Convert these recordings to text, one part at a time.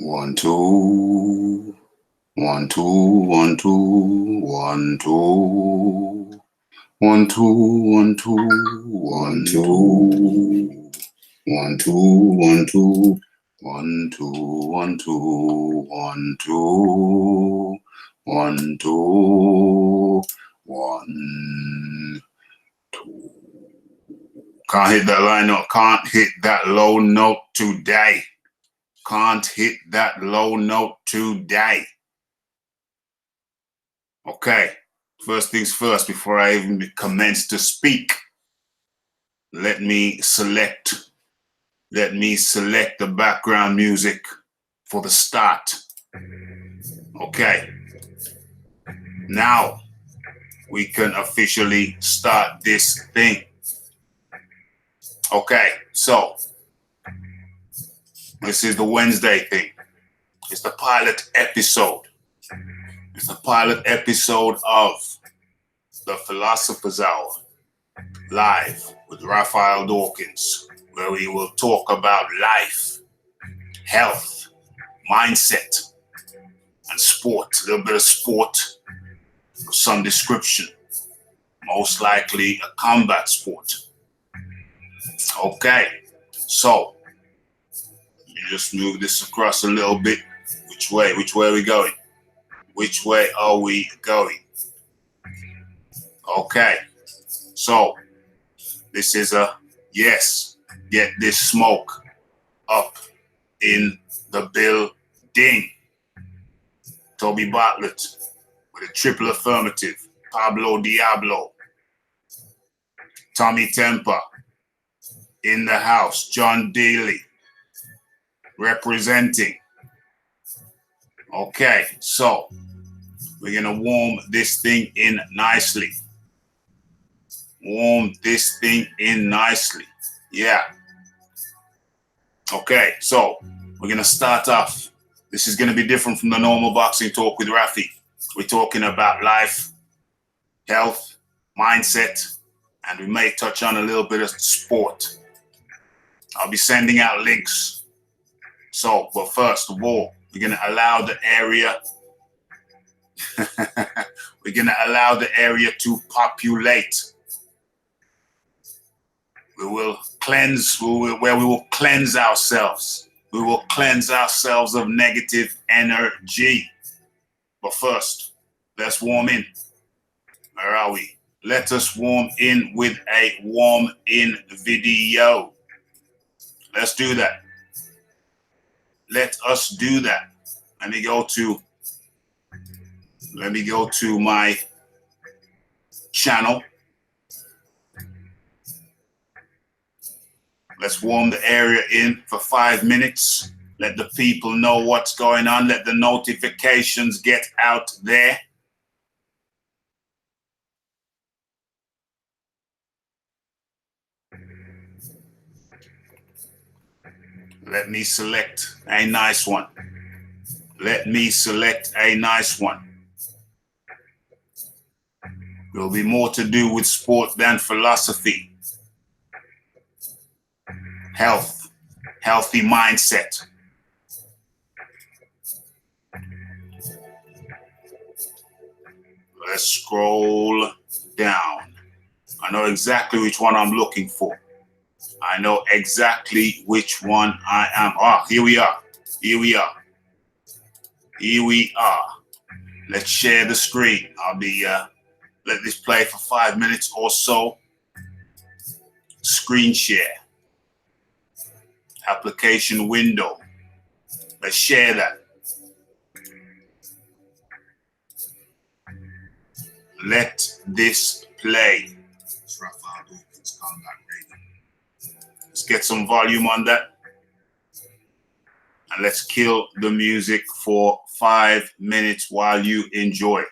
One, two, one, two, one, two, one, two, one, two, one, two, one, two, one, two, one, two, one, two, one, two, one, two, one, two, one, two. Can't hit that line note. Can't hit that low note today. Can't hit that low note today. Okay, first things first, before I even commence to speak, let me select the background music for the start. Okay, now we can officially start this thing. Okay, so this is the Wednesday thing. It's the pilot episode. It's the pilot episode of the Philosopher's Hour, live with Raphael Dawkins, where we will talk about life, health, mindset, and sport. A little bit of sport of some description. Most likely a combat sport. Okay, so you just move this across a little bit. Which way are we going? Which way are we going? Okay, so this is a yes, get this smoke up in the building. Toby Bartlett with a triple affirmative. Pablo Diablo. Tommy Temper in the house. John Daly representing. Okay, so we're going to warm this thing in nicely. Warm this thing in nicely. Yeah. Okay, so we're going to start off. This is going to be different from the normal boxing talk with Rafi. We're talking about life, health, mindset, and we may touch on a little bit of sport. I'll be sending out links. So, but first of all, we're going to allow the area to populate. We will cleanse ourselves. We will cleanse ourselves of negative energy. But first, let's warm in. Where are we? Let us warm in with a warm-in video. Let's do that. Let us do that. Let me go to my channel. Let's warm the area in for 5 minutes. Let the people know what's going on. Let the notifications get out there. Let me select a nice one. There'll be more to do with sport than philosophy. Health, healthy mindset. Let's scroll down. I know exactly which one I'm looking for. I know exactly which one I am. Ah, here we are. Let's share the screen. I'll be let this play for 5 minutes or so. Screen share. Application window. Let's share that. Let this play. It's Raphael Dawkins, Combat Radio. Let's get some volume on that. And let's kill the music for 5 minutes while you enjoy.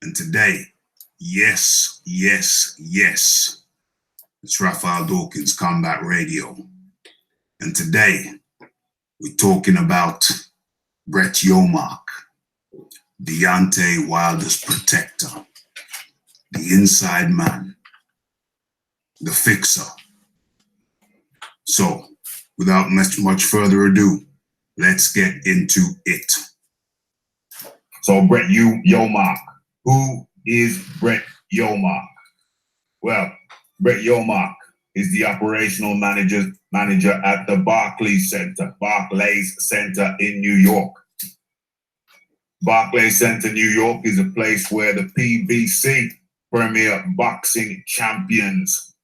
And today, yes, it's Raphael Dawkins, Combat Radio. And today, we're talking about Brett Yomark, Deontay Wilder's protector, the inside man, the fixer, So, without much further ado, let's get into it. So, Brett Yomark. Who is Brett Yomark? Well, Brett Yomark is the operational manager at the Barclays Center in New York. Barclays Center, New York is a place where the PBC, Premier Boxing Champions,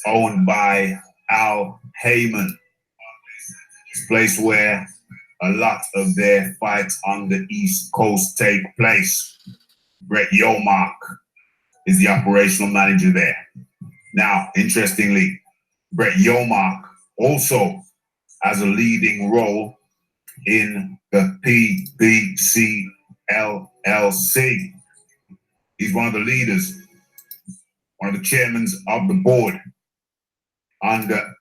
owned by Al Heyman. It's a place where a lot of their fights on the East Coast take place. Brett Yomark is the operational manager there. Now, interestingly, Brett Yomark also has a leading role in the PBC LLC. He's one of the leaders, one of the chairmen of the board under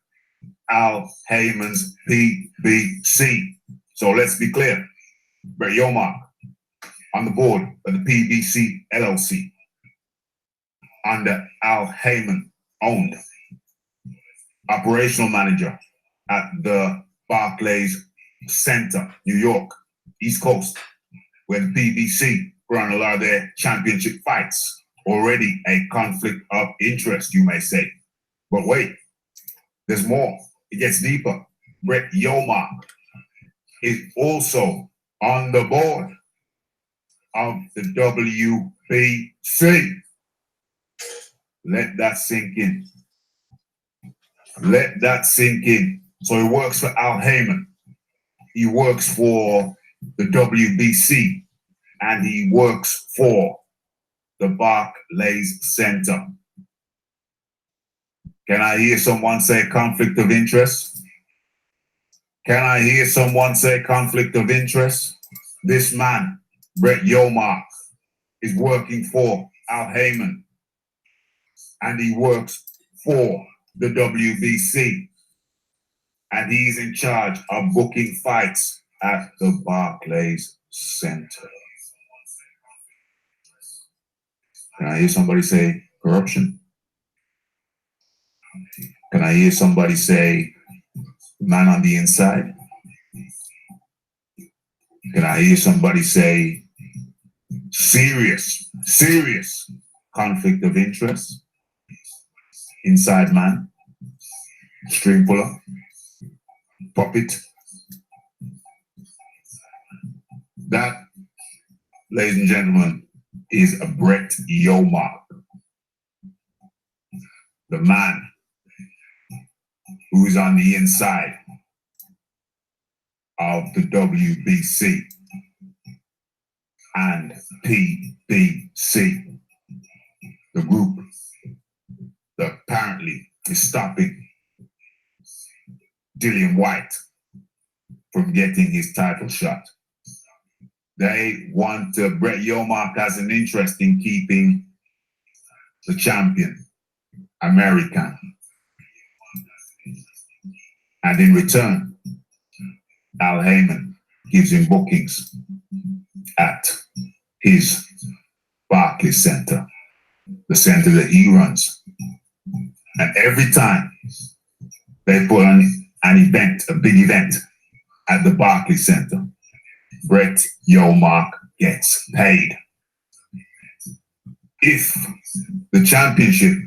Al Heyman's PBC. So let's be clear. Brett Yomark on the board of the PBC LLC under Al Heyman, owned. Operational manager at the Barclays Center, New York, East Coast, where the PBC run a lot of their championship fights. Already a conflict of interest, you may say. But wait, there's more. It gets deeper. Brett Yomark is also on the board of the WBC. Let that sink in. Let that sink in. So he works for Al Heyman. He works for the WBC. And he works for the Barclays Center. Can I hear someone say conflict of interest? Can I hear someone say conflict of interest? This man, Brett Yomark, is working for Al Heyman. And he works for the WBC. And he's in charge of booking fights at the Barclays Center. Can I hear somebody say corruption? Can I hear somebody say man on the inside? Can I hear somebody say serious conflict of interest? Inside man, string puller, puppet. That, ladies and gentlemen, is a Brett Yomark, the man who is on the inside of the WBC and PBC, the group that apparently is stopping Dillian White from getting his title shot. They want Brett Yomark has an interest in keeping the champion American. And in return, Al Heyman gives him bookings at his Barclays Center, the center that he runs. And every time they put on an event, a big event at the Barclays Center, Brett Yomark gets paid. If the championship,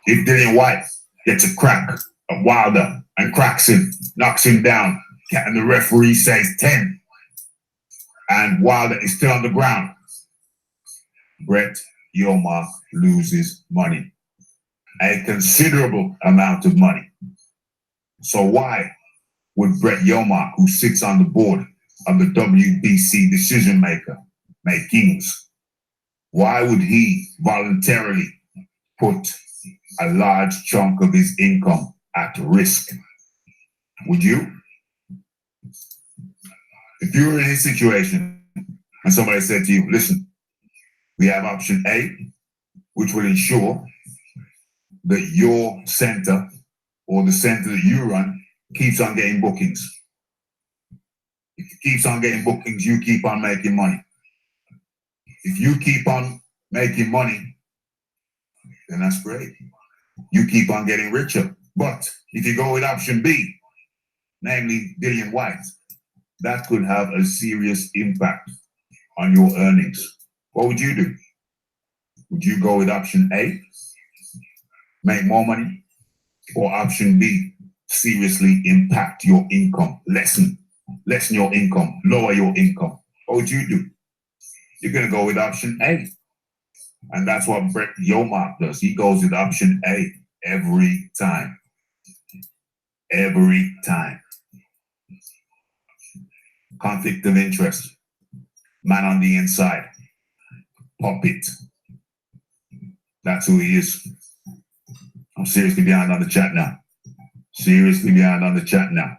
if Dillian White gets a crack of Wilder and cracks him, knocks him down, and the referee says 10, and Wilder is still on the ground, Brett Yomark loses money, a considerable amount of money. So why would Brett Yomark, who sits on the board of the WBC decision makings, why would he voluntarily put a large chunk of his income at risk? Would you? If you were in his situation and somebody said to you, listen, we have option A, which will ensure that your center or the center that you run keeps on getting bookings. If it keeps on getting bookings, you keep on making money. If you keep on making money, then that's great. You keep on getting richer. But if you go with option B, namely Dillian White, that could have a serious impact on your earnings. What would you do? Would you go with option A, make more money, or option B, seriously impact your income, lessen your income, lower your income? What would you do? You're going to go with option A. And that's what Brett Yomark does. He goes with option A every time. Every time. Conflict of interest. Man on the inside. Puppet. That's who he is. I'm seriously behind on the chat now. Seriously behind on the chat now.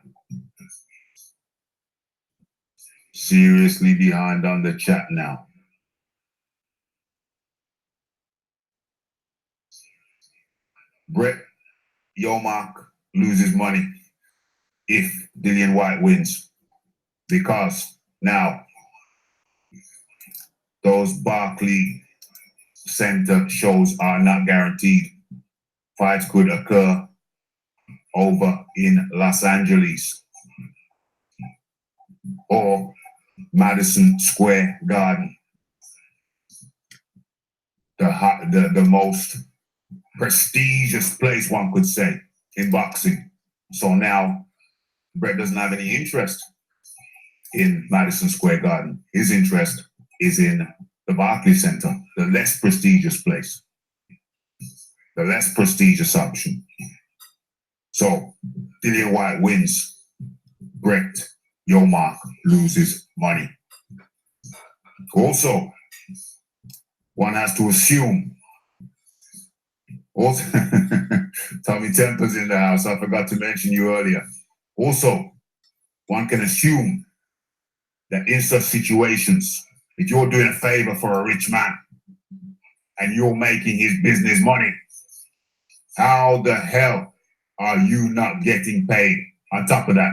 Seriously behind on the chat now. Brett Yomark loses money if Dillian White wins, because now those Barclays Center shows are not guaranteed. Fights could occur over in Los Angeles or Madison Square Garden, the most prestigious place, one could say, in boxing. So now Brett doesn't have any interest in Madison Square Garden. His interest is in the Barclays Center, the less prestigious place, the less prestigious option. So Dillian White wins. Brett Yomark loses money. Also, one has to assume. Also, Tommy Temper's in the house. I forgot to mention you earlier. Also, one can assume that in such situations, if you're doing a favor for a rich man and you're making his business money, how the hell are you not getting paid on top of that?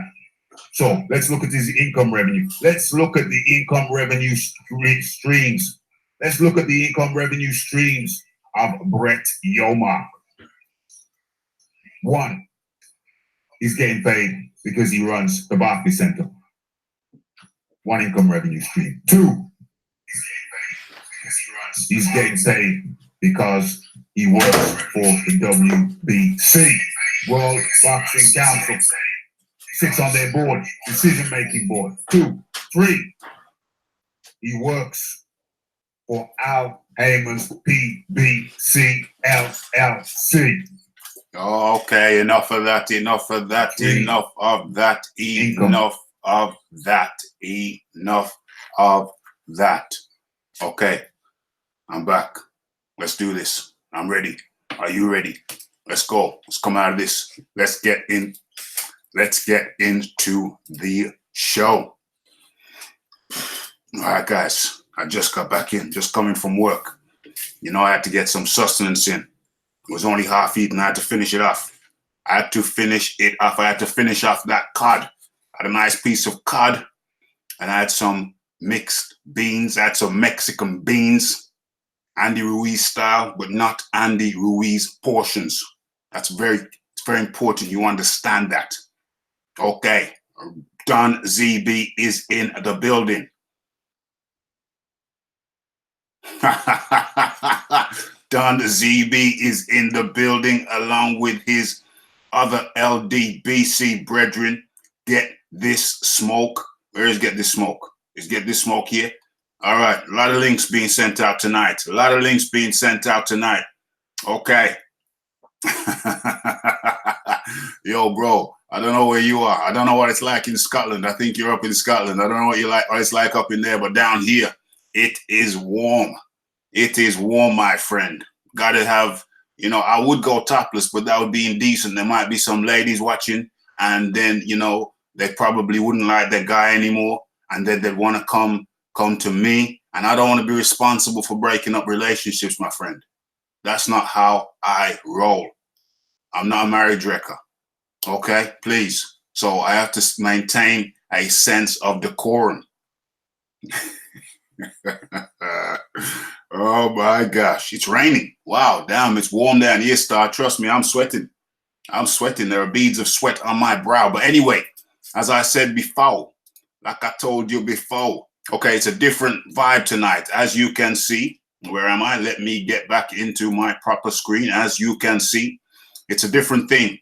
So let's look at his income revenue. Let's look at the income revenue streams. Let's look at the income revenue streams of Brett Yomark. One, he's getting paid because he runs the Barclays Center. One income revenue stream. Two, he's getting paid because he works for the WBC, World Boxing Council. Sits on their board, decision-making board. 2, 3, he works for Al Heyman's PBC LLC. Okay, enough of that, enough of that, enough of that, enough of that, enough of that. Okay, I'm back. Let's do this. I'm ready. Are you ready? Let's go. Let's come out of this. Let's get into the show. All right, guys. I just got back in, just coming from work. You know, I had to get some sustenance in. It was only half eaten. I had to finish it off. I had to finish off that cod. I had a nice piece of cod, and I had some mixed beans. I had some Mexican beans, Andy Ruiz style, but not Andy Ruiz portions. It's very important you understand that. Okay, Don ZB is in the building. Don ZB is in the building along with his other LDBC brethren. Get this smoke. Where is Get This Smoke? Is Get This Smoke here? All right, a lot of links being sent out tonight. Okay. Yo, bro, I don't know where you are. I don't know what it's like in Scotland. I think you're up in Scotland. I don't know what it's like up in there, but down here, it is warm. It is warm, my friend. Gotta have, I would go topless, but that would be indecent. There might be some ladies watching, and then, they probably wouldn't like that guy anymore, and then they'd want to come to me, and I don't want to be responsible for breaking up relationships, my friend. That's not how I roll. I'm not a married wrecker. Okay, please. So I have to maintain a sense of decorum. Oh my gosh, it's raining. Wow, damn, it's warm down here, Star. Trust me, I'm sweating. I'm sweating. There are beads of sweat on my brow. But anyway, as I said before, like I told you before, okay, it's a different vibe tonight. As you can see, where am I? Let me get back into my proper screen. As you can see, it's a different thing.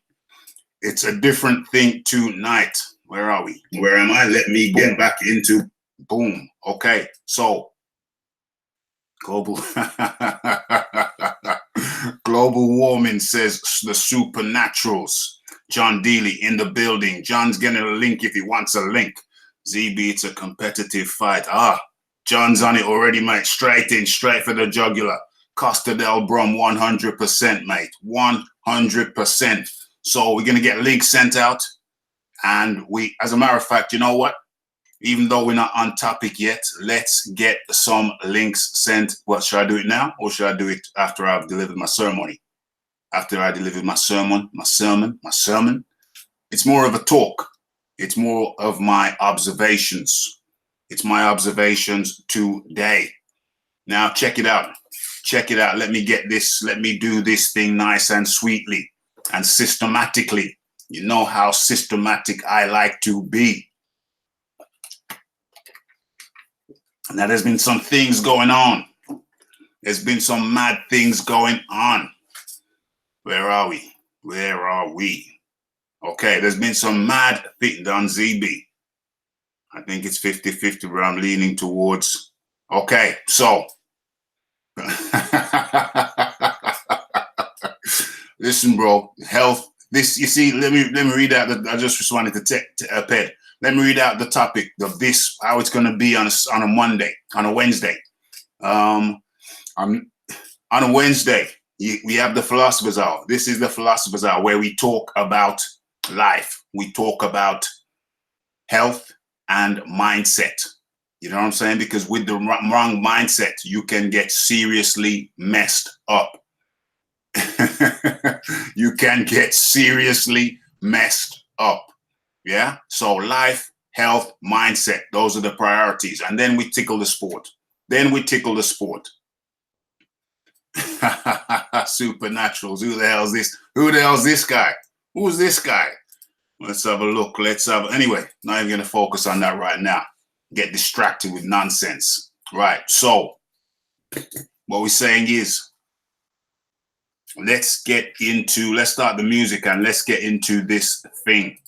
It's a different thing tonight. Where are we? Where am I? Let me get back into, boom. Okay, so global global warming, says the supernaturals. John Dealey in the building. John's getting a link if he wants a link. ZB, it's a competitive fight. John's on it already, mate. Straight in, straight for the jugular. Costa del Brum, 100%, mate. 100%. So we're going to get links sent out. And we, as a matter of fact, you know what? Even though we're not on topic yet, let's get some links sent. What, should I do it now? Or should I do it after I've delivered my ceremony? After I delivered my sermon. It's more of a talk. It's more of my observations. It's my observations today. Now, check it out. Check it out. Let me get this. Let me do this thing nice and sweetly and systematically. You know how systematic I like to be. Now, there's been some things going on. There's been some mad things going on. Where are we? Where are we? Okay, there's been some mad things on ZB. I think it's 50-50 where I'm leaning towards. Okay, so. Listen, bro, health. This, you see, let me read out I just responded to Ped. Let me read out the topic of this, how it's going to be on a Monday, on a Wednesday. On a Wednesday, we have the Philosopher's Hour. This is the Philosopher's Hour where we talk about life. We talk about health and mindset. You know what I'm saying? Because with the wrong mindset, you can get seriously messed up. You can get seriously messed up. Yeah. So life, health, mindset, those are the priorities. And then we tickle the sport. Supernaturals. Who the hell's this? Who the hell's this guy? Who's this guy? Let's have a look. Anyway, not even going to focus on that right now. Get distracted with nonsense. Right. So what we're saying is, let's start the music and let's get into this thing.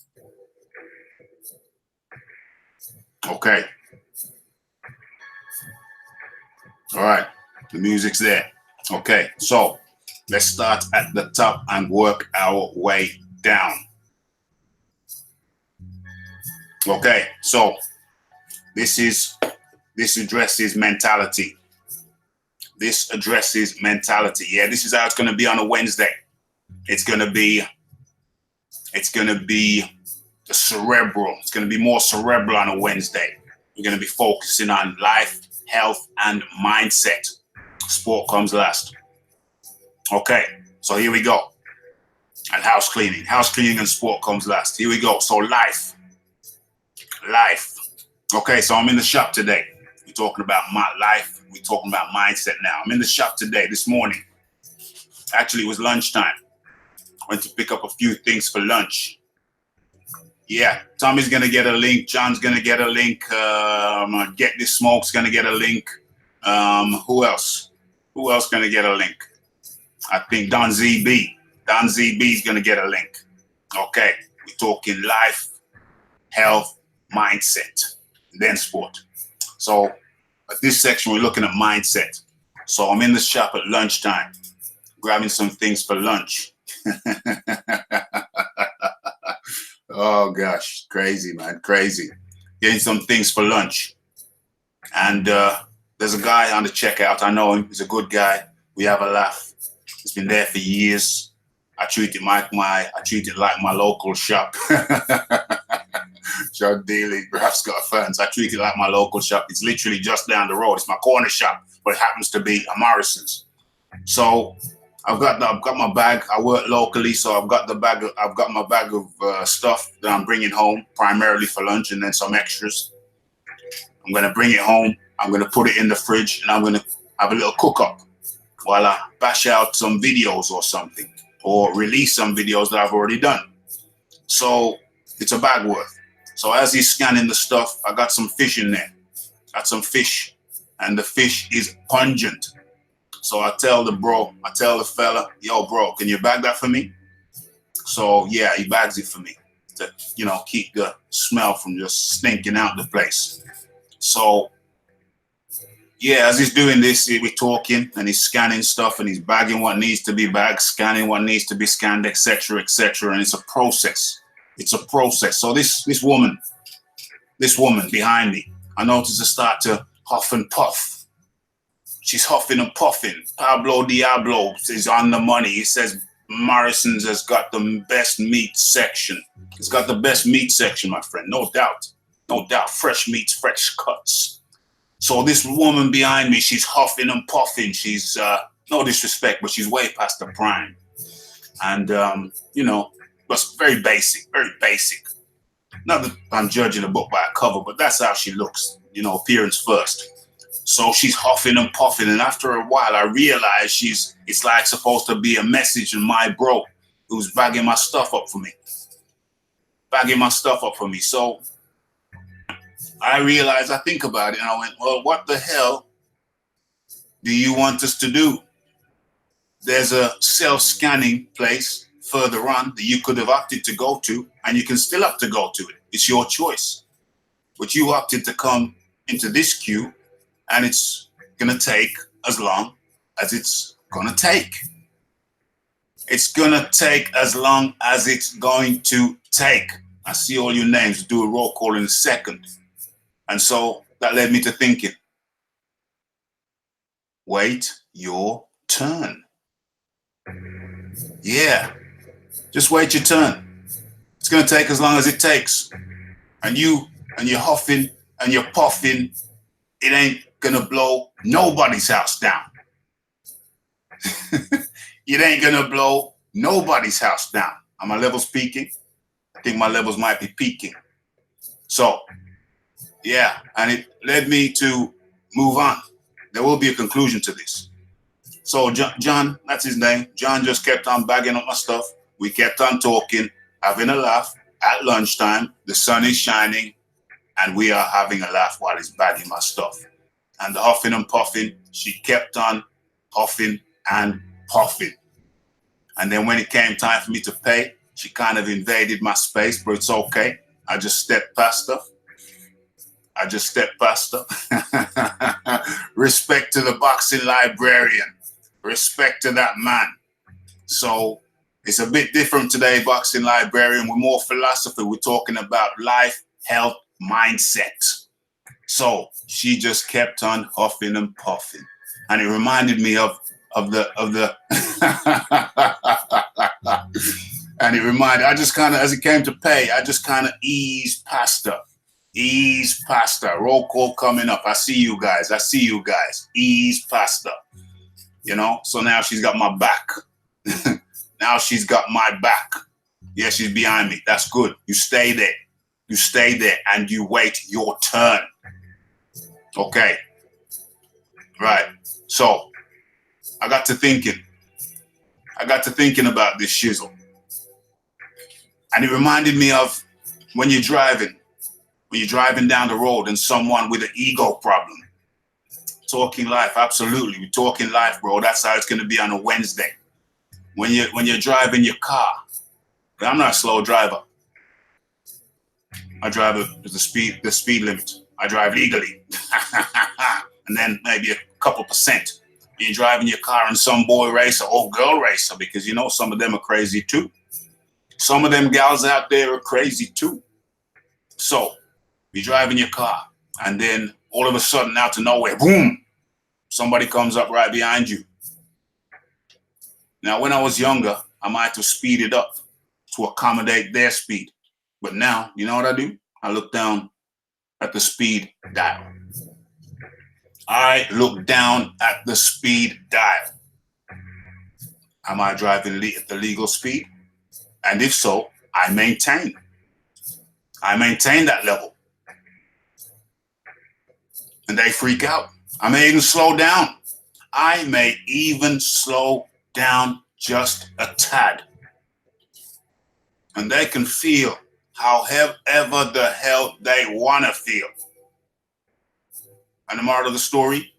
Okay. All right. The music's there. Okay. So let's start at the top and work our way down. Okay. So this addresses mentality. This addresses mentality. Yeah, this is how it's going to be on a Wednesday. It's going to be the cerebral. It's going to be more cerebral on a Wednesday. We're going to be focusing on life, health, and mindset. Sport comes last. Okay, so here we go. And house cleaning. House cleaning and sport comes last. Here we go. So life. Okay, so I'm in the shop today. We're talking about my life. We're talking about mindset now. I'm in the shop today, this morning. Actually, it was lunchtime. Went to pick up a few things for lunch. Yeah, Tommy's going to get a link. John's going to get a link. Get This Smoke's going to get a link. Who else? Who else going to get a link? I think Don ZB. Don ZB is going to get a link. Okay, we're talking life, health, mindset, then sport. So at this section, we're looking at mindset. So I'm in the shop at lunchtime, grabbing some things for lunch. Oh gosh, crazy, man, crazy. Getting some things for lunch. And there's a guy on the checkout. I know him. He's a good guy. We have a laugh. He's been there for years. I treat it like my local shop. John Daly, Ralph's got fans. I treat it like my local shop. It's literally just down the road. It's my corner shop, but it happens to be a Morrison's. So I've got my bag. I work locally, so I've got my bag of stuff that I'm bringing home primarily for lunch, and then some extras. I'm gonna bring it home. I'm gonna put it in the fridge, and I'm gonna have a little cook up while I bash out some videos or something. or release some videos that I've already done. So it's a bag worth. So as he's scanning the stuff, I got some fish in there. Got some fish, and the fish is pungent. So I tell the fella, yo, bro, can you bag that for me? So yeah, he bags it for me to, keep the smell from just stinking out the place. So yeah, as he's doing this, we're talking and he's scanning stuff and he's bagging what needs to be bagged, scanning what needs to be scanned, etc., etc. And it's a process. It's a process. So this woman behind me, I noticed her start to huff and puff. She's huffing and puffing. Pablo Diablo is on the money. He says Morrison's has got the best meat section. It's got the best meat section, my friend. No doubt. No doubt. Fresh meats, fresh cuts. So this woman behind me, she's huffing and puffing. She's, no disrespect, but she's way past the prime. And, but very basic, very basic. Not that I'm judging a book by a cover, but that's how she looks, appearance first. So she's huffing and puffing. And after a while, I realized it's like supposed to be a message in my bro who's bagging my stuff up for me. So I realized, I think about it, and I went, well, what the hell do you want us to do? There's a self-scanning place further on that you could have opted to go to, and you can still opt to go to it. It's your choice. But you opted to come into this queue, and it's going to take as long as it's going to take. It's going to take as long as it's going to take. I see all your names. Do a roll call in a second. And so that led me to thinking, wait your turn. Yeah, just wait your turn. It's going to take as long as it takes. And you're huffing and you're puffing. It ain't going to blow nobody's house down. It ain't going to blow nobody's house down. Are my levels peaking? I think my levels might be peaking. So, yeah, and it led me to move on. There will be a conclusion to this. So John, that's his name. John just kept on bagging up my stuff. We kept on talking, having a laugh. At lunchtime, the sun is shining, and we are having a laugh while he's bagging my stuff. And the huffing and puffing, she kept on huffing and puffing. And then when it came time for me to pay, she kind of invaded my space, but it's okay. I just stepped past her. Respect to the boxing librarian. Respect to that man. So it's a bit different today, boxing librarian. We're more philosophy. We're talking about life, health, mindset. So she just kept on huffing and puffing. And it reminded me of the and it reminded, I just kind of, as it came to pay, I just kind of eased past her. Roll call coming up. I see you guys. Ease past her. So now she's got my back. Yeah, she's behind me. That's good. You stay there and you wait your turn. Okay. Right. So I got to thinking about this shizzle. And it reminded me of when you're driving down the road and someone with an ego problem. Talking life, absolutely. We're talking life, bro. That's how it's going to be on a Wednesday. When you're driving your car, I'm not a slow driver. I drive at the speed limit. I drive legally. And then maybe a couple percent. You're driving your car and some boy racer or girl racer, because some of them are crazy too. Some of them gals out there are crazy too. So you're driving your car and then all of a sudden out of nowhere, boom, somebody comes up right behind you. Now, when I was younger, I might have speeded up to accommodate their speed. But now, you know what I do? I look down at the speed dial. Am I driving at the legal speed? And if so, I maintain that level. And they freak out. I may even slow down just a tad. And they can feel however the hell they want to feel. And the moral of the story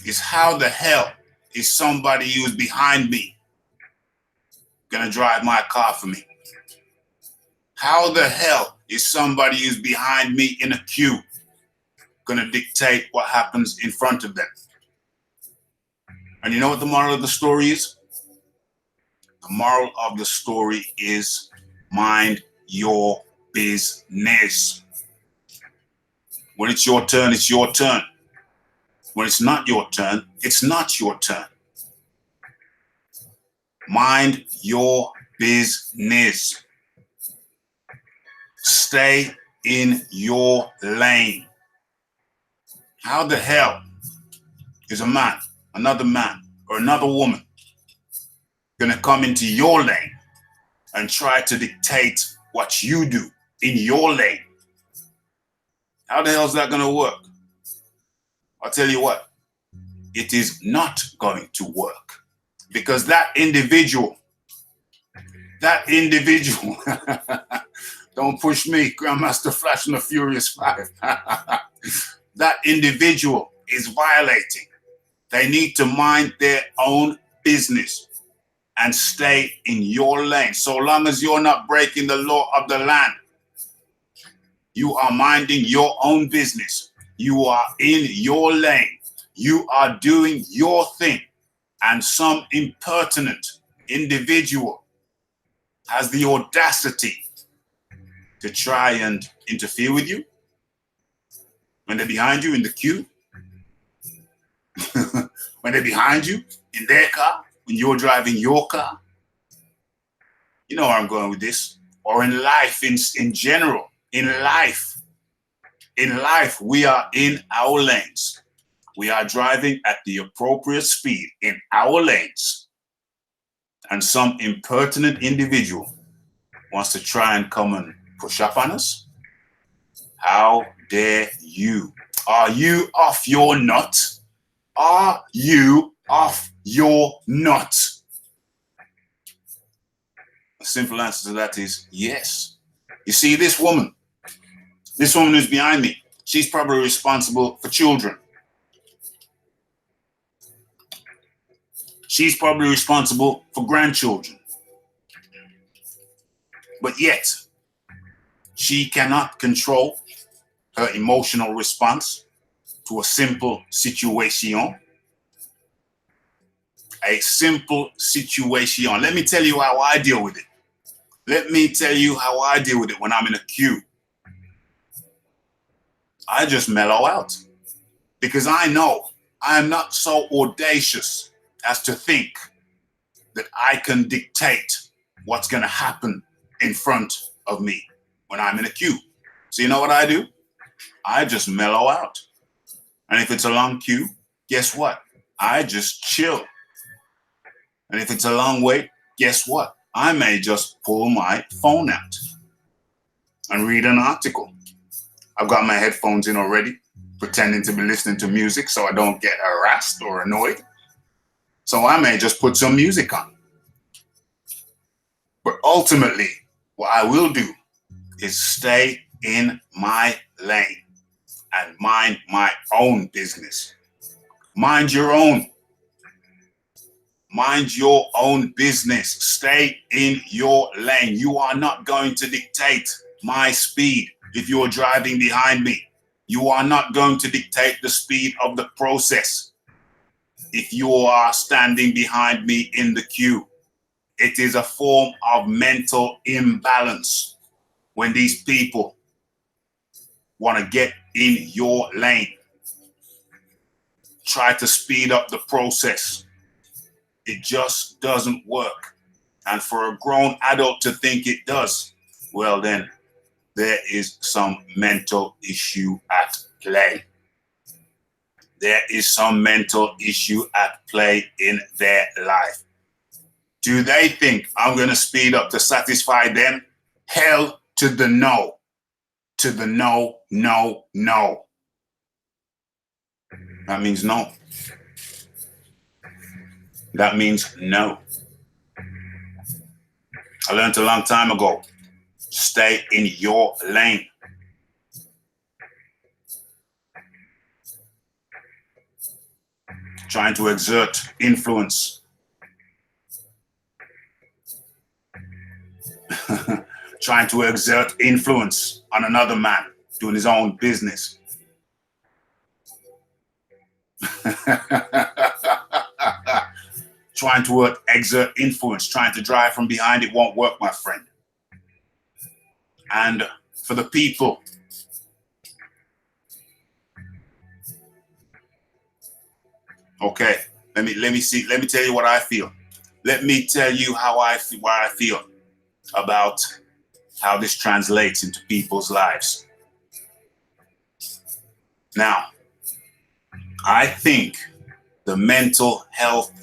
is, how the hell is somebody who's behind me gonna drive my car for me? How the hell is somebody who's behind me in a queue gonna dictate what happens in front of them? And you know what the moral of the story is? The moral of the story is, mind your business. When it's your turn, it's your turn. When it's not your turn, it's not your turn. Mind your business. Stay in your lane. How the hell is a man, another man, or another woman gonna come into your lane and try to dictate what you do in your lane? How the hell is that gonna work? I'll tell you what, it is not going to work, because that individual, don't push me, Grandmaster Flash and the Furious Five. That individual is violating. They need to mind their own business and stay in your lane. So long as you're not breaking the law of the land, you are minding your own business. You are in your lane. You are doing your thing. And some impertinent individual has the audacity to try and interfere with you when they're behind you in the queue, when they're behind you in their car, when you're driving your car. You know where I'm going with this. Or in life, in general, in life, we are in our lanes. We are driving at the appropriate speed in our lanes. And some impertinent individual wants to try and come and push up on us. How dare you? Are you off your nut? Are you off your nut? The simple answer to that is yes. You see, this woman who's behind me, she's probably responsible for children. She's probably responsible for grandchildren. But yet, she cannot control her emotional response to a simple situation. A simple situation. Let me tell you how I deal with it. Let me tell you how I deal with it when I'm in a queue. I just mellow out, because I know I am not so audacious as to think that I can dictate what's going to happen in front of me when I'm in a queue. So you know what I do? I just mellow out. And if it's a long queue, guess what? I just chill. And if it's a long wait, guess what? I may just pull my phone out and read an article. I've got my headphones in already, pretending to be listening to music so I don't get harassed or annoyed. So I may just put some music on. But ultimately, what I will do is stay in my lane and mind my own business. Mind your own. Mind your own business. Stay in your lane. You are not going to dictate my speed if you're driving behind me. You are not going to dictate the speed of the process if you are standing behind me in the queue. It is a form of mental imbalance when these people want to get in your lane, try to speed up the process. It just doesn't work. And for a grown adult to think it does, well then, there is some mental issue at play. There is some mental issue at play in their life. Do they think I'm going to speed up to satisfy them? Hell to the no. To the no, no, no. That means no. That means no. I learned a long time ago, stay in your lane. Trying to exert influence. Trying to exert influence on another man doing his own business. Trying to exert influence, trying to drive from behind, it won't work, my friend. And for the people, okay, let me tell you what I feel. Let me tell you how I feel about how this translates into people's lives. Now, I think mental health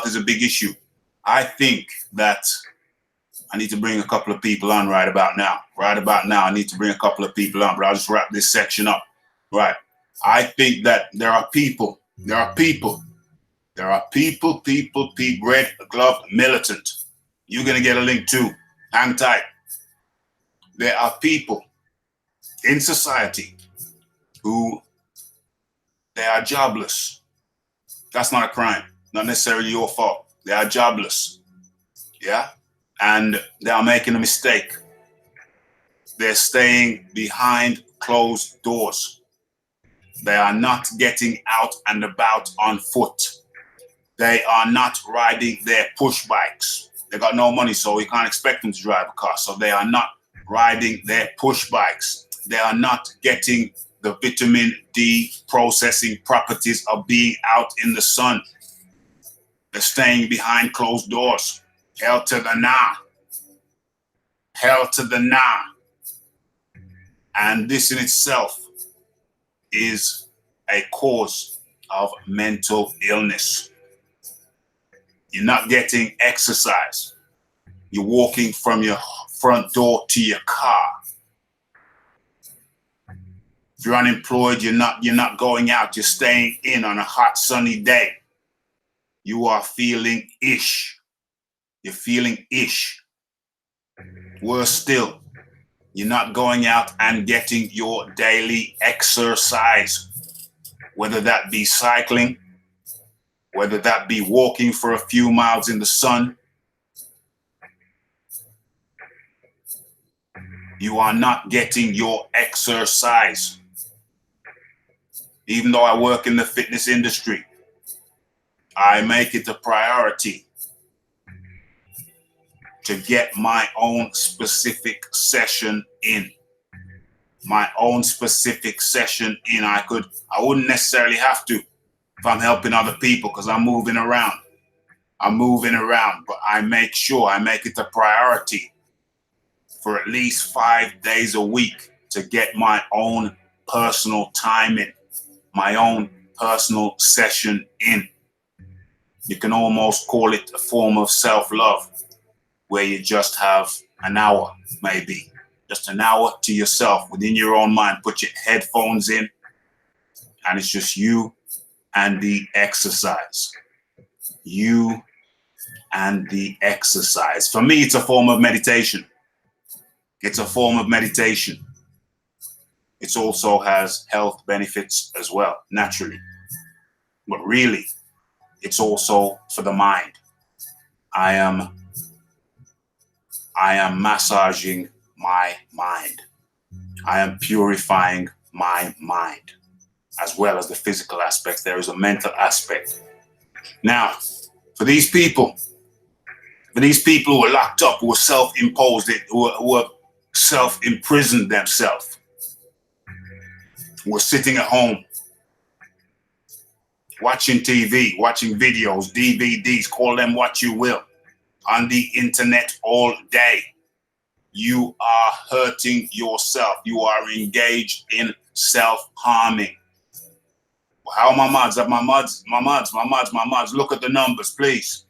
is a big issue. I think that I need to bring a couple of people on right about now. Right about now, I need to bring a couple of people on, but I'll just wrap this section up. Right. I think that there are people, red glove militant. You're going to get a link too. Hang tight. There are people in society who they are jobless. That's not a crime. Not necessarily your fault. They are jobless. Yeah. And they are making a mistake. They're staying behind closed doors. They are not getting out and about on foot. They are not riding their push bikes. They got no money, so you can't expect them to drive a car. So they are not riding their push bikes. They are not getting the vitamin D processing properties of being out in the sun. They're staying behind closed doors. Hell to the nah. Hell to the nah. And this in itself is a cause of mental illness. You're not getting exercise. You're walking from your front door to your car. If you're unemployed, you're not going out. You're staying in on a hot sunny day. You are feeling ish. You're feeling ish. Worse still, you're not going out and getting your daily exercise, whether that be cycling, whether that be walking for a few miles in the sun. You are not getting your exercise. Even though I work in the fitness industry, I make it a priority to get my own specific session in. My own specific session in. I wouldn't necessarily have to if I'm helping other people because I'm moving around. But I make sure I make it a priority for at least 5 days a week to get my own personal time in, my own personal session in. You can almost call it a form of self-love, where you just have an hour, maybe just an hour to yourself within your own mind. Put your headphones in, and it's just you and the exercise. You and the exercise. For me, it's a form of meditation. It's a form of meditation. It also has health benefits as well, naturally. But really, it's also for the mind. I am massaging my mind. I am purifying my mind, as well as the physical aspect. There is a mental aspect. Now, for these people who are locked up, who are self-imposed, who are self-imprisoned themselves, who are sitting at home, watching TV, watching videos, DVDs, call them what you will, on the internet all day, you are hurting yourself. You are engaged in self-harming. How are my mods? My mods. Look at the numbers, please.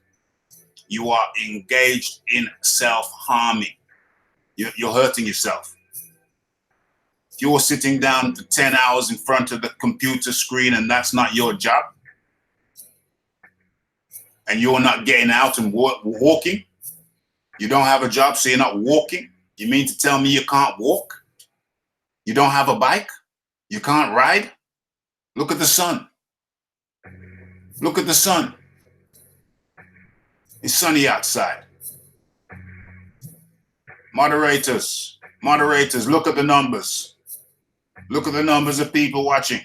You are engaged in self-harming. You're hurting yourself. If you're sitting down for 10 hours in front of the computer screen and that's not your job, and you're not getting out and walking, You don't have a job, so you're not walking? You mean to tell me you can't walk? You don't have a bike? You can't ride? Look at the sun. Look at the sun. It's sunny outside. Moderators, look at the numbers. Look at the numbers of people watching.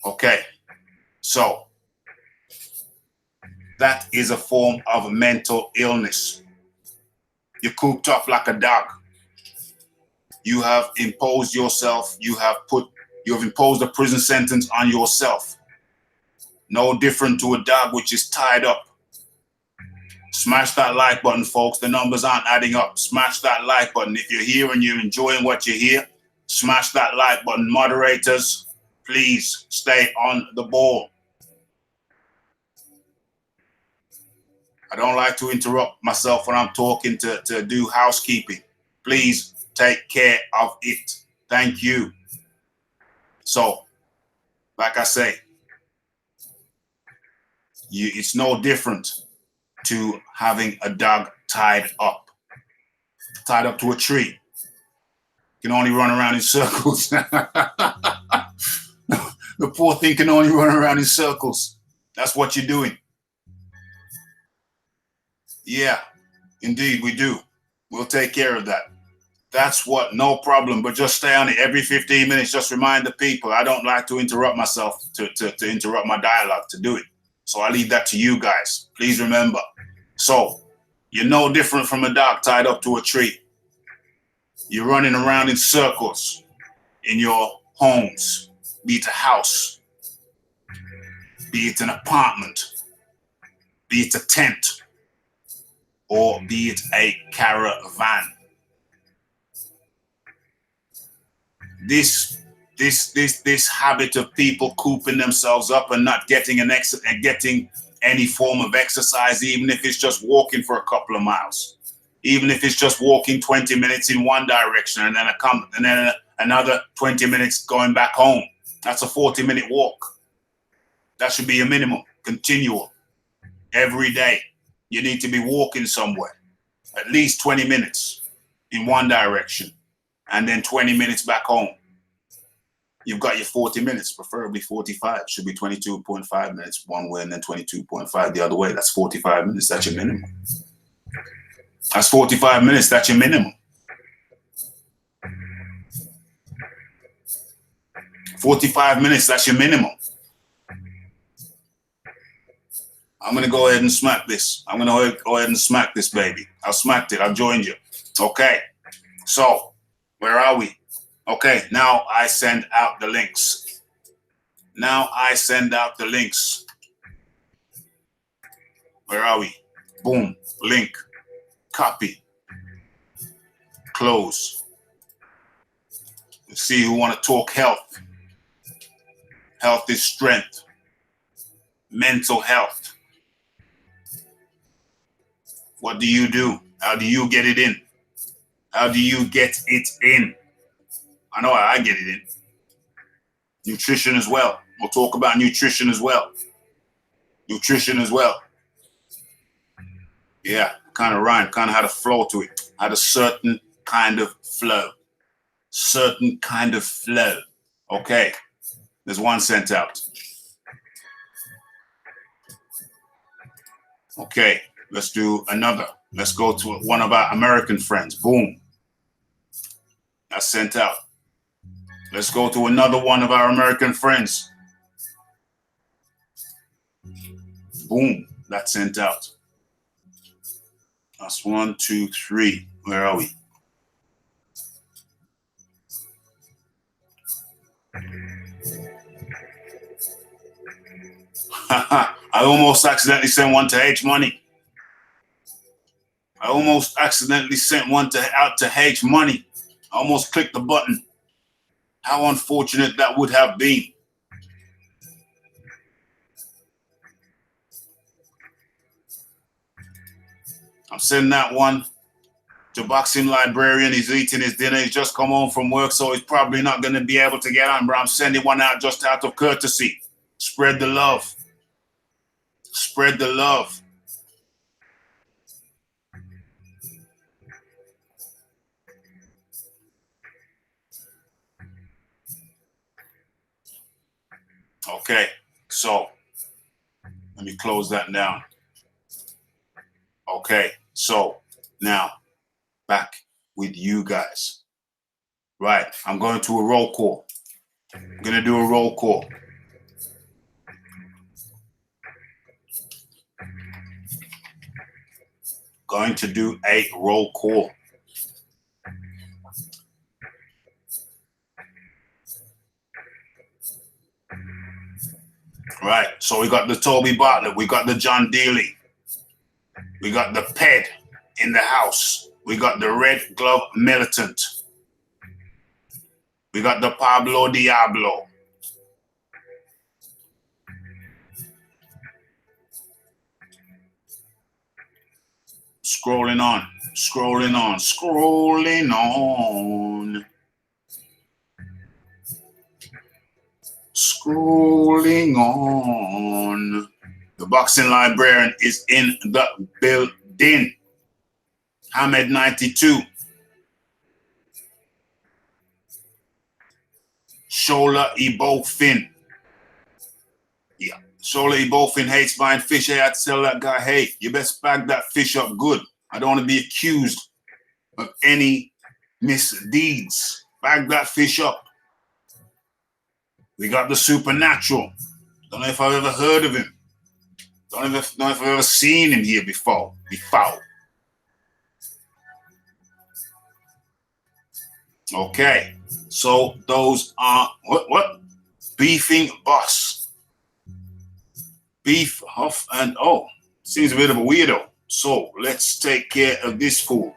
Okay, so that is a form of mental illness. You're cooped up like a dog. You have imposed yourself, you have imposed a prison sentence on yourself. No different to a dog which is tied up. Smash that like button, folks. The numbers aren't adding up. Smash that like button. If you're here and you're enjoying what you hear, smash that like button. Moderators, please stay on the ball. I don't like to interrupt myself when I'm talking to do housekeeping. Please take care of it. Thank you. So, like I say, it's no different to having a dog tied up to a tree. You can only run around in circles. The poor thing can only run around in circles. That's what you're doing. Yeah, indeed, we do. We'll take care of that. That's what, no problem. But just stay on it every 15 minutes. Just remind the people. I don't like to interrupt myself to interrupt my dialogue to do it. So I leave that to you guys. Please remember. So you're no different from a dog tied up to a tree. You're running around in circles in your homes, be it a house, be it an apartment, be it a tent, or be it a caravan. This habit of people cooping themselves up and not getting any form of exercise, even if it's just walking for a couple of miles, even if it's just walking 20 minutes in one direction and then another 20 minutes going back home. That's a 40-minute walk. That should be a minimum, continual. Every day, you need to be walking somewhere, at least 20 minutes in one direction, and then 20 minutes back home. You've got your 40 minutes, preferably 45. Should be 22.5 minutes one way and then 22.5 the other way. That's 45 minutes. That's your minimum. That's 45 minutes. That's your minimum. 45 minutes. That's your minimum. I'm going to go ahead and smack this. I'm going to go ahead and smack this, baby. I smacked it. I joined you. Okay. So, where are we? Okay, now I send out the links. Where are we? Boom, link, copy, close. Let's see who want to talk health. Health is strength. Mental health. What do you do? How do you get it in? How do you get it in? I know how I get it in. Nutrition as well. We'll talk about nutrition as well. Yeah, kind of rhyme, kind of had a flow to it. Had a certain kind of flow. Okay, there's one sent out. Okay, let's do another. Let's go to one of our American friends. Boom. That's sent out. Let's go to another one of our American friends. Boom, that's sent out. That's 1, 2, 3. Where are we? I almost accidentally sent one to H Money. I almost accidentally sent one out to H Money. I almost clicked the button. How unfortunate that would have been. I'm sending that one to Boxing Librarian. He's eating his dinner. He's just come home from work, so he's probably not going to be able to get on, but I'm sending one out just out of courtesy. Spread the love. Spread the love. Okay, so let me close that down. Okay, so now back with you guys. Right, I'm going to a roll call. I'm going to do a roll call. Going to do a roll call. Right, so we got the Toby Bartlett, we got the John Daly, we got the Ped in the house, we got the Red Glove Militant, we got the Pablo Diablo. Scrolling on, scrolling on, scrolling on. Scrolling on. The boxing librarian is in the building. Hamed 92. Shola Ibofin. Yeah. Shola Ibofin hates buying fish. I had to tell that guy, hey, you best bag that fish up good. I don't want to be accused of any misdeeds. Bag that fish up. We got the Supernatural. Don't know if I've ever heard of him. Don't even know if I've ever seen him here before. Okay, so those are what? Beefing Boss. Beef Huff and oh, seems a bit of a weirdo. So let's take care of this fool.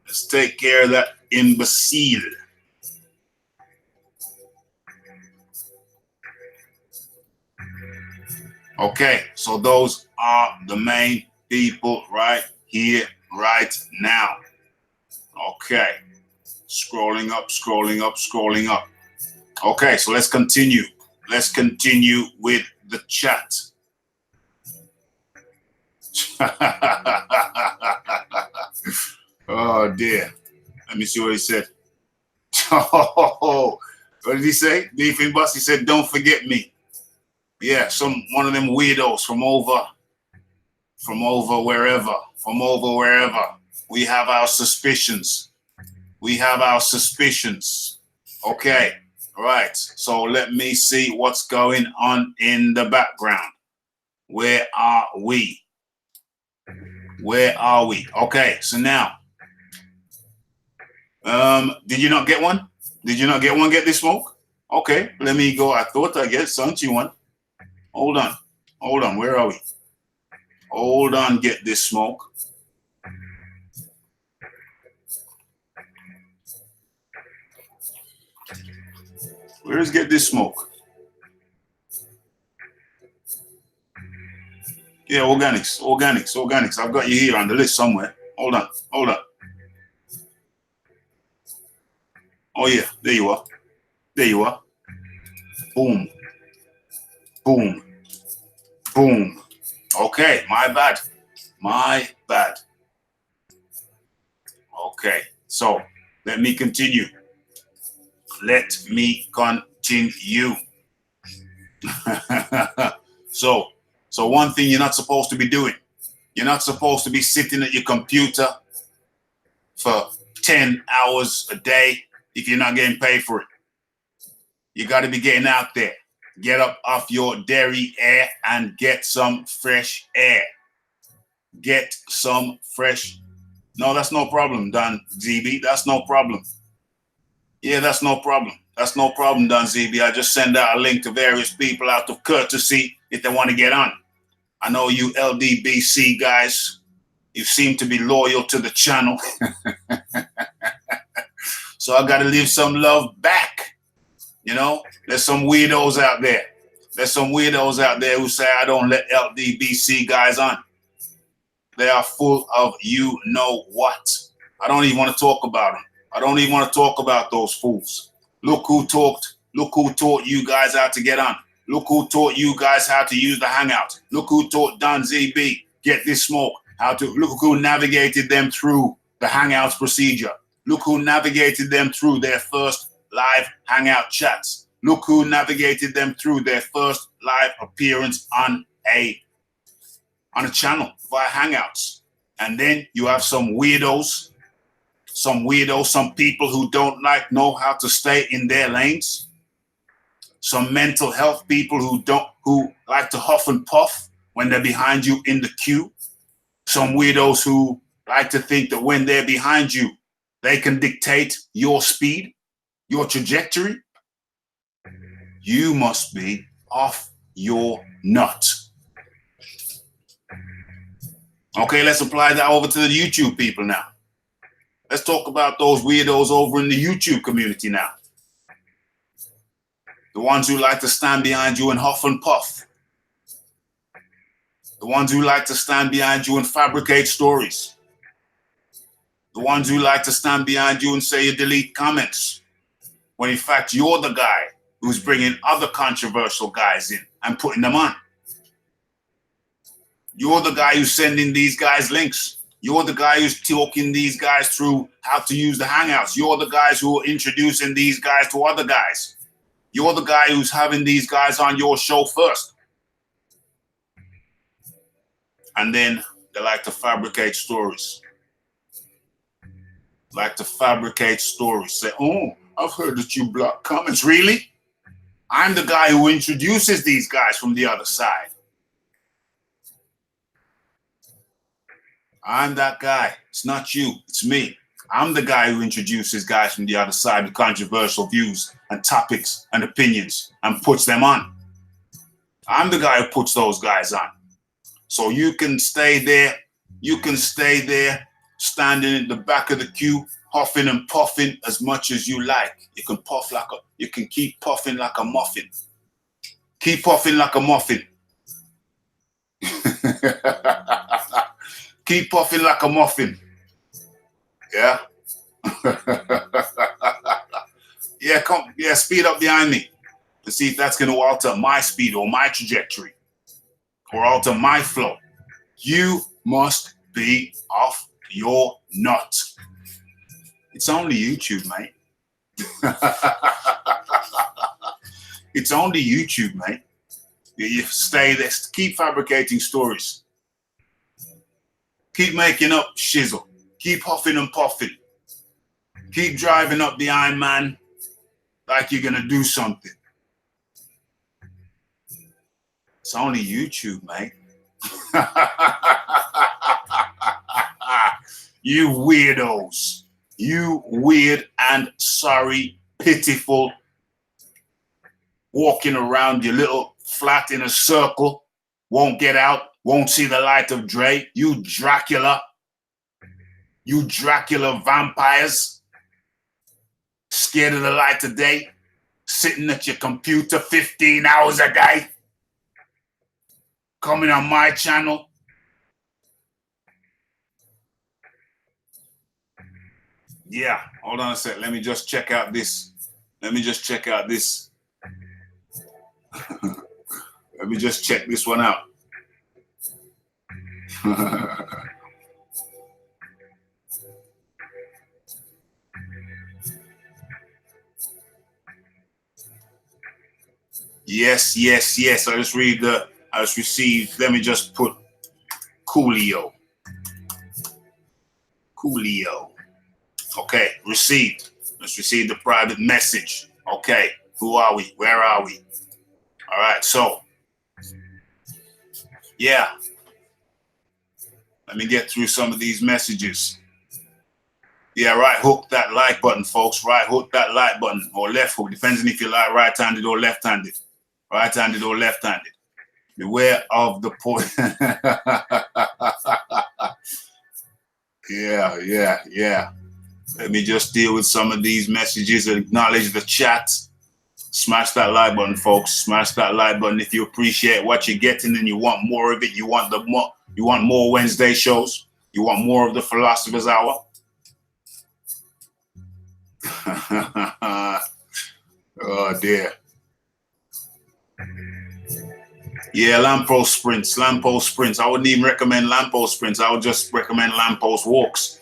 Let's take care of that imbecile. Okay, so those are the main people right here, right now. Okay, scrolling up, scrolling up, scrolling up. Okay, so let's continue. Let's continue with the chat. Oh dear. Let me see what he said. Oh, what did he say? Beefing Bus, he said, don't forget me. Yeah, one of them weirdos from over wherever. We have our suspicions. Okay, right. So let me see what's going on in the background. Where are we? Okay, so now, did you not get one? Did you not get one? Get this smoke? Okay, let me go. I thought I sent you one. Hold on. Where are we? Hold on, get this smoke. Where is get this smoke? Yeah, organics. I've got you here on the list somewhere. Hold on. Oh yeah, there you are. Boom. Okay, my bad. Okay, so let me continue. So one thing you're not supposed to be doing, you're not supposed to be sitting at your computer for 10 hours a day if you're not getting paid for it. You got to be getting out there. Get up off your dairy air and get some fresh air. No, that's no problem, Don ZB. That's no problem. Yeah, that's no problem. Don ZB. I just send out a link to various people out of courtesy if they want to get on. I know you LDBC guys, you seem to be loyal to the channel. So I got to leave some love back. You know, there's some weirdos out there. Who say I don't let LDBC guys on. They are full of you know what. I don't even want to talk about them. I don't even want to talk about those fools. Look who taught you guys how to get on. Look who taught you guys how to use the Hangout. Look who taught Don ZB, Get This Smoke, how to, look who navigated them through the Hangouts procedure. Look who navigated them through their first live Hangout chats. Look who navigated them through their first live appearance on a channel via Hangouts. And then you have some weirdos, some people who don't know how to stay in their lanes. Some mental health people who like to huff and puff when they're behind you in the queue. Some weirdos who like to think that when they're behind you, they can dictate your speed, your trajectory. You must be off your nut. Okay, let's apply that over to the YouTube people now. Let's talk about those weirdos over in the YouTube community now. The ones who like to stand behind you and huff and puff. The ones who like to stand behind you and fabricate stories. The ones who like to stand behind you and say you delete comments, when in fact you're the guy who's bringing other controversial guys in and putting them on. You're the guy who's sending these guys links. You're the guy who's talking these guys through how to use the Hangouts. You're the guys who are introducing these guys to other guys. You're the guy who's having these guys on your show first. And then they like to fabricate stories. Say, oh, I've heard that you block comments. Really? I'm the guy who introduces these guys from the other side. I'm that guy. It's not you. It's me. I'm the guy who introduces guys from the other side with controversial views and topics and opinions and puts them on. I'm the guy who puts those guys on. So you can stay there. You can stay there standing in the back of the queue, huffing and puffing as much as you like. You can keep puffing like a muffin. Keep puffing like a muffin. Keep puffing like a muffin. Yeah. Yeah, speed up behind me to see if that's going to alter my speed or my trajectory or alter my flow. You must be off your nut. It's only YouTube, mate. It's only YouTube, mate. You stay there, keep fabricating stories. Keep making up shizzle. Keep huffing and puffing. Keep driving up behind man like you're gonna do something. It's only YouTube, mate. You weirdos. You weird and sorry, pitiful, walking around your little flat in a circle, won't get out, won't see the light of day. You Dracula vampires, scared of the light of day, sitting at your computer 15 hours a day, coming on my channel. Yeah, hold on a sec. Let me just check out this. Let me just check this one out. Yes. I just received. Let me just put Coolio. Okay, received. Let's receive the private message. Okay, who are we? Where are we? All right, so yeah. Let me get through some of these messages. Yeah, right hook that like button, folks. Right hook that like button or left hook. Depends on if you like right-handed or left-handed. Right-handed or left-handed. Beware of the point. Yeah. Let me just deal with some of these messages and acknowledge the chat. Smash that like button, folks. Smash that like button if you appreciate what you're getting and you want more of it. You want more Wednesday shows. You want more of the Philosopher's Hour. Oh dear. Yeah, lamppost sprints, lamppost sprints. I wouldn't even recommend lamppost sprints. I would just recommend lamppost walks.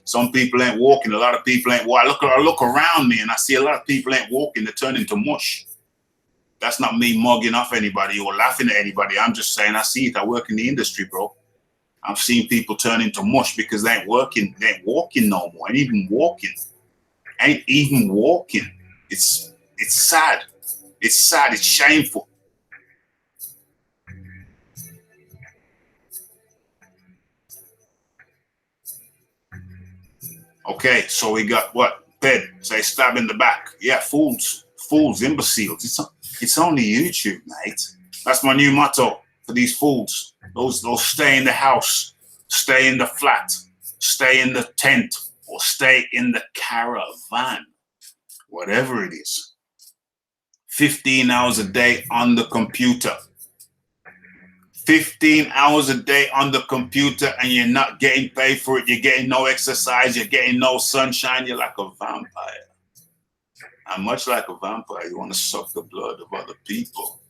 Some people ain't walking. A lot of people ain't walking. I look around me and I see a lot of people ain't walking. They turn into mush. That's not me mugging off anybody or laughing at anybody. I'm just saying I see it. I work in the industry, bro. I've seen people turn into mush because they ain't working. They ain't walking no more. Ain't even walking. Ain't even walking. It's sad. It's sad. It's shameful. Okay, so we got what? Ped, say stab in the back. Yeah, fools, imbeciles. It's only YouTube, mate. That's my new motto for these fools. Those stay in the house, stay in the flat, stay in the tent, or stay in the caravan. Whatever it is. 15 hours a day on the computer. 15 hours a day on the computer and you're not getting paid for it. You're getting no exercise. You're getting no sunshine. You're like a vampire. And much like a vampire, you want to suck the blood of other people.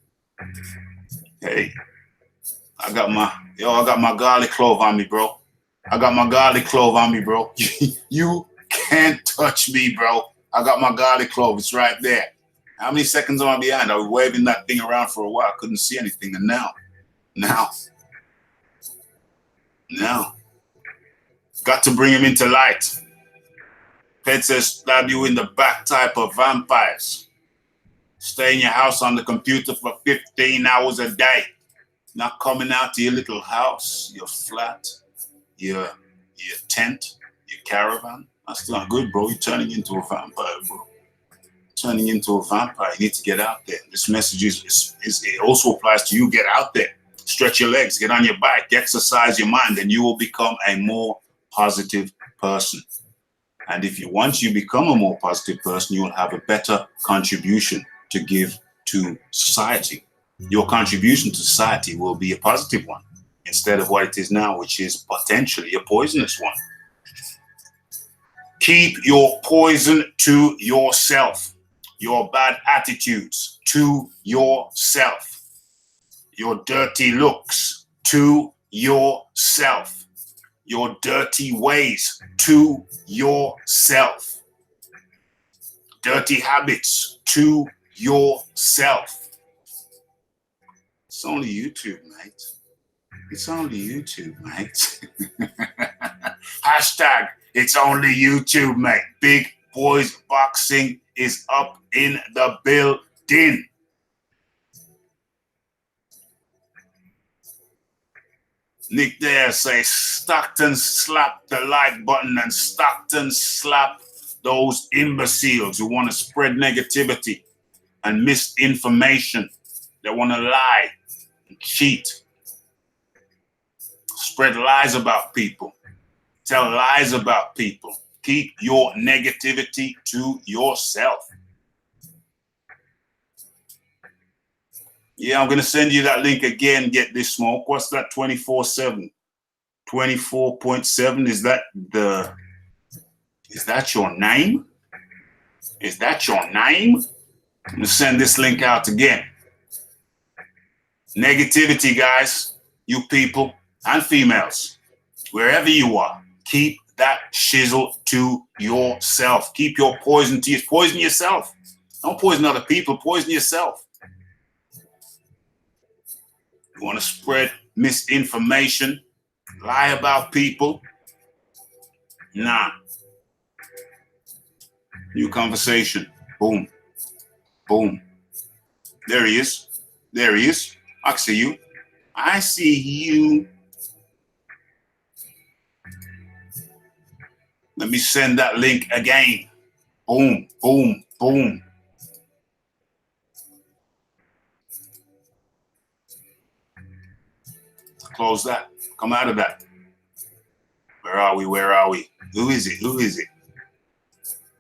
Hey, I got my garlic clove on me, bro. I got my garlic clove on me, bro. You can't touch me, bro. I got my garlic clove. It's right there. How many seconds am I behind? I was waving that thing around for a while. I couldn't see anything. And now, got to bring him into light. Ped says, stab you in the back type of vampires. Stay in your house on the computer for 15 hours a day. Not coming out to your little house, your flat, your tent, your caravan. That's not good, bro. You're turning into a vampire, bro. Turning into a vampire. You need to get out there. This message it also applies to you. Get out there. Stretch your legs. Get on your bike. Exercise your mind. And you will become a more positive person. And once you become a more positive person, you will have a better contribution to give to society. Your contribution to society will be a positive one instead of what it is now, which is potentially a poisonous one. Keep your poison to yourself. Your bad attitudes to yourself. Your dirty looks to yourself. Your dirty ways to yourself. Dirty habits to yourself. It's only YouTube, mate. It's only YouTube, mate. Hashtag, it's only YouTube, mate. Big Boys Boxing is up in the building. Nick there say, Stockton slap the like button and Stockton slap those imbeciles who want to spread negativity and misinformation. They want to lie and cheat. Spread lies about people. Tell lies about people. Keep your negativity to yourself. Yeah, I'm going to send you that link again. Get this smoke. What's that 24/7? 24.7. Is that your name? Is that your name? I'm going to send this link out again. Negativity, guys, you people and females, wherever you are, keep that shizzle to yourself. Keep your poison to yourself. Poison yourself. Don't poison other people. Poison yourself. You want to spread misinformation, lie about people? Nah. New conversation. Boom. Boom. There he is. There he is. I see you. I see you. Let me send that link again. Boom, boom, boom. Close that. Come out of that. Where are we? Where are we? Who is it? Who is it?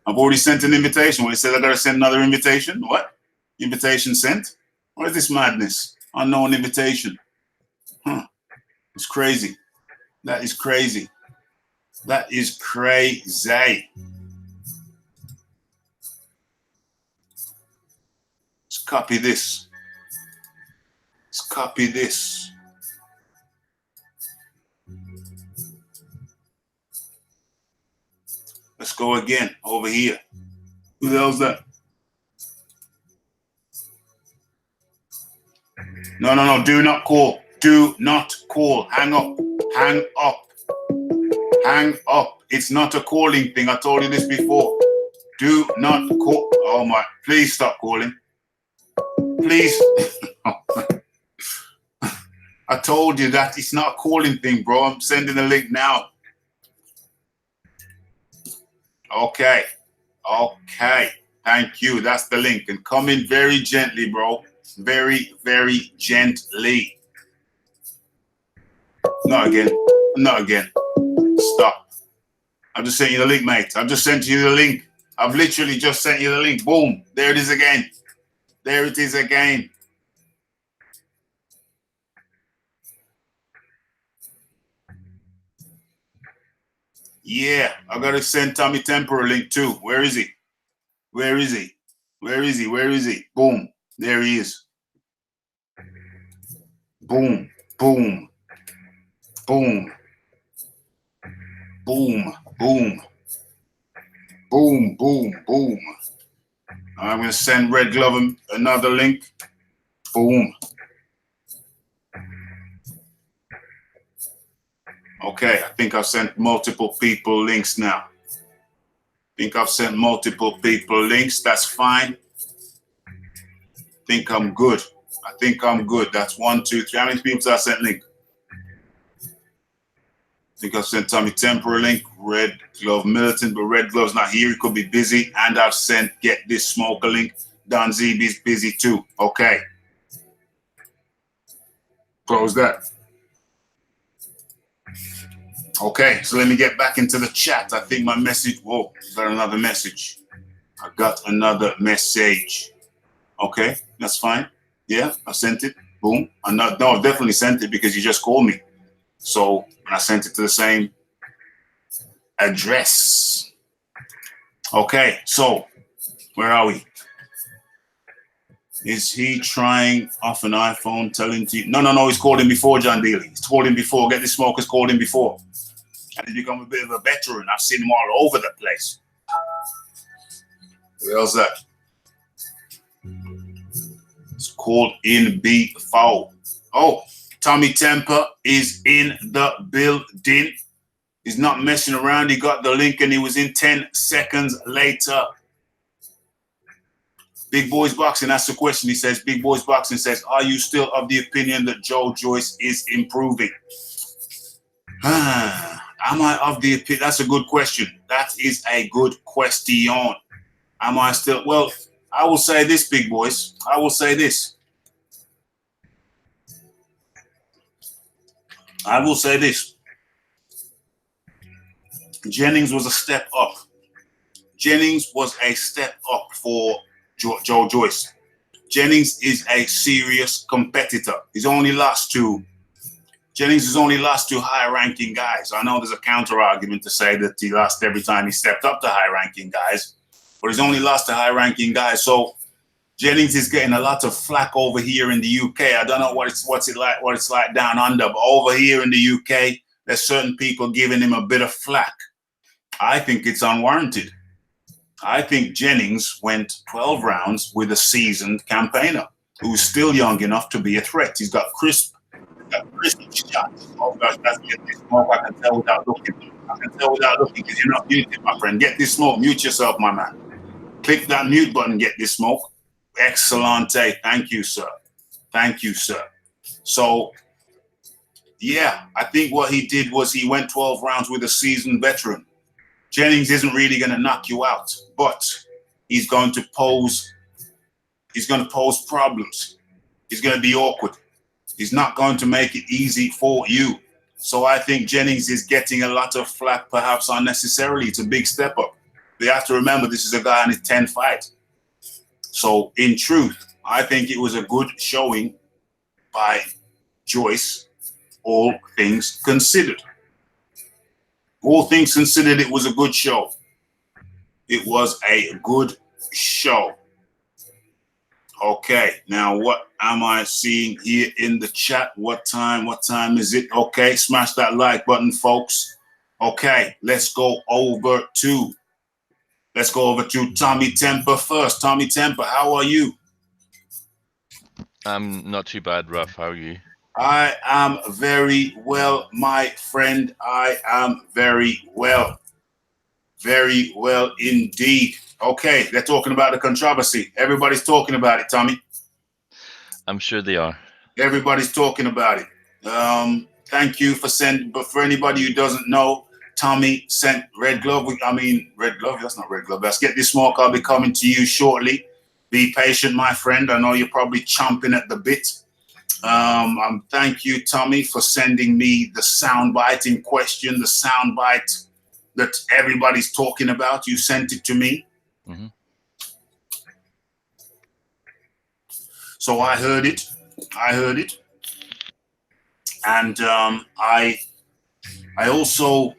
I've already sent an invitation. When it said I gotta send another invitation. What? Invitation sent? What is this madness? Unknown invitation. Huh. It's crazy. That is crazy. That is crazy. It's copy this. Let's copy this. Let's go again over here. Who the hell's that? No, no, no. Do not call. Do not call. Hang up. Hang up. Hang up. It's not a calling thing. I told you this before. Do not call. Oh my. Please stop calling. Please. I told you that it's not a calling thing, bro. I'm sending the link now. Okay. Okay. Thank you. That's the link. And come in very gently, bro. Very, very gently. Not again. Not again. Stop. I've just sent you the link, mate. I've just sent you the link. I've literally just sent you the link. Boom. There it is again. There it is again. Yeah, I gotta send Tommy Temper a link too. Where is he? Where is he? Where is he? Where is he? Boom. There he is. Boom. Boom. Boom. Boom. Boom. Boom. Boom. Boom. I'm gonna send Red Glove another link. Boom. Okay, I think I've sent multiple people links now. That's fine. Think I'm good. I think I'm good. That's 1, 2, 3. How many people I sent link? I think I've sent Tommy Temper a link. Red Glove Militant, but Red Glove's not here. He could be busy. And I've sent Get This Smoke a link. Don ZB's busy too. Okay. Close that. Okay, so let me get back into the chat. I think my message, whoa, got another message. I got another message. Okay, that's fine. Yeah, I sent it. Boom. No, I definitely sent it because you just called me. So I sent it to the same address. Okay, so where are we? Is he trying off an iPhone, telling you? No, he's called him before, John Daly. He's called him before. Get This Smoke has called him before. And he's become a bit of a veteran. I've seen him all over the place. Where else that? It's called in before. Oh, Tommy Temper is in the building. He's not messing around. He got the link and he was in 10 seconds later. Big Boys Boxing, that's the question. He says, Big Boys Boxing says, are you still of the opinion that Joe Joyce is improving? Am I of the opinion? That's a good question. That is a good question. Am I still? Well, I will say this, Big Boys. I will say this. I will say this. Jennings was a step up. Jennings was a step up for Joe Joyce. Jennings is a serious competitor. Jennings has only lost to high-ranking guys. I know there's a counter-argument to say that he lost every time he stepped up to high-ranking guys, but he's only lost to high-ranking guys. So Jennings is getting a lot of flack over here in the UK. I don't know what it's like down under, but over here in the UK, there's certain people giving him a bit of flack. I think it's unwarranted. I think Jennings went 12 rounds with a seasoned campaigner who's still young enough to be a threat. He's got crisp shots. Oh gosh, that's Get This Smoke. I can tell without looking. Because you're not muted, my friend. Get This Smoke. Mute yourself, my man. Click that mute button, Get This Smoke. Excellente. Thank you, sir. Thank you, sir. So, yeah, I think what he did was he went 12 rounds with a seasoned veteran. Jennings isn't really going to knock you out, but he's going to pose problems. He's going to be awkward. He's not going to make it easy for you. So I think Jennings is getting a lot of flack, perhaps unnecessarily. It's a big step up. You have to remember, this is a guy on his 10th fight. So in truth, I think it was a good showing by Joyce, all things considered. All things considered, it was a good show. It was a good show. Okay, now what am I seeing here in the chat? What time is it? Okay, smash that like button, folks. Okay, let's go over to Tommy Temper first. Tommy Temper, how are you? I'm not too bad, Ruff. How are you? I am very well, my friend. I am very well. Very well indeed. Okay, they're talking about the controversy. Everybody's talking about it, Tommy. I'm sure they are. Everybody's talking about it. Thank you for sending. But for anybody who doesn't know, Tommy sent red glove. Red glove. That's not red glove. Let's get this smoke. I'll be coming to you shortly. Be patient, my friend. I know you're probably chomping at the bit. Thank you, Tommy, for sending me the soundbite in question. The soundbite that everybody's talking about. You sent it to me. Mm-hmm. So I heard it. And I also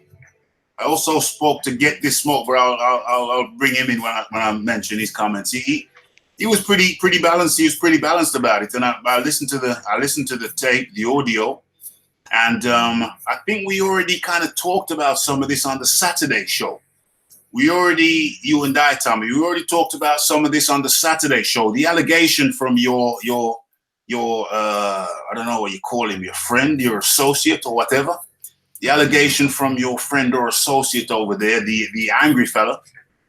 spoke to Get This Smoke, but I'll bring him in when I mention his comments. He was pretty balanced. He was pretty balanced about it. And I listened to the tape, the audio, and I think we already kind of talked about some of this on the Saturday show. You and I, Tommy, we already talked about some of this on the Saturday show. The allegation from your I don't know what you call him, your friend, your associate, or whatever. The allegation from your friend or associate over there, the angry fella,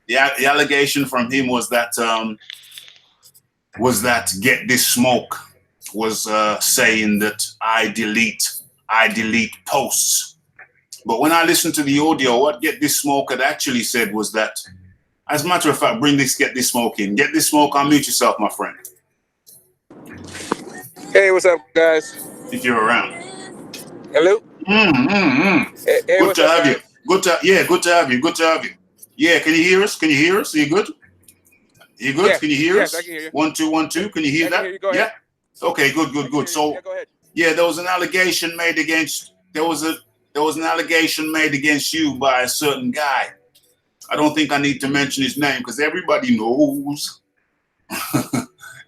the allegation from him was that Get This Smoke was saying that I delete posts. But when I listened to the audio, what Get This Smoke had actually said was that, as a matter of fact, Get This Smoke in. Get This Smoke, unmute yourself, my friend. Hey, what's up, guys? If you're around. Hello? Hey, Good to have you. guys? Good to have you. Yeah, can you hear us? Are you good? Yes. Can you hear us? Yes, I can hear you. 1 2 1 2. Can you hear I that? can hear you. Go ahead. Yeah. Okay. Good. So yeah, go ahead. Yeah, there was an allegation made against. There was an allegation made against you by a certain guy. I don't think I need to mention his name because everybody knows.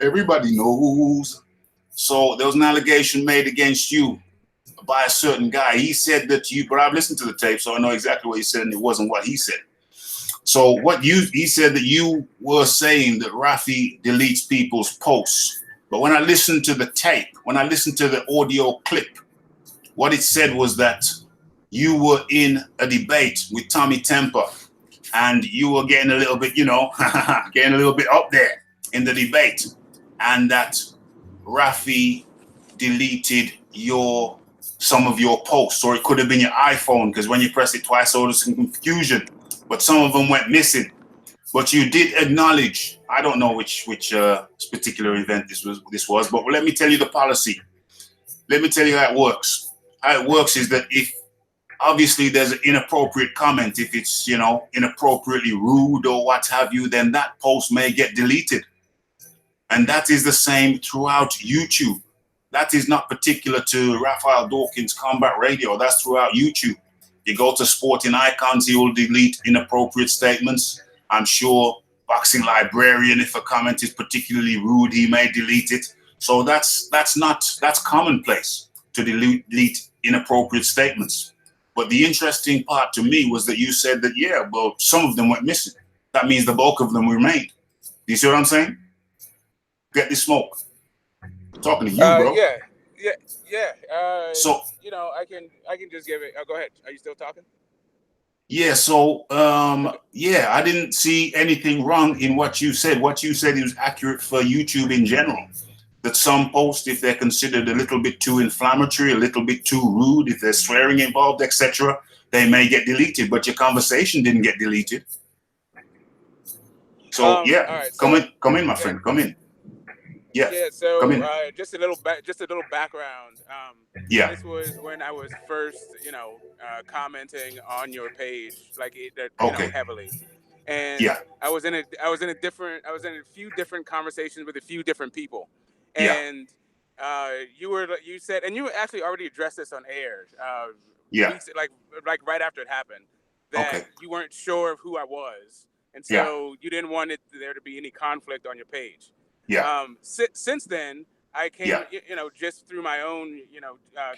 Everybody knows. So there was an allegation made against you by a certain guy. He said that but I've listened to the tape, so I know exactly what he said, and it wasn't what he said. So he said that you were saying that Rafi deletes people's posts. But when I listened to the tape, when I listened to the audio clip, what it said was that you were in a debate with Tommy Temper, and you were getting a little bit, getting a little bit up there in the debate, and that Rafi deleted some of your posts, or it could have been your iPhone, because when you press it twice, there was some confusion. But some of them went missing. But you did acknowledge. I don't know which particular event this was, but let me tell you the policy. Let me tell you how it works. How it works is that if obviously there's an inappropriate comment, if it's inappropriately rude or what have you, then that post may get deleted. And that is the same throughout YouTube. That is not particular to Raphael Dawkins Combat Radio. That's throughout YouTube. You go to Sporting Icons, he will delete inappropriate statements. I'm sure Boxing Librarian, if a comment is particularly rude, he may delete it. So that's commonplace to delete inappropriate statements. But the interesting part to me was that you said that, some of them went missing. That means the bulk of them remained. Do you see what I'm saying? Get This Smoke. I'm talking to you, bro. Yeah. So I can just give it. Go ahead. Are you still talking? Yeah, so I didn't see anything wrong in what you said. What you said is accurate for YouTube in general. That some posts, if they're considered a little bit too inflammatory, a little bit too rude, if there's swearing involved, etc., they may get deleted. But your conversation didn't get deleted. So All right, come in, my friend, come in. Yeah. So come in. just a little background. This was when I was first, commenting on your page, heavily. And I was in a few different conversations with a few different people. And you said, and you actually already addressed this on air. Weeks, like right after it happened, that you weren't sure of who I was, and so you didn't want there to be any conflict on your page. Since then, I came, just through my own,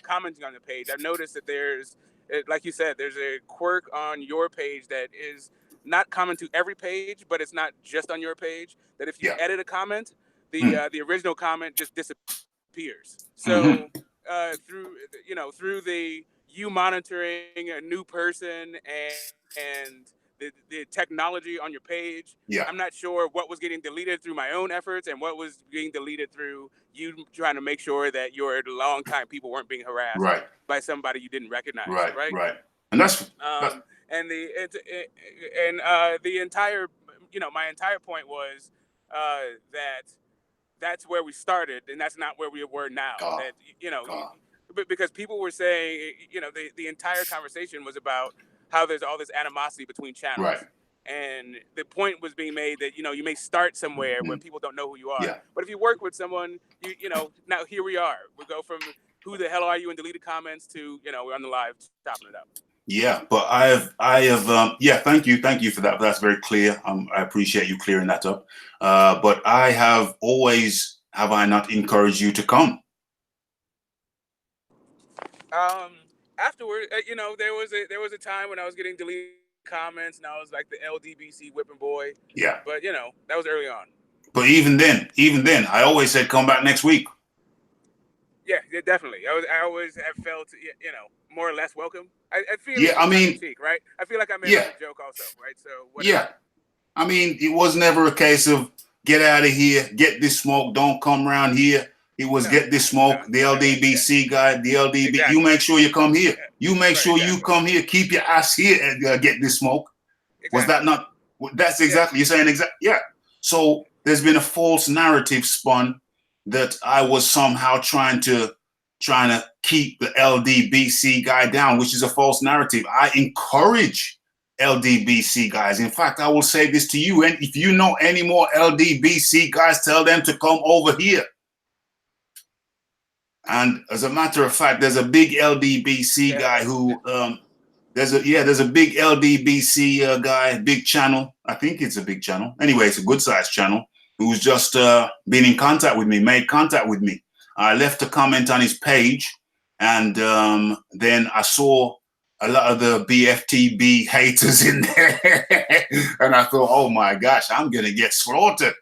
commenting on the page, I've noticed that like you said, there's a quirk on your page that is not common to every page, but it's not just on your page. That if you edit a comment, the original comment just disappears. So through the you monitoring a new person and the technology on your page, I'm not sure what was getting deleted through my own efforts and what was being deleted through you trying to make sure that your longtime people weren't being harassed by somebody you didn't recognize. Right. And that's and the entire, my entire point was that's where we started, and that's not where we were now. Because people were saying, the entire conversation was about how there's all this animosity between channels. And the point was being made that, you may start somewhere where people don't know who you are. But if you work with someone, now here we are. We go from who the hell are you in deleted comments to, we're on the live chopping it up. Yeah, but I have, thank you for that. That's very clear. I appreciate you clearing that up. But I have always, have I not encouraged you to come? Afterward, there was a time when I was getting deleted comments and I was like the LDBC whipping boy. Yeah. But that was early on. But even then, I always said come back next week. Yeah, definitely. I always have felt, more or less welcome. I feel critique, right? I feel like I made a joke also, right? So whatever. Yeah, I mean, it was never a case of get out of here, get this smoke, don't come around here. It was get this smoke, the LDBC guy, the LDB. Exactly. You make sure you come here. You make sure you come here. Keep your ass here and get this smoke. Exactly. Was that not? That's exactly you're saying. Exactly. Yeah. So there's been a false narrative spun that I was somehow trying to keep the LDBC guy down, which is a false narrative. I encourage LDBC guys. In fact, I will say this to you, and if you know any more LDBC guys, tell them to come over here. And as a matter of fact, there's a big LDBC guy who there's a big LDBC guy, big channel. I think it's a big channel. Anyway, it's a good sized channel, who's just been in contact with me, made contact with me. I left a comment on his page, and then I saw a lot of the BFTB haters in there. And I thought, oh my gosh, I'm going to get slaughtered.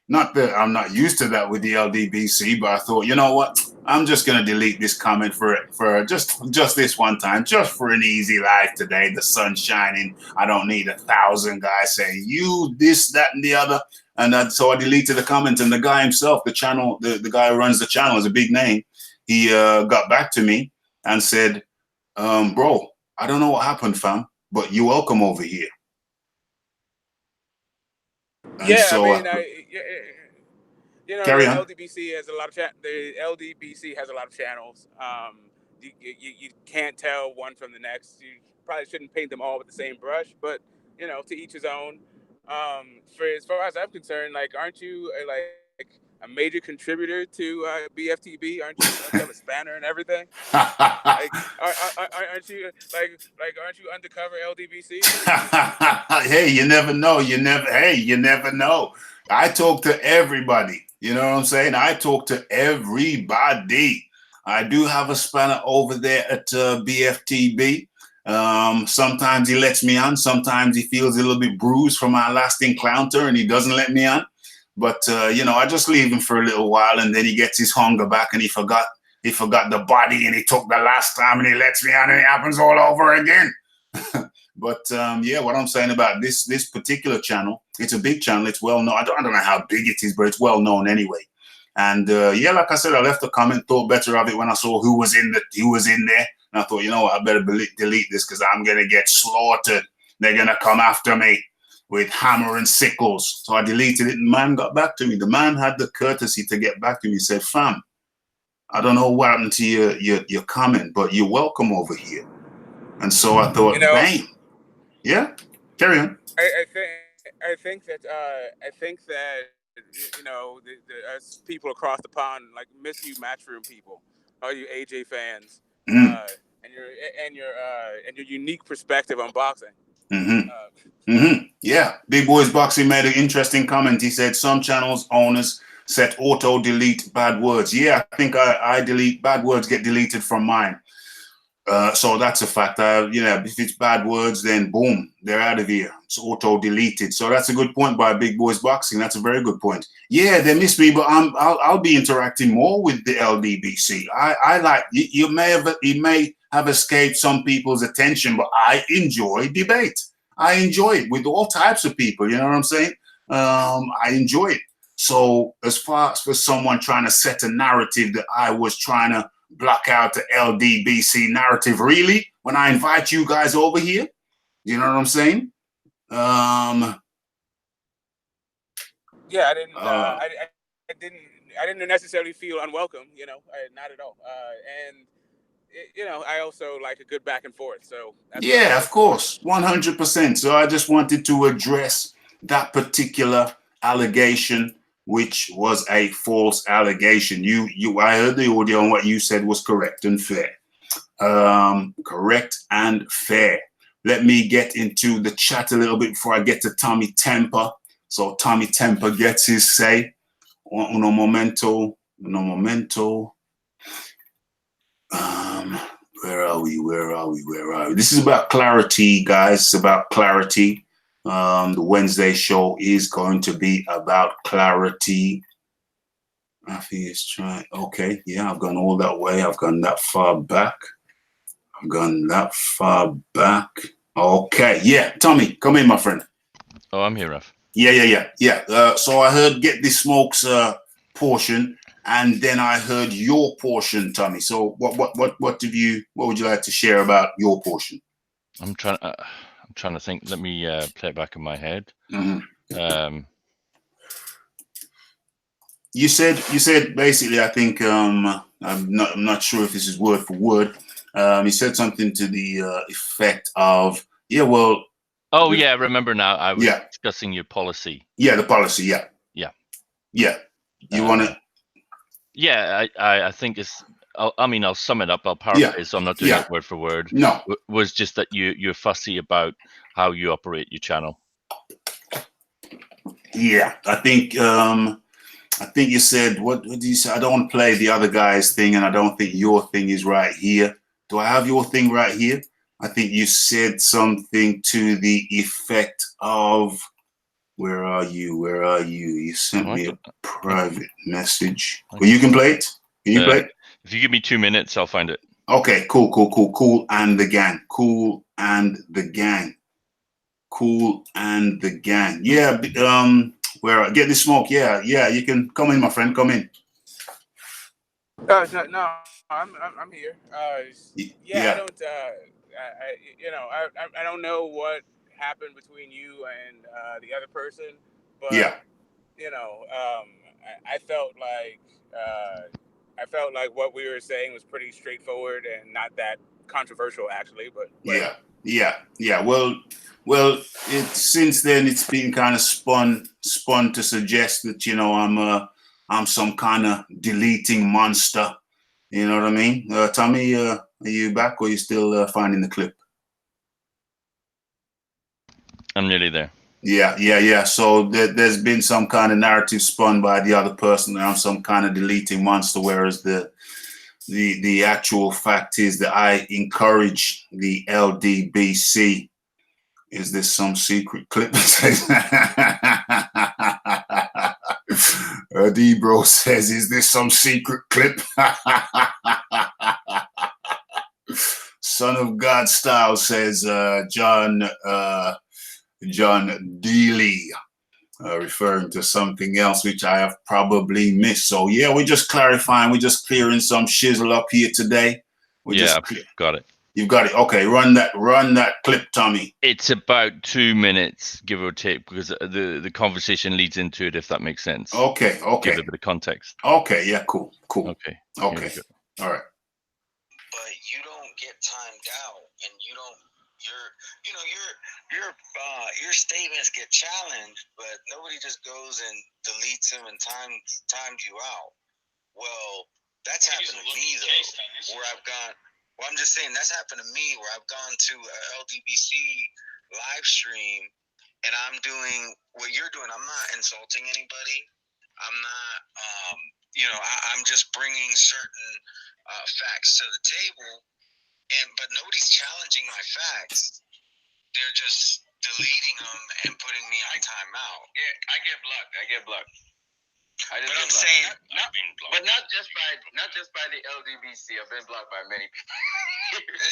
Not that I'm not used to that with the LDBC, but I thought, you know what? I'm just going to delete this comment for just this one time, just for an easy life today. The sun's shining. I don't need 1,000 guys saying you, this, that, and the other. And so I deleted the comment, and the guy himself, the channel, the guy who runs the channel is a big name. He got back to me and said, bro, I don't know what happened, fam, but you're welcome over here. And yeah, so, I mean, the LDBC has a lot of the LDBC has a lot of channels. You can't tell one from the next. You probably shouldn't paint them all with the same brush, but to each his own. For as far as I'm concerned, like, aren't you like a major contributor to BFTB? Aren't you have a spanner and everything? Like, aren't you aren't you undercover LDBC? Hey, you never know. You never know. I talk to everybody. You know what I'm saying? I talk to everybody. I do have a spanner over there at BFTB. Sometimes he lets me on. Sometimes he feels a little bit bruised from our last encounter and he doesn't let me on. But, I just leave him for a little while, and then he gets his hunger back, and he forgot the body, and he took the last time, and he lets me on, and it happens all over again. But what I'm saying about this particular channel, it's a big channel. It's well known. I don't know how big it is, but it's well known anyway. And like I said, I left a comment, thought better of it when I saw who was in there. And I thought, you know what, I better delete this because I'm going to get slaughtered. They're going to come after me with hammer and sickles. So I deleted it, and the man got back to me. The man had the courtesy to get back to me. He said, fam, I don't know what happened to your comment, but you're welcome over here. And so I thought, bang. Yeah, carry on. I think that the us people across the pond miss you, Matchroom people, all you AJ fans, and your unique perspective on boxing. Yeah, Big Boys Boxing made an interesting comment. He said some channels owners Set auto delete bad words. Yeah, I think I delete bad words, get deleted from mine. So that's a fact. If it's bad words, then boom, they're out of here. It's auto deleted. So that's a good point by Big Boys Boxing. That's a very good point. Yeah, they miss me, but I'll be interacting more with the LDBC. I like you may have escaped some people's attention, but I enjoy debate. I enjoy it with all types of people. You know what I'm saying? I enjoy it. So as far as for someone trying to set a narrative that I was trying to block out the LDBC narrative, really, when I invite you guys over here, you know what I'm saying? Yeah, I didn't. I didn't necessarily feel unwelcome. Not at all. I also like a good back and forth. So that's yeah, of course, 100%. So I just wanted to address that particular allegation, which was a false allegation. I heard the audio, and what you said was correct and fair. Correct and fair. Let me get into the chat a little bit before I get to Tommy Temper. So Tommy Temper gets his say. Uno momento. Where are we? This is about clarity, guys. It's about clarity. The Wednesday show is going to be about clarity. Rafi is trying. Okay, yeah, I've gone all that way. I've gone that far back. Okay, yeah, Tommy, come in, my friend. Oh, I'm here, Raf. Yeah. So I heard Get This Smoke's portion, and then I heard your portion, Tommy. So what would you like to share about your portion? I'm trying to think. Let me play it back in my head. Mm-hmm. You said basically, I think I'm not sure if this is word for word. He said something to the effect of, yeah, well. Oh, yeah, I remember now. I was discussing your policy. Yeah, the policy, yeah. You want to? Yeah, I think it's. I'll sum it up. I'll paraphrase. So I'm not doing it word for word. No, was just that you're fussy about how you operate your channel. Yeah, I think you said, what did you say? I don't want to play the other guy's thing, and I don't think your thing is right here. Do I have your thing right here? I think you said something to the effect of, where are you? You sent me a private message. Well, you can play it. Can you play it? If you give me 2 minutes, I'll find it. Okay, cool. Cool and the gang. Yeah, where Get This Smoke. Yeah, you can come in, my friend. Come in. No, I'm here. Yeah. I don't know what happened between you and the other person, but I felt like what we were saying was pretty straightforward and not that controversial, actually. But yeah. Well, since then it's been kind of spun to suggest that I'm some kind of deleting monster. You know what I mean? Tommy, are you back, or are you still finding the clip? I'm nearly there. Yeah. So there's been some kind of narrative spun by the other person that I'm some kind of deleting monster, whereas the actual fact is that I encourage the LDBC. Is this some secret clip? D-Bro says, is this some secret clip? Son of God style says John Dealey, referring to something else which I have probably missed. So yeah, we're just clarifying, we're just clearing some shizzle up here today. I've got it. You've got it. Okay, run that clip, Tommy. It's about 2 minutes, give or take, because the conversation leads into it, if that makes sense. Okay. Give it a bit of context. Okay, yeah, cool. Okay. All right. But you don't get timed out, and you don't. Your statements get challenged, but nobody just goes and deletes them and times you out. Well, that's happened to me though, where I've gone. Well, I'm just saying that's happened to me where I've gone to a LDBC live stream and I'm doing what you're doing. I'm not insulting anybody. I'm not, I'm just bringing certain facts to the table, but nobody's challenging my facts. They're just deleting them and putting me on timeout. Yeah, I get blocked. But I'm saying, not just by the LDBC. I've been blocked by many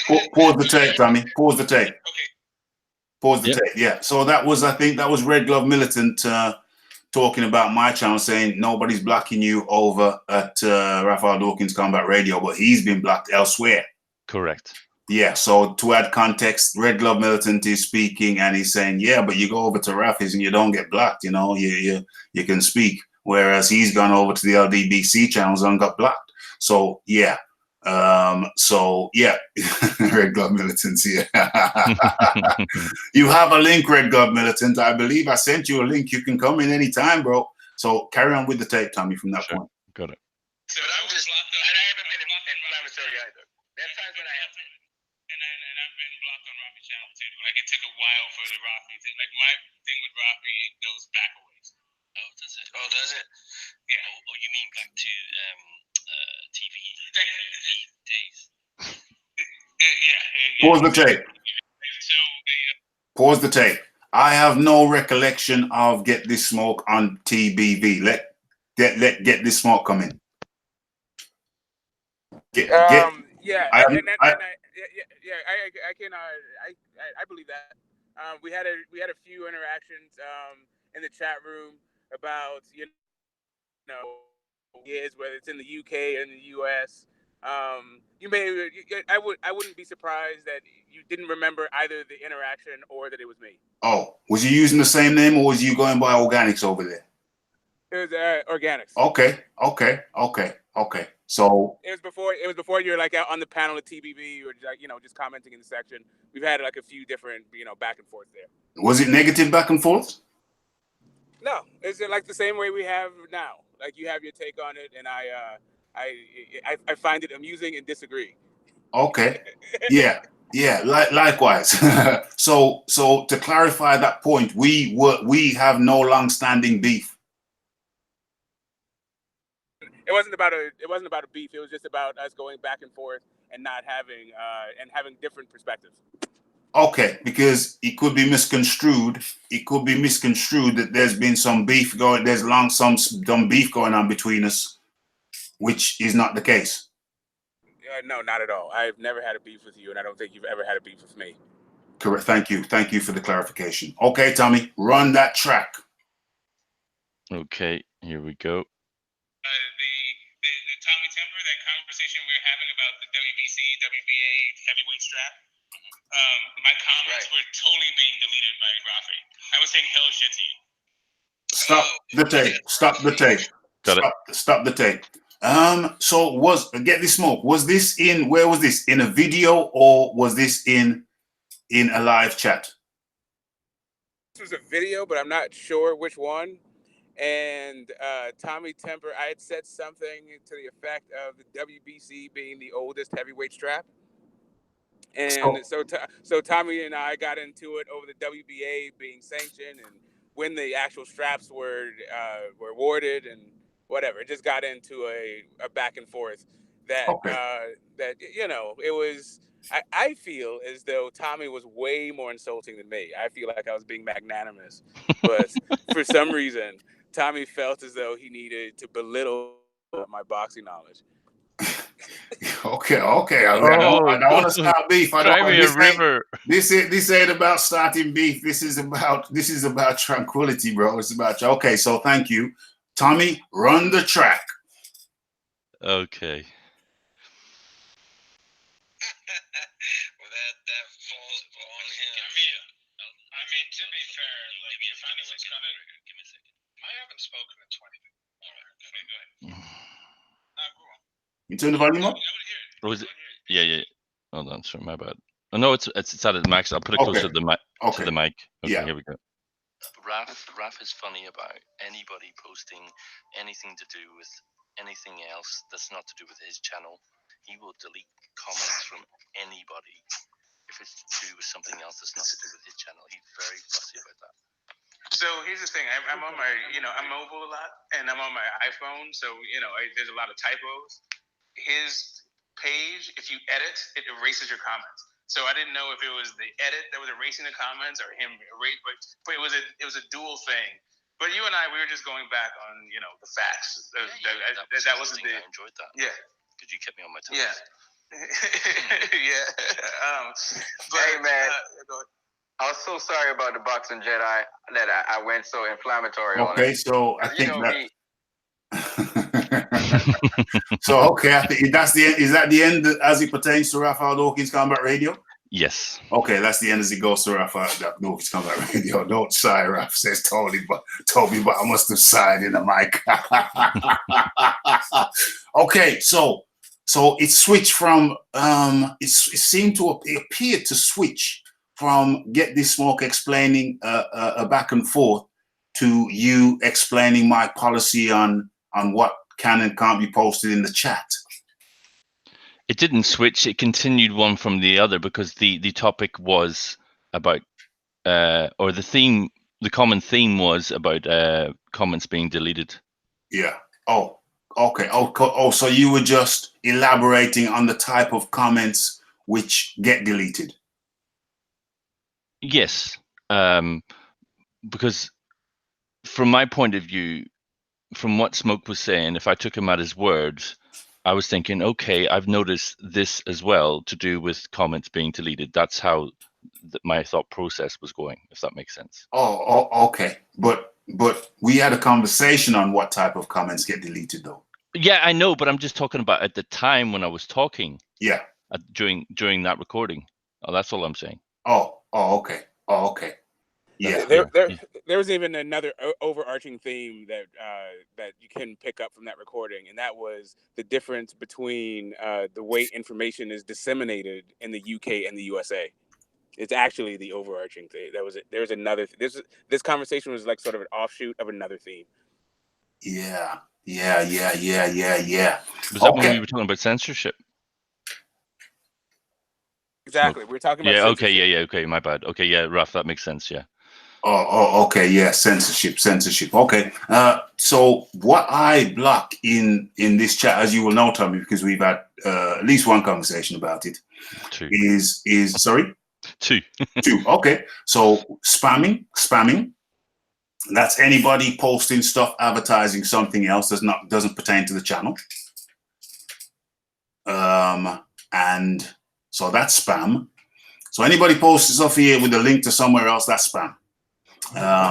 people. Pause the tape, Tommy. Pause the tape. Okay. Pause the tape. Yeah. So I think that was Red Glove Militant talking about my channel, saying nobody's blocking you over at Raphael Dawkins Combat Radio, but he's been blocked elsewhere. Correct. Yeah. So to add context, Red Glove Militant is speaking, and he's saying, yeah, but you go over to Rafi's and you don't get blocked. You know, you can speak. Whereas he's gone over to the LDBC channels and got blocked. So yeah. Red Glove Militant here. You have a link, Red Glove Militant. I believe I sent you a link. You can come in anytime, bro. So carry on with the tape, Tommy, from that point. Got it. So I'm just, and I haven't been inflammatory either. There's times when I have been. And I've been blocked on Rafi channel too. Like it took a while for the Rafi to, like my thing with Rafi, it goes back a ways. Oh, does it? Oh, does it? Yeah. Oh, you mean back to TV days? Yeah. Pause the tape. Pause the tape. I have no recollection of Get This Smoke on TBV. Let Get This Smoke come in. I believe that. We had a few interactions in the chat room about whether it's in the UK or in the US. I wouldn't be surprised that you didn't remember either the interaction or that it was me. Oh, was you using the same name or was you going by Organics over there? It was Organics. Okay. So it was before you were like out on the panel at TBV or like, just commenting in the section. We've had like a few different back and forth there. Was it negative back and forth? No, it's like the same way we have now. Like you have your take on it, and I find it amusing and disagree. Okay. Yeah. Likewise. So to clarify that point, we have no long-standing beef. It wasn't about a beef. It was just about us going back and forth and not having different perspectives. Okay, because it could be misconstrued. It could be misconstrued that there's been some beef going. There's some beef going on between us, which is not the case. No, not at all. I've never had a beef with you, and I don't think you've ever had a beef with me. Correct. Thank you for the clarification. Okay, Tommy, run that track. Okay, here we go. The Tommy Temper, that conversation we were having about the WBC, WBA heavyweight strap. My comments were totally being deleted by Rafi. I was saying hell shit to you. Stop the tape. Stop the tape. So Get This Smoke, where was this? In a video or was this in a live chat? This was a video, but I'm not sure which one. And Tommy Temper, I had said something to the effect of the WBC being the oldest heavyweight strap. And so Tommy and I got into it over the WBA being sanctioned and when the actual straps were awarded and whatever. It just got into a back and forth that it was. I feel as though Tommy was way more insulting than me. I feel like I was being magnanimous, but for some reason, Tommy felt as though he needed to belittle my boxing knowledge. Okay. I don't want to start beef. This ain't about starting beef. This is about tranquility, bro. It's about okay. So thank you, Tommy. Run the track. Okay. Well, that falls on him. I mean, to be fair, like if anyone's gonna give me a second. I haven't spoken in 20 minutes. All right, okay, go ahead. Go on. You turn the volume up? Was it? Yeah. Hold on, sorry, my bad. Oh, no, it's at the max. I'll put it closer to the mic. Okay. To the mic. Okay, yeah. Here we go. Raph is funny about anybody posting anything to do with anything else that's not to do with his channel. He will delete comments from anybody if it's to do with something else that's not to do with his channel. He's very fussy about that. So here's the thing. I'm on my, I'm mobile a lot, and I'm on my iPhone. So there's a lot of typos. His page, if you edit, it erases your comments. So I didn't know if it was the edit that was erasing the comments or him erase, but it was a dual thing. But you and I, we were just going back on, the facts. That wasn't the. I enjoyed that. Yeah. Because you kept me on my toes. Yeah. Yeah. But, hey man, I was so sorry about the boxing Jedi that I went so inflammatory on it. Okay, so I think that. Me. So okay, I think that's the end. Is that the end as it pertains to Raphael Dawkins Combat Radio? Yes. Okay, that's the end as it goes to Raphael Dawkins Combat Radio. Don't sigh, Raph, says Toby, but I must have sighed in the mic. Okay, so it switched from it seemed to appear to switch from Get This Smoke explaining a back and forth to you explaining my policy on what can and can't be posted in the chat. It didn't switch. It continued one from the other because the topic was about, or the common theme was about comments being deleted. Yeah. Oh, okay. Oh, so you were just elaborating on the type of comments which get deleted. Yes, because from my point of view, from what Smoke was saying, if I took him at his words, I was thinking, okay, I've noticed this as well to do with comments being deleted. That's how my thought process was going, if that makes sense. Oh, okay. But we had a conversation on what type of comments get deleted, though. Yeah, I know, but I'm just talking about at the time when I was talking. Yeah. During that recording. Oh, that's all I'm saying. Oh, okay. Oh, okay. Yeah. There was even another overarching theme that you can pick up from that recording, and that was the difference between the way information is disseminated in the UK and the USA. It's actually the overarching thing. There's another. This conversation was like sort of an offshoot of another theme. Yeah. Was that when we were talking about censorship? Exactly. We're talking about censorship. Okay, yeah, okay, my bad. Okay, yeah, Raph, that makes sense, yeah. Oh, okay, yeah, censorship. Okay. So what I block in this chat, as you will know, Tommy, because we've had at least one conversation about it, is sorry? Two. Okay. So spamming. That's anybody posting stuff, advertising something else doesn't pertain to the channel. And so that's spam. So anybody posts stuff here with a link to somewhere else, that's spam.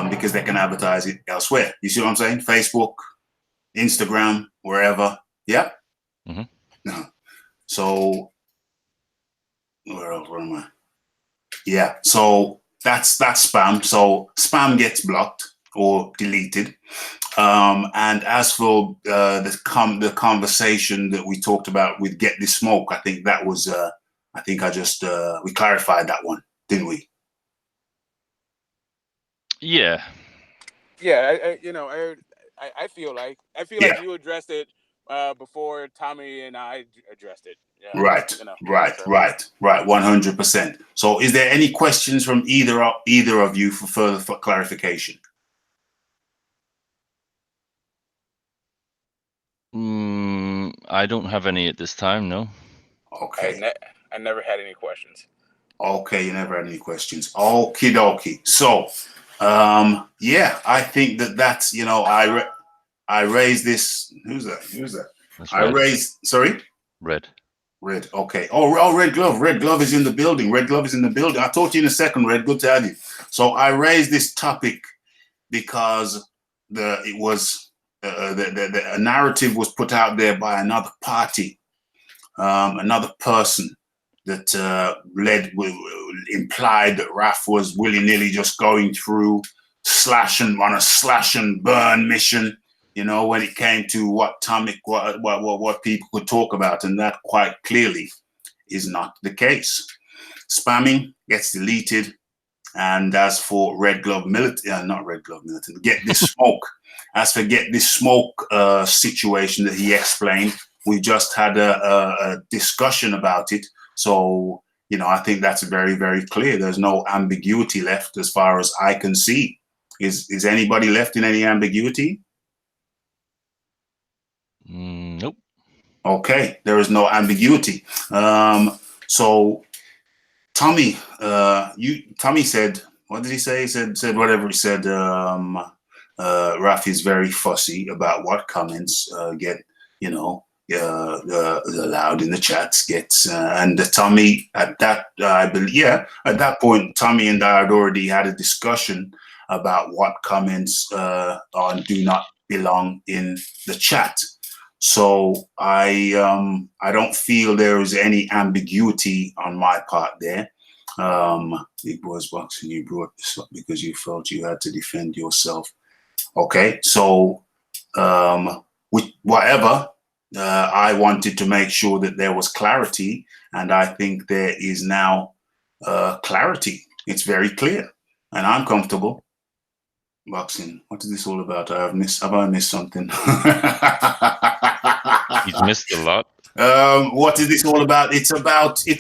Because they can advertise it elsewhere. You see what I'm saying? Facebook, Instagram, wherever. Yeah. Mm-hmm. No. So where am I? Yeah. So that's spam. So spam gets blocked or deleted. And as for the conversation that we talked about with Get This Smoke, I think that was we clarified that one, didn't we? Yeah. Yeah, I feel like you addressed it before Tommy and I addressed it. Yeah, right, 100%. So, is there any questions from either of you for further clarification? I don't have any at this time. No. Okay. I never had any questions. Okay, you never had any questions. Okie dokie. So, yeah, I think that's I raised this. Who's that? That's I raised. Sorry. Red. Okay. Oh, Red Glove. Red Glove is in the building. I'll talk to you in a second, Red. Good to have you. So I raised this topic because a narrative was put out there by another party, another person that implied that Raph was willy-nilly just going through on a slash and burn mission, when it came to what people could talk about, and that quite clearly is not the case. Spamming gets deleted, and as for Red Glove Militant, not Red Glove Militant, Get This Smoke. As for Get This Smoke situation that he explained, we just had a discussion about it. So, I think that's very, very clear. There's no ambiguity left as far as I can see. Is anybody left in any ambiguity? Nope. Okay, there is no ambiguity. So Tommy, Tommy said, what did he say? He said whatever he said. Raf is very fussy about what comments get, allowed in the chats. And Tommy at that, I believe, at that point, Tommy and I had already had a discussion about what comments do not belong in the chat. So I don't feel there is any ambiguity on my part there. Big Boys Boxing, you brought this up because you felt you had to defend yourself. Okay, so with whatever, I wanted to make sure that there was clarity, and I think there is now clarity. It's very clear, and I'm comfortable. Boxing, what is this all about? Have I missed something? He's missed a lot. What is this all about? It's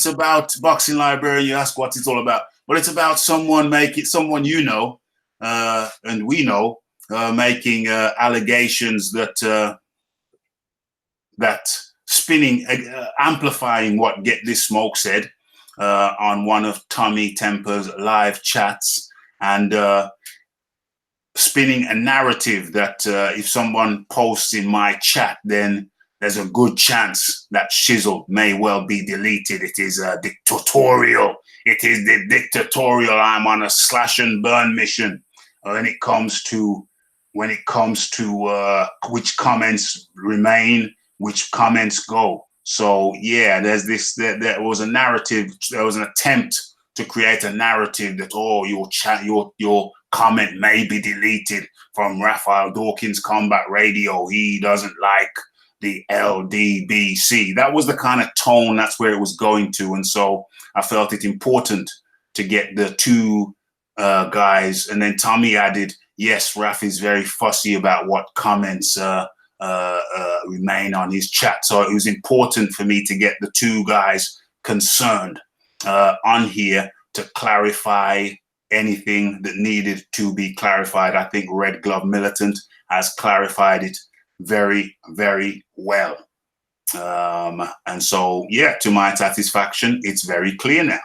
about Boxing Library. You ask what it's all about. Well, it's about someone and we know, making allegations that spinning, amplifying what Get This Smoke said on one of Tommy Temper's live chats, and spinning a narrative that if someone posts in my chat, then there's a good chance that shizzle may well be deleted. It is dictatorial. It is the dictatorial. I'm on a slash and burn mission when it comes to which comments remain, which comments go. So yeah, there was a narrative. There was an attempt to create a narrative that your comment may be deleted from Raphael Dawkins Combat Radio. He doesn't like the LDBC. That was the kind of tone, that's where it was going to. And so I felt it important to get the two guys. And then Tommy added, yes, Raph is very fussy about what comments remain on his chat. So it was important for me to get the two guys concerned on here to clarify anything that needed to be clarified. I think Red Glove Militant has clarified it very, very well. And so, yeah, to my satisfaction, it's very clear now.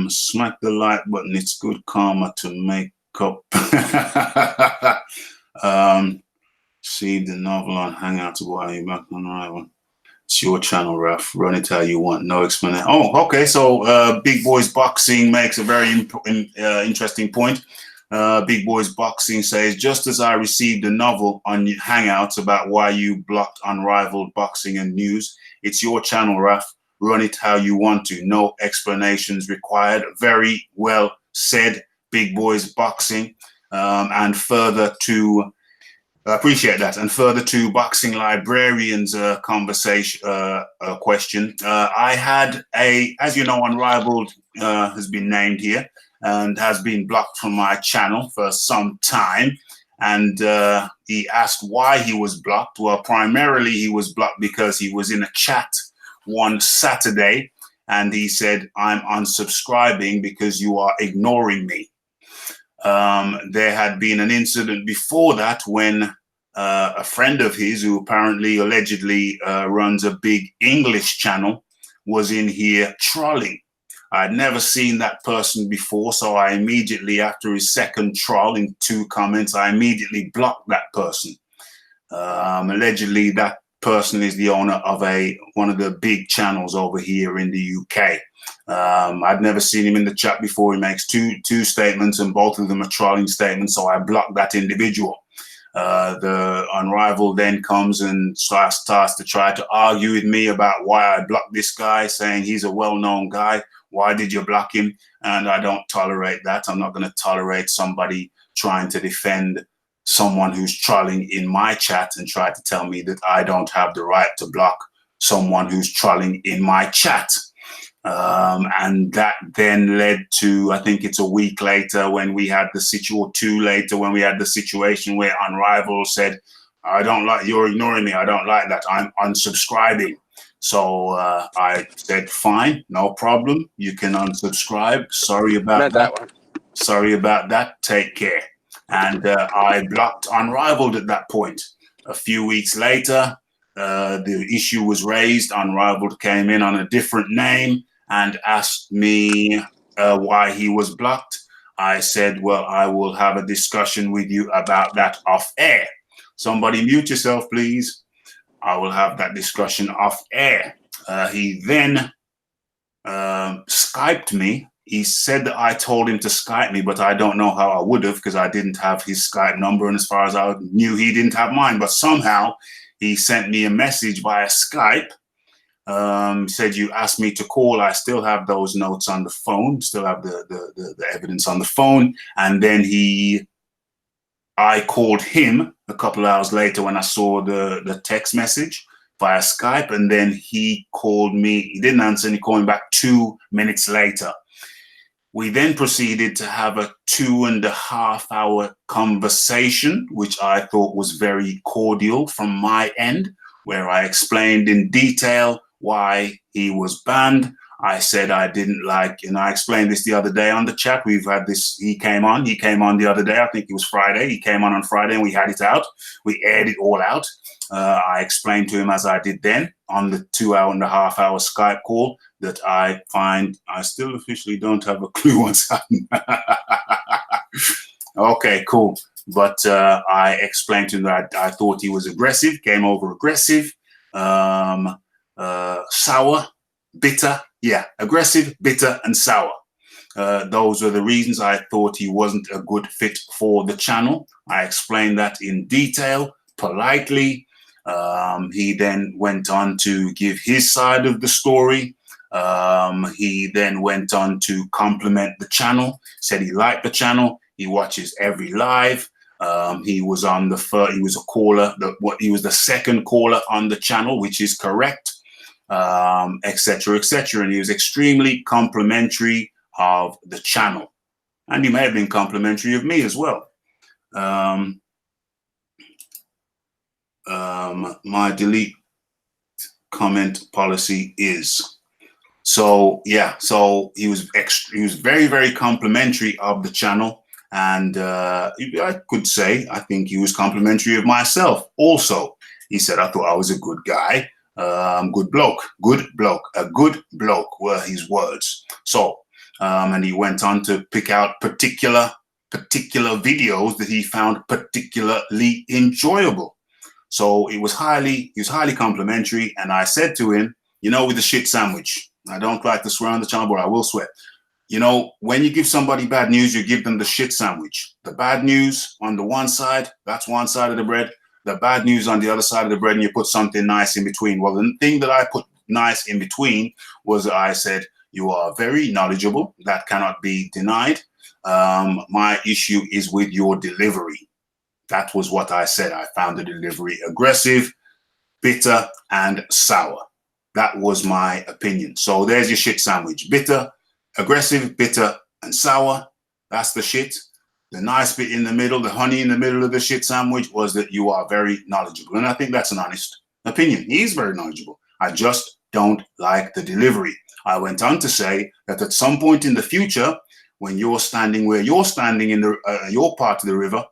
Smack the like button. It's good karma to make up. See the novel on Hangouts. Why are you back on Rival? It's your channel, Raf. Run it how you want. No explanation. Oh, okay. So Big Boys Boxing makes a very interesting point. Big Boys Boxing says, just as I received a novel on Hangouts about why you blocked Unrivaled Boxing and News, it's your channel, Raf. Run it how you want to. No explanations required. Very well said, Big Boys Boxing. And further to, I appreciate that. And further to Boxing Librarian's question, I had as you know, Unrivaled has been named here and has been blocked from my channel for some time. And he asked why he was blocked. Well, primarily he was blocked because he was in a chat one Saturday and he said, I'm unsubscribing because you are ignoring me. There had been an incident before that when a friend of his, who apparently allegedly runs a big English channel, was in here trolling. I'd never seen that person before, so I immediately, after his second troll in 2 comments, I immediately blocked that person. Allegedly, that person is the owner of one of the big channels over here in the UK. I'd never seen him in the chat before. He makes two statements, and both of them are trolling statements, so I blocked that individual. The Unrivaled then comes and starts to try to argue with me about why I blocked this guy, saying he's a well-known guy. Why did you block him? And I don't tolerate that. I'm not going to tolerate somebody trying to defend someone who's trolling in my chat and try to tell me that I don't have the right to block someone who's trolling in my chat. And that then led to, I think it's a week later when we had the when we had the situation where Unrivaled said, I don't like, you're ignoring me. I don't like that. I'm unsubscribing. So I said, fine, no problem. You can unsubscribe. Sorry about that. Sorry about that. Take care. and I blocked Unrivaled at that point. A few weeks later, the issue was raised. Unrivaled came in on a different name and asked me why he was blocked. I said, well, I will have a discussion with you about that off air. Somebody mute yourself, please. I will have that discussion off air. He then Skyped me. He said that I told him to Skype me, but I don't know how I would have because I didn't have his Skype number. And as far as I knew, he didn't have mine. But somehow he sent me a message via Skype. Said you asked me to call. I still have those notes on the phone, still have the evidence on the phone. And then I called him a couple of hours later when I saw the text message via Skype, and then he called me. He didn't answer, and he called me back 2 minutes later. We then proceeded to have a 2.5 hour conversation, which I thought was very cordial from my end, where I explained in detail why he was banned. I said I didn't like, and I explained this the other day on the chat. We've had this, he came on the other day. I think it was Friday. He came on Friday and we had it out. We aired it all out. I explained to him, as I did then on the 2.5 hour Skype call, that I find I still officially don't have a clue what's happening. Okay, cool. But I explained to him that I thought he was aggressive, came over aggressive, sour, bitter. Yeah, aggressive, bitter, and sour. Those were the reasons I thought he wasn't a good fit for the channel. I explained that in detail, politely. He then went on to give his side of the story. He then went on to compliment the channel, said he liked the channel. He watches every live. He was on the first, he was a caller, he was the second caller on the channel, which is correct. Etc., etc. And he was extremely complimentary of the channel. And he may have been complimentary of me as well. My delete comment policy is. So, yeah, so he was very, very complimentary of the channel. And I could say, I think he was complimentary of myself also. He said, I thought I was a good guy. Good bloke, a good bloke were his words. So, and he went on to pick out particular videos that he found particularly enjoyable. So he was highly complimentary. And I said to him, you know, with the shit sandwich, I don't like to swear on the channel, but I will swear. You know, when you give somebody bad news, you give them the shit sandwich. The bad news on the one side, that's one side of the bread. The bad news on the other side of the bread, and you put something nice in between. Well, the thing that I put nice in between was I said, you are very knowledgeable. That cannot be denied. My issue is with your delivery. That was what I said. I found the delivery aggressive, bitter, and sour. That was my opinion. So there's your shit sandwich. Bitter, aggressive, bitter, and sour. That's the shit. The nice bit in the middle, the honey in the middle of the shit sandwich was that you are very knowledgeable. And I think that's an honest opinion. He's very knowledgeable. I just don't like the delivery. I went on to say that at some point in the future, when you're standing where you're standing in your part of the river,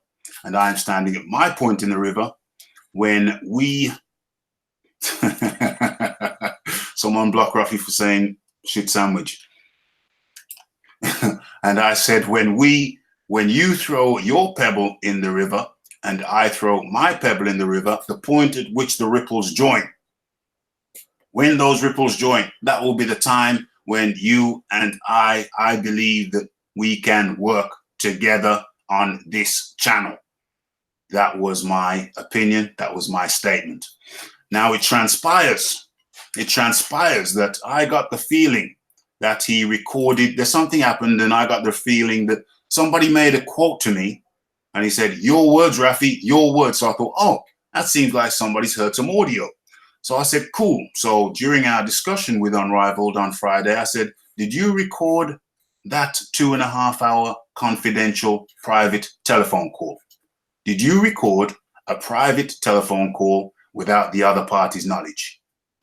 and I'm standing at my point in the river, when we... Someone blocked Rafi for saying shit sandwich. And I said, when you throw your pebble in the river and I throw my pebble in the river, the point at which the ripples join, when those ripples join, that will be the time when you and I believe that we can work together on this channel. That was my opinion. That was my statement. Now it transpires that I got the feeling that he recorded, there's something happened and I got the feeling that somebody made a quote to me and he said, your words, Rafi, your words. So I thought, oh, that seems like somebody's heard some audio. So I said, cool. So during our discussion with Unrivaled on Friday, I said, did you record that 2.5 hour confidential private telephone call? Did you record a private telephone call without the other party's knowledge?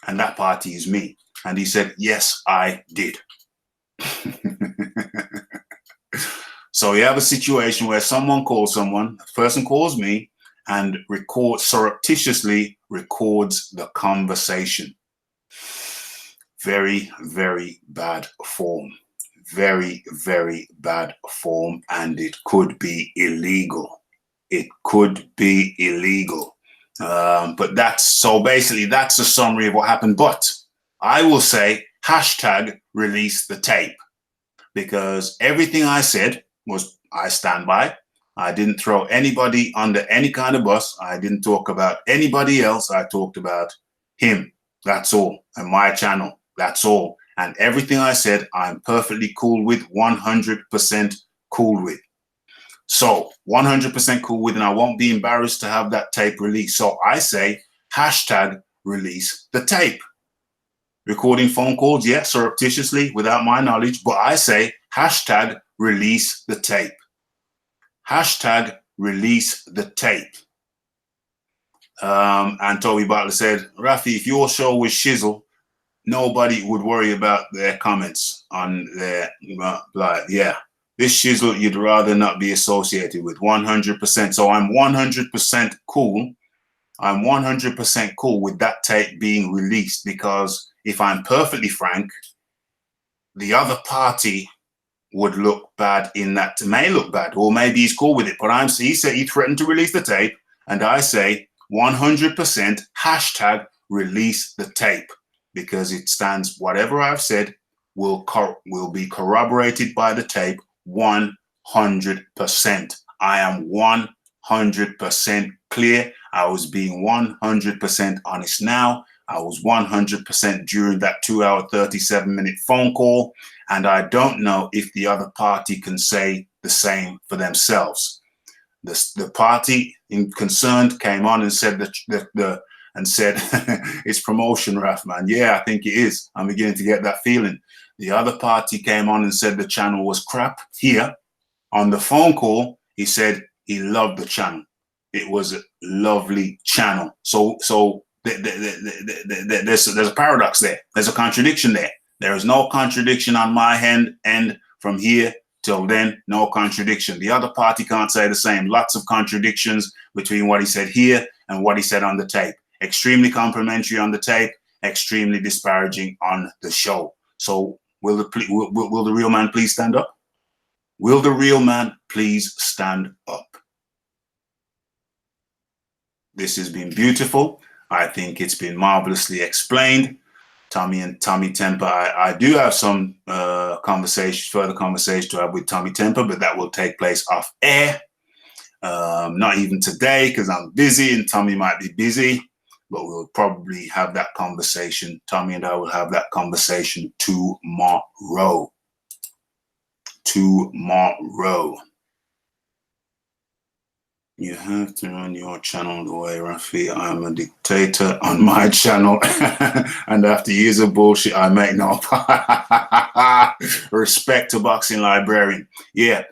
And that party is me. And he said, yes, I did. So you have a situation where someone calls someone, a person calls me, and surreptitiously records the conversation. Very, very bad form. Very, very bad form, and it could be illegal. It could be illegal. But that's a summary of what happened. But I will say hashtag release the tape, because everything I said was, I stand by. I didn't throw anybody under any kind of bus. I didn't talk about anybody else. I talked about him. That's all. And my channel. That's all. And everything I said, I'm perfectly cool with, 100% cool with. So 100% cool with, and I won't be embarrassed to have that tape released. So I say hashtag release the tape. Recording phone calls, yeah, surreptitiously without my knowledge, but I say hashtag release the tape. Hashtag release the tape. And Toby Butler said, Rafi, if your show was shizzle, nobody would worry about their comments on their, like, yeah, this shizzle you'd rather not be associated with, 100%. So I'm 100% cool. I'm 100% cool with that tape being released, because if I'm perfectly frank, the other party would look bad in that, may look bad, or maybe he's cool with it. But he said he threatened to release the tape, and I say 100% hashtag release the tape, because it stands, whatever I've said will be corroborated by the tape 100%. I am 100% clear. I was being 100% honest now. I was 100% during that 2-hour, 37-minute phone call. And I don't know if the other party can say the same for themselves. The party concerned came on and said it's promotion, Raf, man. Yeah, I think it is. I'm beginning to get that feeling. The other party came on and said the channel was crap. Here on the phone call, he said he loved the channel. It was a lovely channel. So there's a paradox there. There's a contradiction there. There is no contradiction on my end from here till then, no contradiction. The other party can't say the same. Lots of contradictions between what he said here and what he said on the tape. Extremely complimentary on the tape, extremely disparaging on the show. So will the real man please stand up? Will the real man please stand up? This has been beautiful. I think it's been marvelously explained. Tommy and Tommy Temper. I do have some further conversation to have with Tommy Temper, but that will take place off air. Not even today, because I'm busy and Tommy might be busy, but we'll probably have that conversation. Tommy and I will have that conversation tomorrow. You have to run your channel the way, Rafi. I'm a dictator on my channel. And after years of bullshit, I make no respect to Boxing Librarian. Yeah,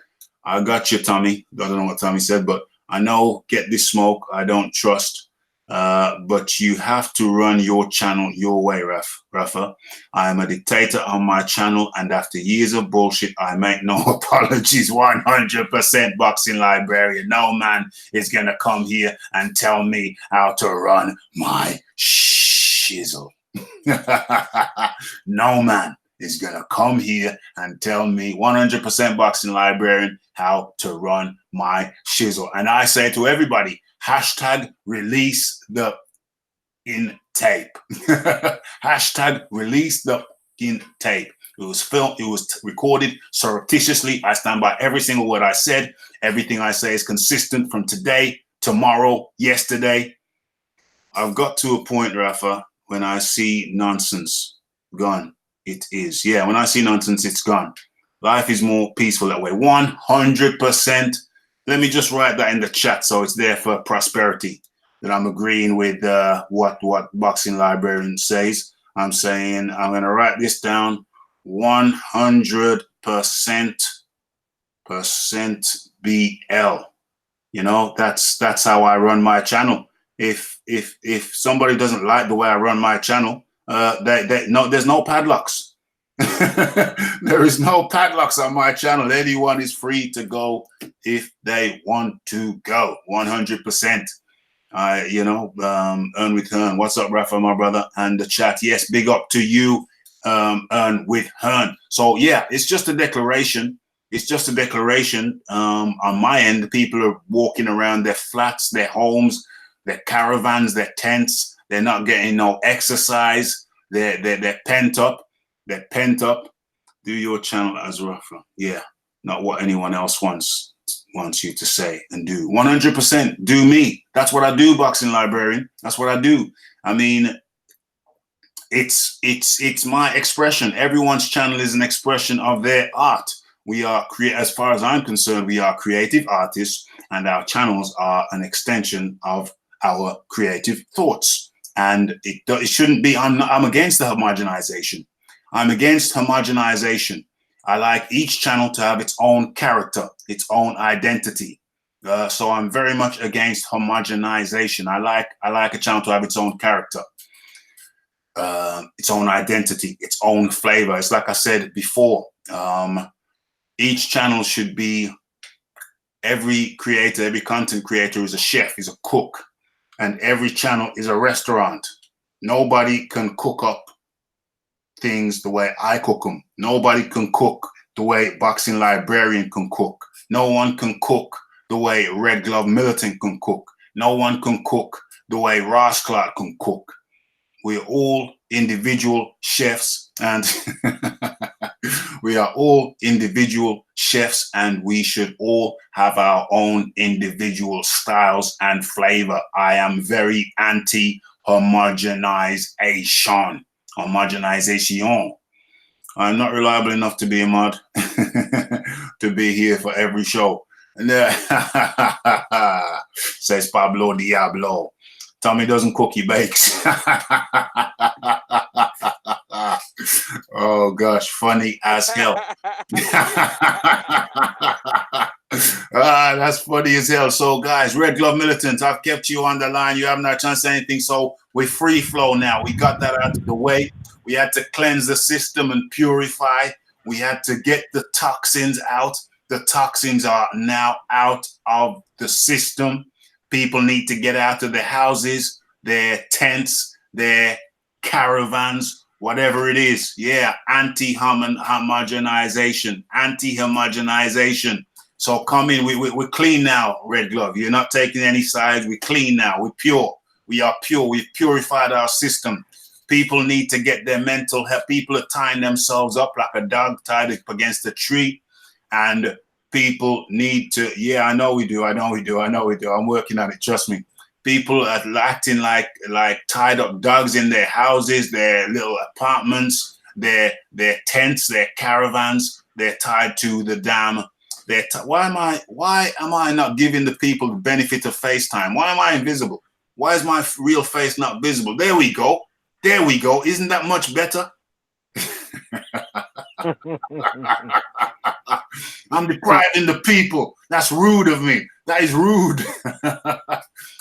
I got you, Tommy. I don't know what Tommy said, but I know, get this smoke. I don't trust. But you have to run your channel your way, Rafa. I am a dictator on my channel, and after years of bullshit, I make no apologies. 100% Boxing Librarian. No man is gonna come here and tell me how to run my shizzle. No man is gonna come here and tell me, 100% Boxing Librarian, how to run my shizzle. And I say to everybody, hashtag release the in tape. Hashtag release the in tape. It was filmed, it was recorded surreptitiously. I stand by every single word I said. Everything I say is consistent from today, tomorrow, yesterday. I've got to a point, Rafa, when I see nonsense, gone. It is. Yeah, when I see nonsense, it's gone. Life is more peaceful that way. 100%. Let me just write that in the chat so it's there for prosperity, that I'm agreeing with what Boxing Librarian says. I'm saying I'm going to write this down. 100% BL. You know, that's how I run my channel. If somebody doesn't like the way I run my channel, there's no padlocks. There is no padlocks on my channel. Anyone is free to go if they want to go. 100%. Earn with Hearn. What's up, Raphael, my brother? And the chat. Yes, big up to you, Earn with Hearn. So yeah, it's just a declaration. It's just a declaration. On my end, the people are walking around their flats, their homes, their caravans, their tents. They're not getting no exercise. They're pent up. They're pent up. Do your channel as Raphael. Yeah, not what anyone else wants you to say and do. 100% do me. That's what I do, Boxing Librarian. That's what I do. I mean, it's my expression. Everyone's channel is an expression of their art. We are as far as I'm concerned, we are creative artists, and our channels are an extension of our creative thoughts. And it shouldn't be. I'm against the homogenization. I'm against homogenization. I like each channel to have its own character, its own identity. So I'm very much against homogenization. I like a channel to have its own character, its own identity, its own flavor. It's like I said before. Each channel should be, every creator, every content creator is a chef, is a cook, and every channel is a restaurant. Nobody can cook up things the way I cook them. Nobody can cook the way Boxing Librarian can cook. No one can cook the way Red Glove Militant can cook. No one can cook the way Ross Clark can cook. We're all individual chefs, and we are all individual chefs, and we should all have our own individual styles and flavor. I am very anti-homogenization. Homogenization. I'm not reliable enough to be a mod, to be here for every show. Says Pablo Diablo. Tommy doesn't cook, he bakes. Oh gosh, funny as hell. That's funny as hell. So guys, Red Glove Militant, I've kept you on the line. You haven't had a chance to say anything. So we're free flow now. We got that out of the way. We had to cleanse the system and purify. We had to get the toxins out. The toxins are now out of the system. People need to get out of their houses, their tents, their caravans, whatever it is. Yeah, anti-homogenization, anti-homogenization. So come in. We're clean now, Red Glove. You're not taking any sides. We're clean now. We're pure. We are pure. We've purified our system. People need to get their mental health. People are tying themselves up like a dog tied up against a tree. And people need to, yeah, I know we do. I'm working on it. Trust me. People are acting like tied up dogs in their houses, their little apartments, their tents, their caravans. They're tied to the dam. Why am I not giving the people the benefit of FaceTime? Why am I invisible? Why is my real face not visible? There we go. There we go. Isn't that much better? I'm depriving the people. That's rude of me. That is rude.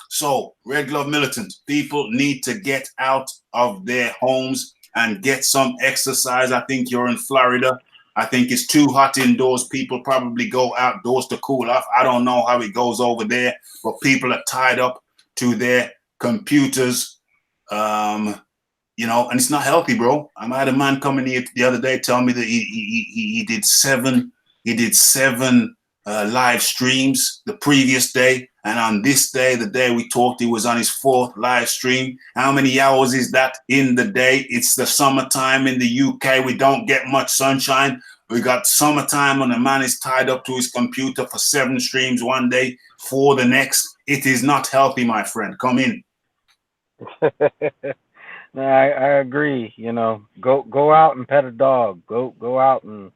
So, Red Glove Militant, people need to get out of their homes and get some exercise. I think you're in Florida. I think it's too hot indoors. People probably go outdoors to cool off. I don't know how it goes over there, but people are tied up to their computers. And it's not healthy, bro. I had a man coming here the other day tell me that he did seven live streams the previous day, and on this day, the day we talked, he was on his 4th live stream. How many hours is that in the day? It's the summertime in the UK. We don't get much sunshine. We got summertime, and the man is tied up to his computer for 7 streams one day, 4 the next. It is not healthy, my friend. Come in. No, I agree. Go out and pet a dog. Go out and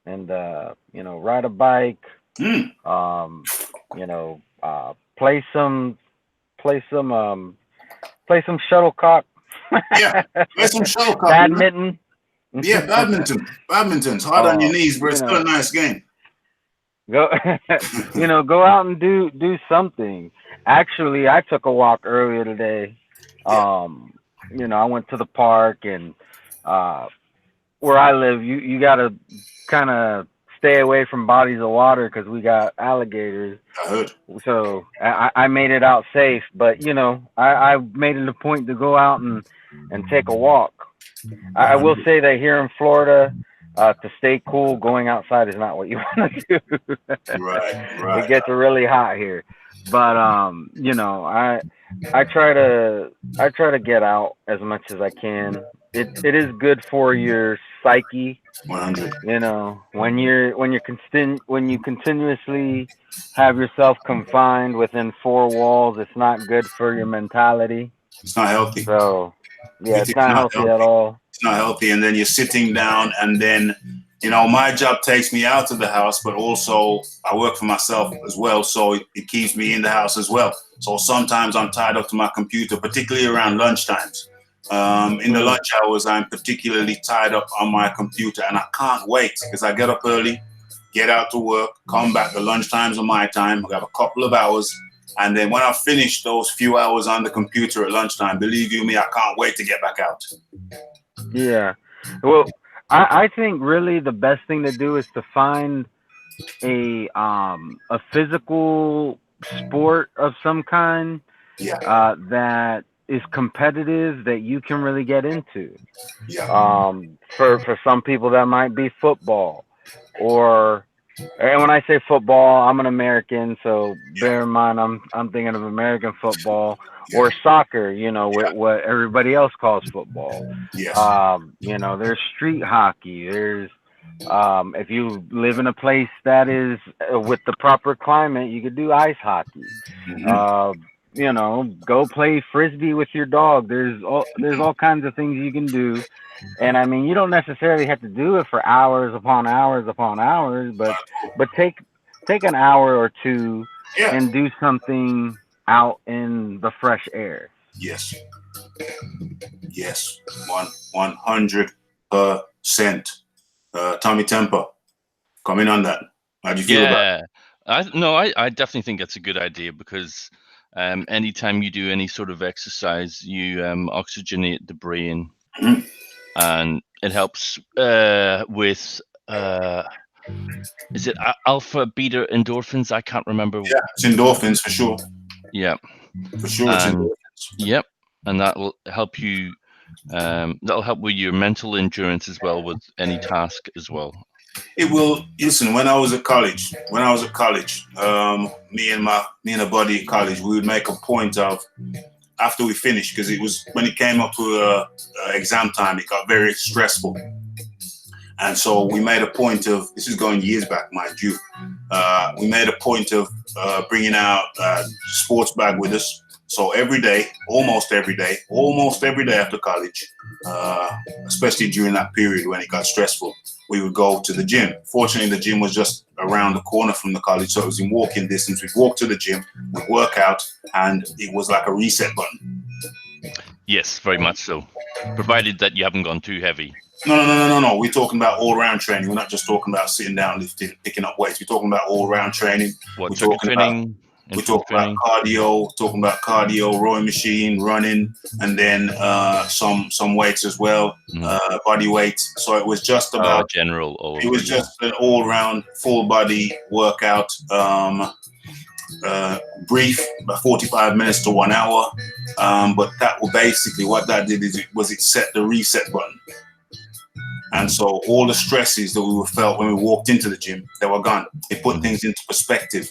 ride a bike. Play some shuttlecock. Yeah, play some shuttlecock. Badminton. Yeah, badminton's hard on your knees, but it's still a nice game. Go out and do something. Actually, I took a walk earlier today. I went to the park, and where I live, you gotta kind of stay away from bodies of water because we got alligators. I heard. So I made it out safe, but you know, I made it a point to go out and take a walk. I will say that here in Florida, to stay cool, going outside is not what you want to do. Right, It right. gets really hot here, but you know, I try to get out as much as I can. It is good for your psyche. 100. You know, when you continuously have yourself confined within four walls, it's not good for your mentality. It's not healthy. So, yeah, It's it's not not healthy at healthy. all. It's not healthy. And then you're sitting down, and then, you know, my job takes me out of the house, but also I work for myself as well. So it keeps me in the house as well. So sometimes I'm tied up to my computer, particularly around lunchtimes. In the lunch hours, I'm particularly tied up on my computer, and I can't wait because I get up early, get out to work, come back. The lunchtimes are my time. I have a couple of hours. And then when I finish those few hours on the computer at lunchtime, believe you me, I can't wait to get back out. Yeah. Well, I think really the best thing to do is to find a physical sport of some kind Yeah, that is competitive that you can really get into. yeah, For some people that might be football, or and when I say football, I'm an American, so yeah, bear in mind I'm thinking of American football yeah, or soccer. You know, yeah. what everybody else calls football. Yes. You know, there's street hockey. There's if you live in a place that is with the proper climate, you could do ice hockey. Mm-hmm. Uh, you know, go play frisbee with your dog. There's all kinds of things you can do, and I mean, you don't necessarily have to do it for hours upon hours upon hours, but take an hour or two Yeah. and do something out in the fresh air. Yes. Yes. 100%. Tommy Temper, come in on that. How do you feel about it? Yeah, I definitely think that's a good idea because anytime you do any sort of exercise, you oxygenate the brain, Mhm. and it helps with is it alpha beta endorphins? I can't remember. Yeah, it's endorphins for sure. Yeah, For sure, it's and endorphins. yep, and that will help you. That'll help with your mental endurance as well with any task as well. It will. Listen, when I was at college, me and a buddy in college, we would make a point of after we finished because it was when it came up to exam time, it got very stressful. And so we made a point of, this is going years back, mind you, we made a point of bringing out sports bag with us. So almost every day after college, especially during that period when it got stressful, we would go to the gym. Fortunately, the gym was just around the corner from the college, so it was in walking distance. We'd walk to the gym, we'd work out, and it was like a reset button. Yes, very much so, provided that you haven't gone too heavy. No. We're talking about all-round training. We're not just talking about sitting down, lifting, picking up weights. We're talking about all-round training. What, We're circuit talking training, about interval training? talking about cardio, rowing machine, running, and then some weights as well, body weight. So it was just about general. it was just an all-round full body workout. Brief, about 45 minutes to 1 hour. But that will basically what that did is it set the reset button. And so all the stresses that we felt when we walked into the gym, they were gone. It put things into perspective.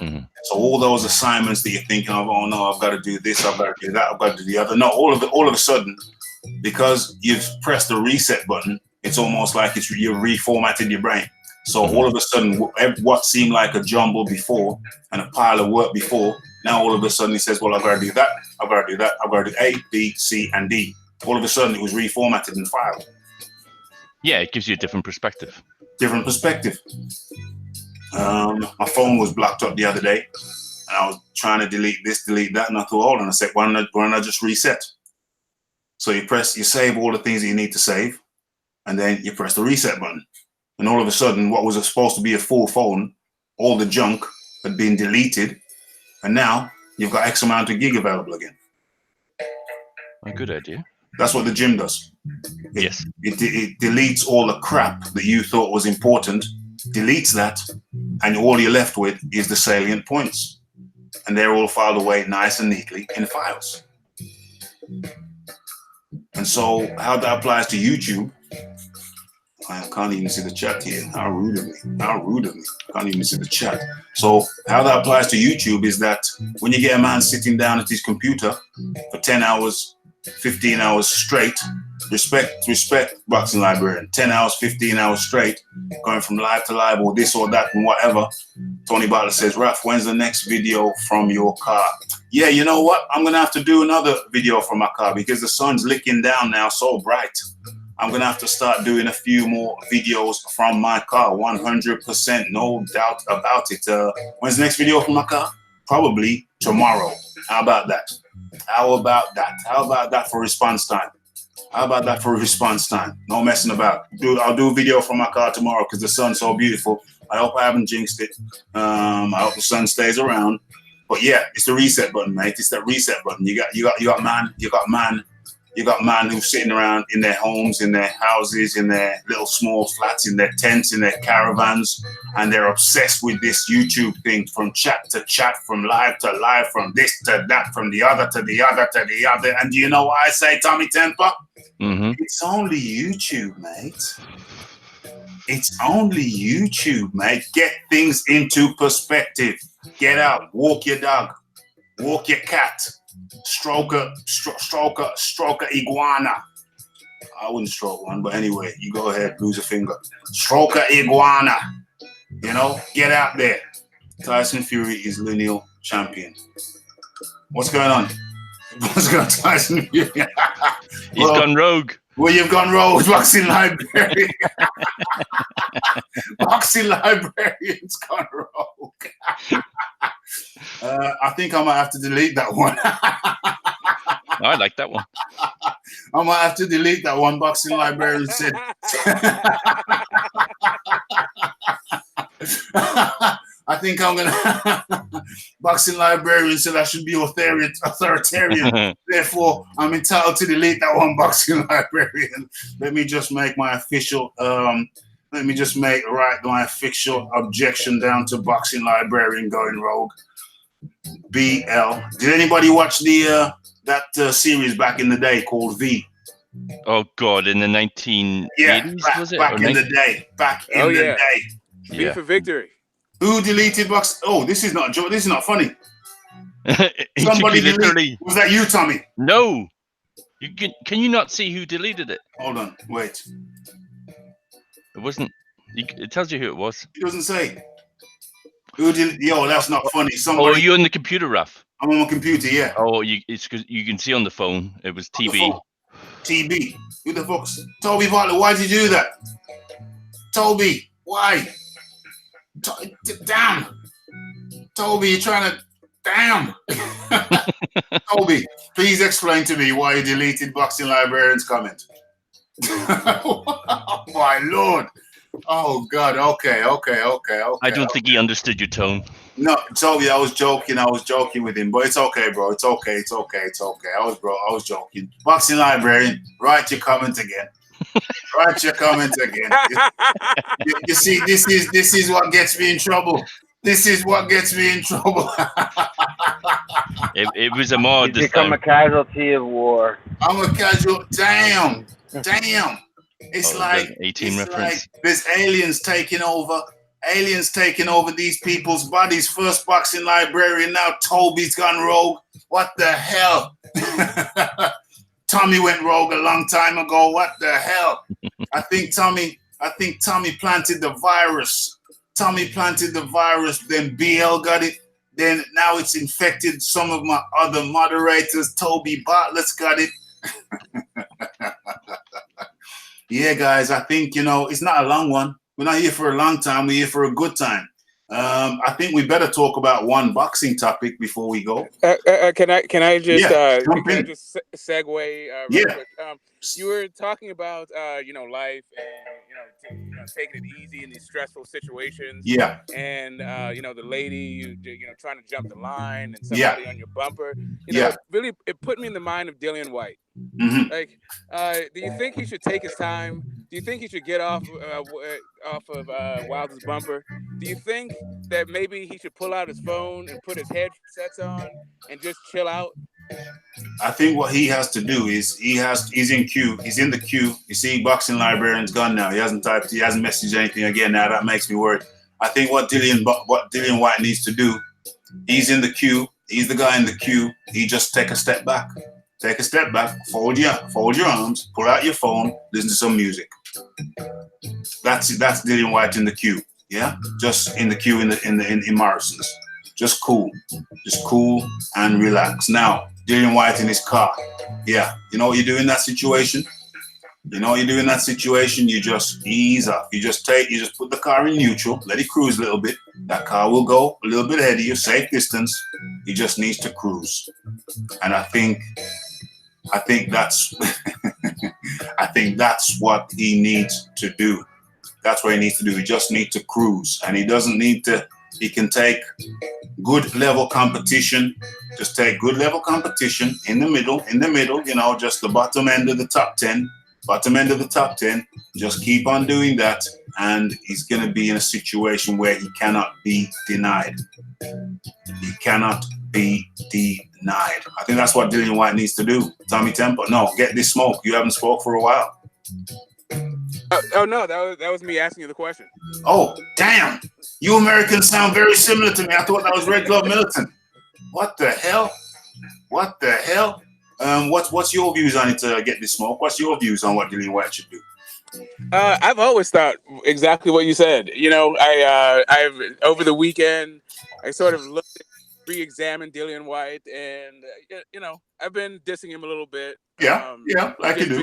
Mm-hmm. So all those assignments that you're thinking of, oh no, I've got to do this, I've got to do that, I've got to do the other. No, all of a sudden, because you've pressed the reset button, it's almost like you've reformatted your brain. So all of a sudden, what seemed like a jumble before and a pile of work before, now all of a sudden he says, well, I've got to do that, I've got to do that, I've got to do A, B, C, and D. All of a sudden, it was reformatted and filed. Yeah, it gives you a different perspective. My phone was blocked up the other day, and I was trying to delete this, delete that, and I thought, hold on a sec, why don't I just reset? So you save all the things that you need to save, and then you press the reset button. And all of a sudden, what was supposed to be a full phone, all the junk had been deleted, and now you've got X amount of gig available again. A good idea. That's what the gym does. Yes. It deletes all the crap that you thought was important, deletes that, and all you're left with is the salient points. And they're all filed away nice and neatly in files. And so how that applies to YouTube, I can't even see the chat here. How rude of me. How rude of me. Can't even see the chat. So how that applies to YouTube is that when you get a man sitting down at his computer for 10 hours, 15 hours straight, respect Boxing Librarian, 10 hours, 15 hours straight, going from live to live or this or that and whatever. Tony Butler says, Raph, when's the next video from your car? Yeah, you know what? I'm going to have to do another video from my car because the sun's licking down now so bright. I'm going to have to start doing a few more videos from my car, 100%, no doubt about it. When's the next video from my car? Probably tomorrow. How about that? How about that? How about that for response time? How about that for response time? No messing about. I'll do a video from my car tomorrow because the sun's so beautiful. I hope I haven't jinxed it. I hope the sun stays around. But yeah, it's the reset button, mate. It's that reset button. You got man who's sitting around in their homes, in their houses, in their little small flats, in their tents, in their caravans, and they're obsessed with this YouTube thing, from chat to chat, from live to live, from this to that, from the other to the other to the other. And do you know what I say, Tommy Temper? Mm-hmm. It's only YouTube, mate. It's only YouTube, mate. Get things into perspective. Get out, walk your dog, walk your cat. Stroke a iguana. I wouldn't stroke one, but anyway, you go ahead, lose a finger. Stroke a iguana. You know, get out there. Tyson Fury is lineal champion. What's going on? What's going on, Tyson Fury? He's gone rogue. Well, you've gone rogue, Boxing Librarian. Boxing Librarian's gone rogue. I think I might have to delete that one. I like that one. I might have to delete that one. Boxing Librarian said. I think I'm gonna. Boxing Librarian said I should be authoritarian. Therefore, I'm entitled to delete that one. Boxing Librarian. Let me just make my official. Let me just make my official objection down to Boxing Librarian going rogue. BL. Did anybody watch the that series back in the day called V? Oh God, in the 1980s, was it? Back in the day. Back in the day. V for victory. Who deleted Box? Oh, this is not a joke. This is not funny. Somebody deleted. Was that you, Tommy? No. Can you not see who deleted it? Hold on. Wait. It wasn't. It tells you who it was. It doesn't say. Who did? Yo, that's not funny. Somebody. Oh, are you on the computer, Raph? I'm on my computer. Yeah. Oh, it's because you can see on the phone. It was TB. TB. Who the fuck's Toby Butler? Why did you do that? Toby, why? Damn. Toby, you're trying to. Damn. Toby, please explain to me why you deleted Boxing Librarian's comment. Oh, my Lord. Oh, God. Okay. I don't think he understood your tone. No, Toby, I was joking with him, but it's okay, bro. It's okay. I was joking. Boxing Librarian, write your comment again. You see, this is what gets me in trouble. It was a mod. He's become a casualty of war. I'm a casual. Damn. It's like 18 reference. Like there's aliens taking over these people's bodies. First Boxing Librarian, now Toby's gone rogue. What the hell? Tommy went rogue a long time ago. What the hell? I think Tommy planted the virus. Then BL got it. Then now it's infected some of my other moderators. Toby Bartlett's got it. Yeah, guys, I think, it's not a long one. We're not here for a long time. We're here for a good time. I think we better talk about one boxing topic before we go. Can I just segue real yeah. quick? You were talking about life and taking it easy in these stressful situations. Yeah. And the lady, trying to jump the line, and somebody on your bumper. It put me in the mind of Dillian White. Mm-hmm. Like, do you think he should take his time? Do you think he should get off of Wilder's bumper? Do you think that maybe he should pull out his phone and put his headsets on and just chill out? I think what he has to do is he's in queue. He's in the queue. You see, boxing librarian's gone now. He hasn't messaged anything again now. That makes me worried. I think what Dillian White needs to do, he's in the queue. He's the guy in the queue. He just take a step back. Take a step back. Fold your arms. Pull out your phone. Listen to some music. That's Dillian White in the queue. Yeah, just in the queue in Morrison's. Just cool and relax. Now, Dillian White in his car. Yeah, you know what you do in that situation? You just ease up. You just put the car in neutral, let it cruise a little bit. That car will go a little bit ahead of you, safe distance. He just needs to cruise. And I think that's I think that's what he needs to do. That's what he needs to do. He just needs to cruise. And he can take good level competition. Just take good level competition in the middle, just the bottom end of the top 10. Just keep on doing that. And he's going to be in a situation where he cannot be denied. He cannot be denied. I think that's what Dillian White needs to do. Tommy Temple, no, get this smoke. You haven't smoked for a while. Oh no, that was me asking you the question. Oh, damn. You Americans sound very similar to me. I thought that was Red Glove Militant. What the hell? What's your views on it, Get This Smoke? What's your views on what Dillian White should do? I've always thought exactly what you said. I've over the weekend, I sort of re-examined Dillian White, and I've been dissing him a little bit. Like you do.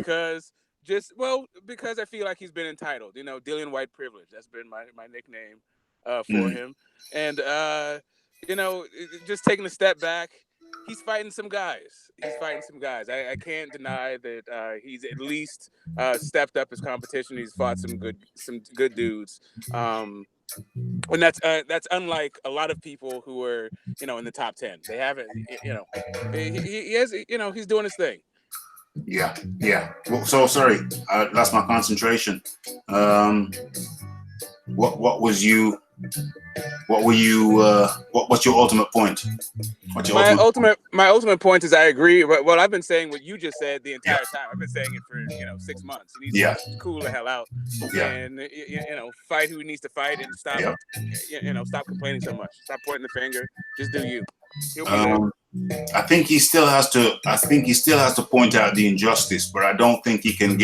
Because I feel like he's been entitled. Dillian White privilege. That's been my nickname for him. And just taking a step back, he's fighting some guys. I can't deny that he's at least stepped up his competition. He's fought some good dudes. And that's unlike a lot of people who are in the top 10. They haven't. He has. He's doing his thing. Yeah. Well, so sorry, I lost my concentration. What's your ultimate point? My ultimate point is I agree. Well, I've been saying what you just said the entire time. I've been saying it for 6 months. He needs to cool the hell out and fight who he needs to fight and stop stop complaining so much. Stop pointing the finger. Just do you. He'll be good. I think he still has to point out the injustice, but I don't think he can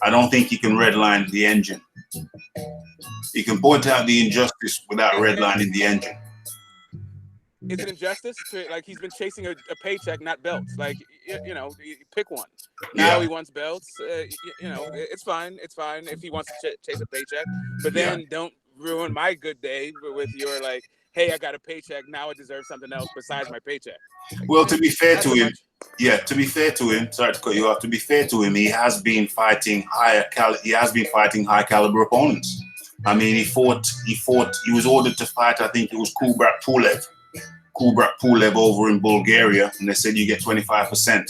I don't think he can redline the engine. He can point out the injustice without redlining the engine. It's an injustice he's been chasing a paycheck, not belts. Pick one. Now he wants belts. It's fine if he wants to chase a paycheck, but then don't ruin my good day with your hey, I got a paycheck. Now I deserve something else besides my paycheck. Well, to be fair to him, sorry to cut you off. To be fair to him, he has been fighting high caliber opponents. I mean, he was ordered to fight, I think it was Kubrat Pulev over in Bulgaria, and they said you get 25%.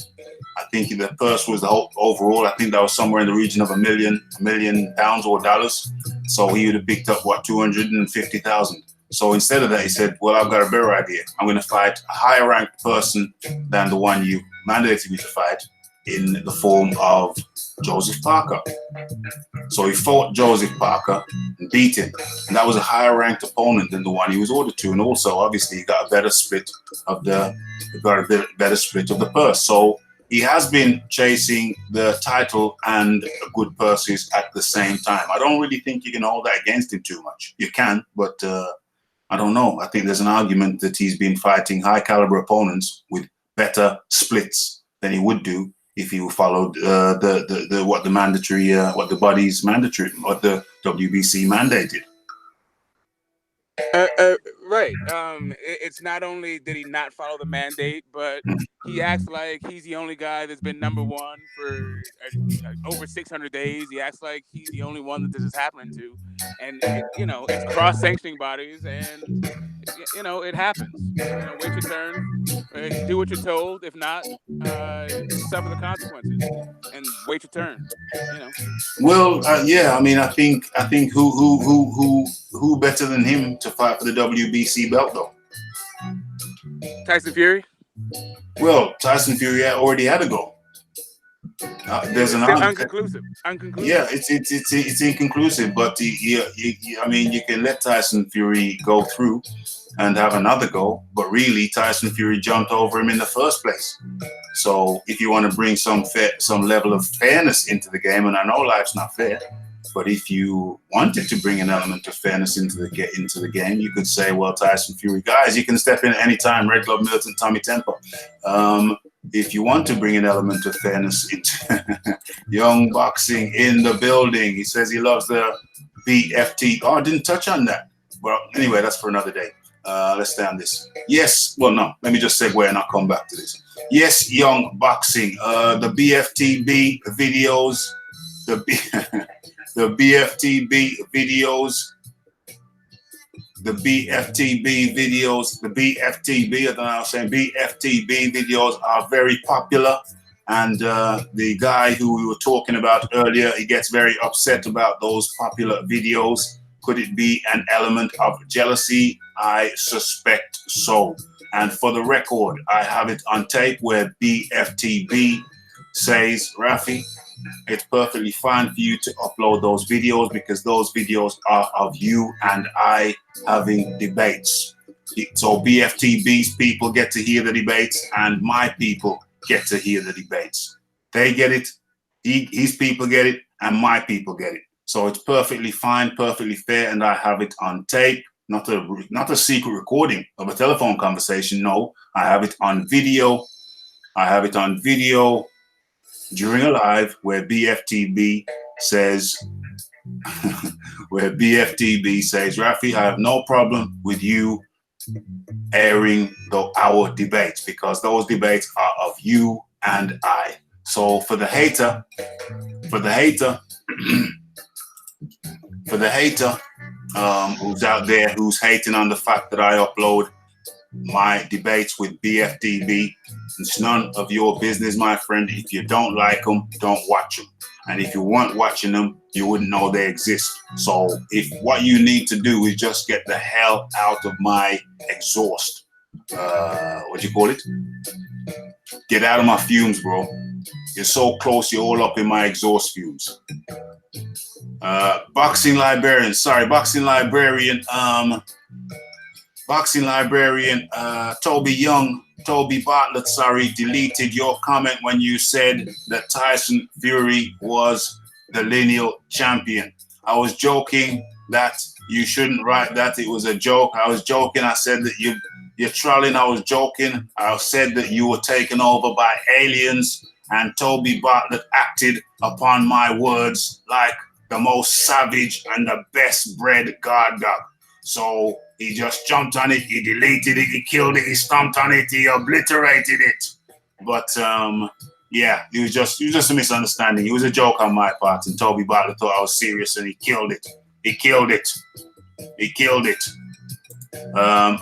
I think the purse was overall, I think that was somewhere in the region of £1 million or dollars. So he would have picked up, 250,000. So instead of that, he said, well, I've got a better idea. I'm going to fight a higher ranked person than the one you mandated me to fight in the form of Joseph Parker. So he fought Joseph Parker and beat him. And that was a higher ranked opponent than the one he was ordered to. And also, obviously, he got a better split of the purse. So he has been chasing the title and good purses at the same time. I don't really think you can hold that against him too much. You can, but I don't know. I think there's an argument that he's been fighting high caliber opponents with better splits than he would do if he followed what the WBC mandated. Right. It's not only did he not follow the mandate, but he acts like he's the only guy that's been number one for over 600 days. He acts like he's the only one that this is happening to, and it's cross-sanctioning bodies, and it happens. Wait your turn, do what you're told. If not, suffer the consequences, and wait your turn. Well, yeah. I mean, I think who better than him to fight for the WBC belt though? Tyson Fury. Well, Tyson Fury already had a go. There's an inconclusive. Yeah, it's inconclusive, but I mean, you can let Tyson Fury go through and have another go, but really Tyson Fury jumped over him in the first place. So if you want to bring some level of fairness into the game, and I know life's not fair, but if you wanted to bring an element of fairness into the game, you could say, well, Tyson Fury, guys, you can step in at any time, Red Glove Militant, Tommy Temper. If you want to bring an element of fairness into Young Boxing in the building, he says he loves the BFT. Oh, I didn't touch on that. Well, anyway, that's for another day. Let's stay on this. Yes, well, no, let me just segue and I'll come back to this. Yes, Young Boxing, the BFTB videos, the BFTB videos, the BFTB videos, the BFTB, I don't know how I'm saying, BFTB videos are very popular. And the guy who we were talking about earlier, he gets very upset about those popular videos. Could it be an element of jealousy? I suspect so. And for the record, I have it on tape where BFTB says, Rafi, it's perfectly fine for you to upload those videos because those videos are of you and I having debates. So BFTB's people get to hear the debates and my people get to hear the debates. They get it, his people get it, and my people get it. So it's perfectly fine, perfectly fair, and I have it on tape. Not a secret recording of a telephone conversation. No, I have it on video. I have it on video during a live where BFTB says, Rafi, I have no problem with you airing our debates because those debates are of you and I. So for the hater, who's out there who's hating on the fact that I upload my debates with BFTB, it's none of your business, my friend. If you don't like them, don't watch them. And if you weren't watching them, you wouldn't know they exist. So if what you need to do is just get the hell out of my exhaust, what do you call it? Get out of my fumes, bro. You're so close, you're all up in my exhaust fumes. Boxing librarian, Toby Bartlett, deleted your comment when you said that Tyson Fury was the lineal champion. I was joking that you shouldn't write that. It was a joke. I was joking. I said that you're trolling. I was joking. I said that you were taken over by aliens, and Toby Bartlett acted upon my words like the most savage and the best bred guard dog. So he just jumped on it, he deleted it, he killed it, he stomped on it, he obliterated it. But yeah, it was just a misunderstanding. It was a joke on my part, and Toby Bartlett thought I was serious, and he killed it.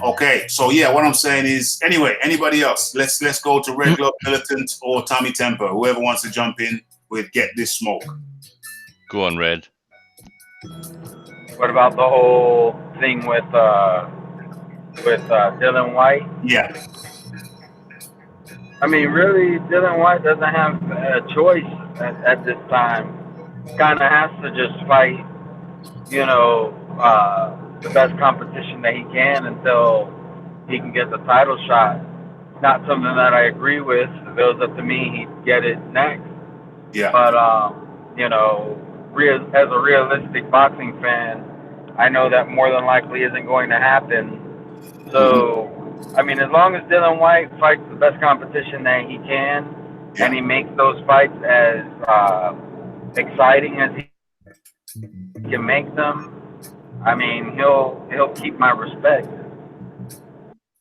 Okay, so yeah, what I'm saying is, anyway, anybody else? Let's go to Red Glove Militant or Tommy Temper. Whoever wants to jump in with Get This Smoke. Go on, Red. What about the whole thing with Dylan White? Yeah. I mean, really, Dylan White doesn't have a choice at this time. Kind of has to just fight, the best competition that he can until he can get the title shot. Not something that I agree with. If it was up to me, he'd get it next. Yeah. But, as a realistic boxing fan, I know that more than likely isn't going to happen. So, I mean, as long as Dylan White fights the best competition that he can, and he makes those fights as exciting as he can make them, I mean, he'll keep my respect.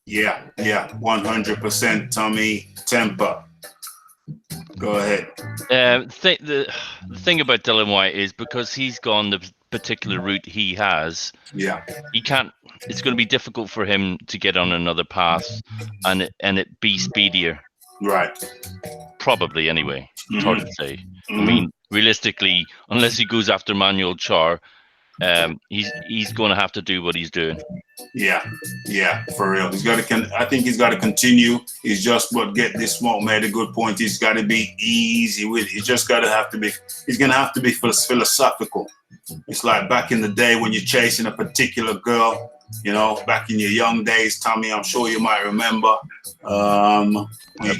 Yeah, 100%, Tommy. Temper. Go ahead. The thing about Dylan White is because he's gone the particular route he has. Yeah. He can't. It's going to be difficult for him to get on another path, and it be speedier. Right. Probably anyway. It's hard to say. I mean, realistically, unless he goes after Manuel Char, he's going to have to do what he's doing. Yeah, for real. He's got to. I think he's got to continue. He's just what get this smoke made a good point. He's got to be easy with it. He's just got to have to be. He's gonna have to be philosophical. It's like back in the day when you're chasing a particular girl. You know, back in your young days, Tommy. I'm sure you might remember. When you're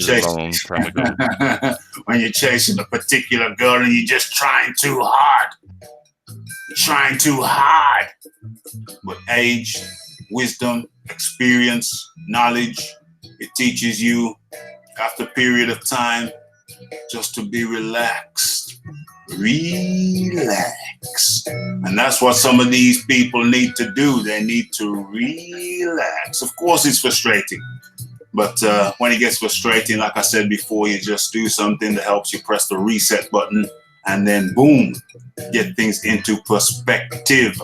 chasing a particular girl and you're just trying too hard. But age, wisdom, experience, knowledge, it teaches you after a period of time just to be relaxed. And that's what some of these people need to do. They need to relax. Of course, it's frustrating. But when it gets frustrating, like I said before, you just do something that helps you press the reset button and then boom, get things into perspective.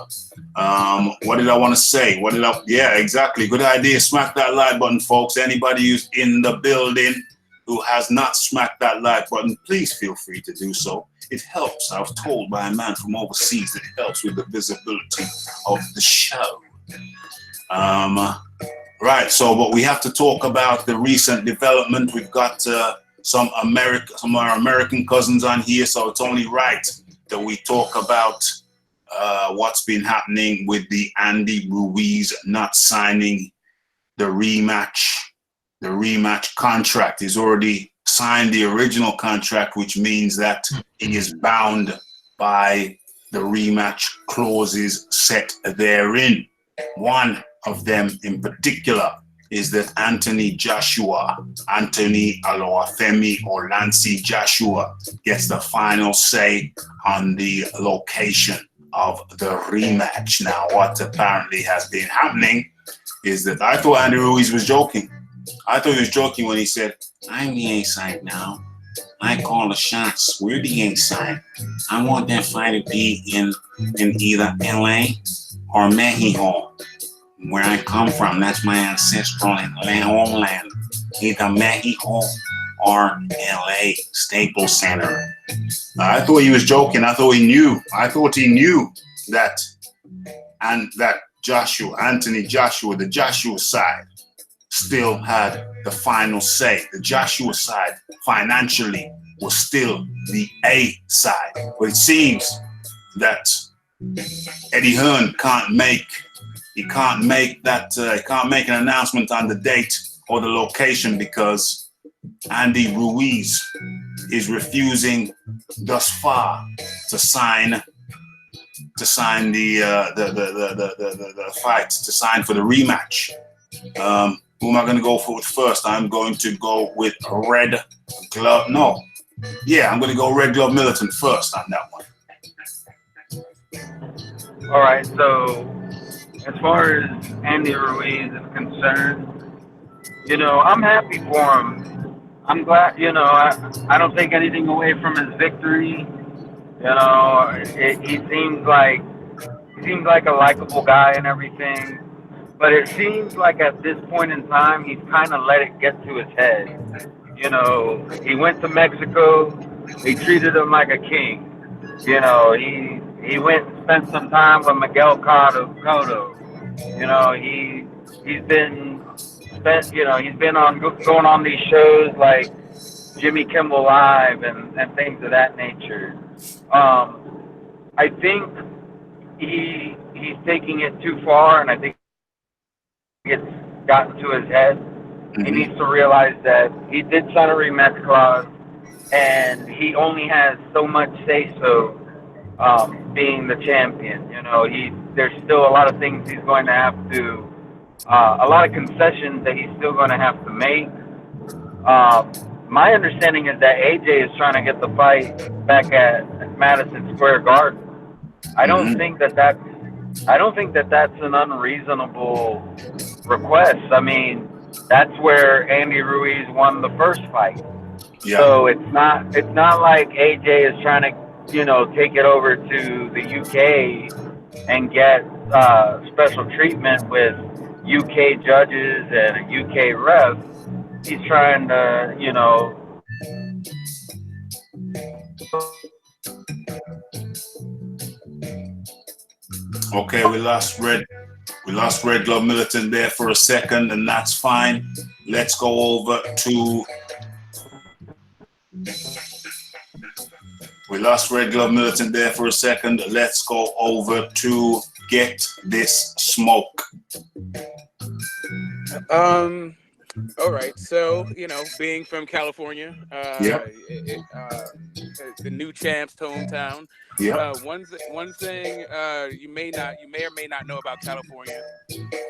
What did I want to say? Yeah, exactly. Good idea. Smack that like button, folks. Anybody who's in the building who has not smacked that like button, please feel free to do so. It helps. I was told by a man from overseas that it helps with the visibility of the show. Right, but we have to talk about the recent development. We've got some of our American cousins on here, so it's only right that we talk about what's been happening with the Andy Ruiz not signing the rematch contract. He's already signed the original contract, which means that he is bound by the rematch clauses set therein. One of them in particular is that Anthony Aloafemi or Lancey Joshua gets the final say on the location of the rematch. Now, what apparently has been happening is that I thought Andy Ruiz was joking. I thought he was joking when he said, I'm the A-side now. I call the shots. We're the A-side. I want that fight to be in either LA or Mexico, where I come from. That's my ancestral homeland. Either Mexico or LA Staples Center. I thought he was joking. I thought he knew that, and that Anthony Joshua, the Joshua side, still had the final say. The Joshua side financially was still the A side. But it seems that Eddie Hearn can't make an announcement on the date or the location because Andy Ruiz is refusing thus far to sign the fight, to sign for the rematch. Who am I going to go for first? I'm going to go with Red Glove. No. Yeah, I'm going to go Red Glove Militant first on that one. All right, so as far as Andy Ruiz is concerned, I'm happy for him. I'm glad, I don't take anything away from his victory. He seems like a likable guy and everything. But it seems like at this point in time, he's kind of let it get to his head. He went to Mexico. They treated him like a king. He went and spent some time with Miguel Cotto. He's been going on these shows like Jimmy Kimmel Live and things of that nature. I think he's taking it too far, and I think it's gotten to his head. Mm-hmm. He needs to realize that he did sign a rematch clause, and he only has so much say-so being the champion. There's still a lot of things he's going to have to, a lot of concessions that he's still going to have to make. My understanding is that AJ is trying to get the fight back at Madison Square Garden. I don't think that's an unreasonable request. I mean, That's where Andy Ruiz won the first fight. Yeah. So it's not like AJ is trying to, take it over to the UK and get special treatment with UK judges and a UK ref. He's trying to, Okay, we lost Red Glove Militant there for a second, and that's fine. Let's go over to. We lost Red Glove Militant there for a second. Let's go over to Get This Smoke. All right. So, being from California, Yep. The new champ's hometown. Yep. One thing you may or may not know about California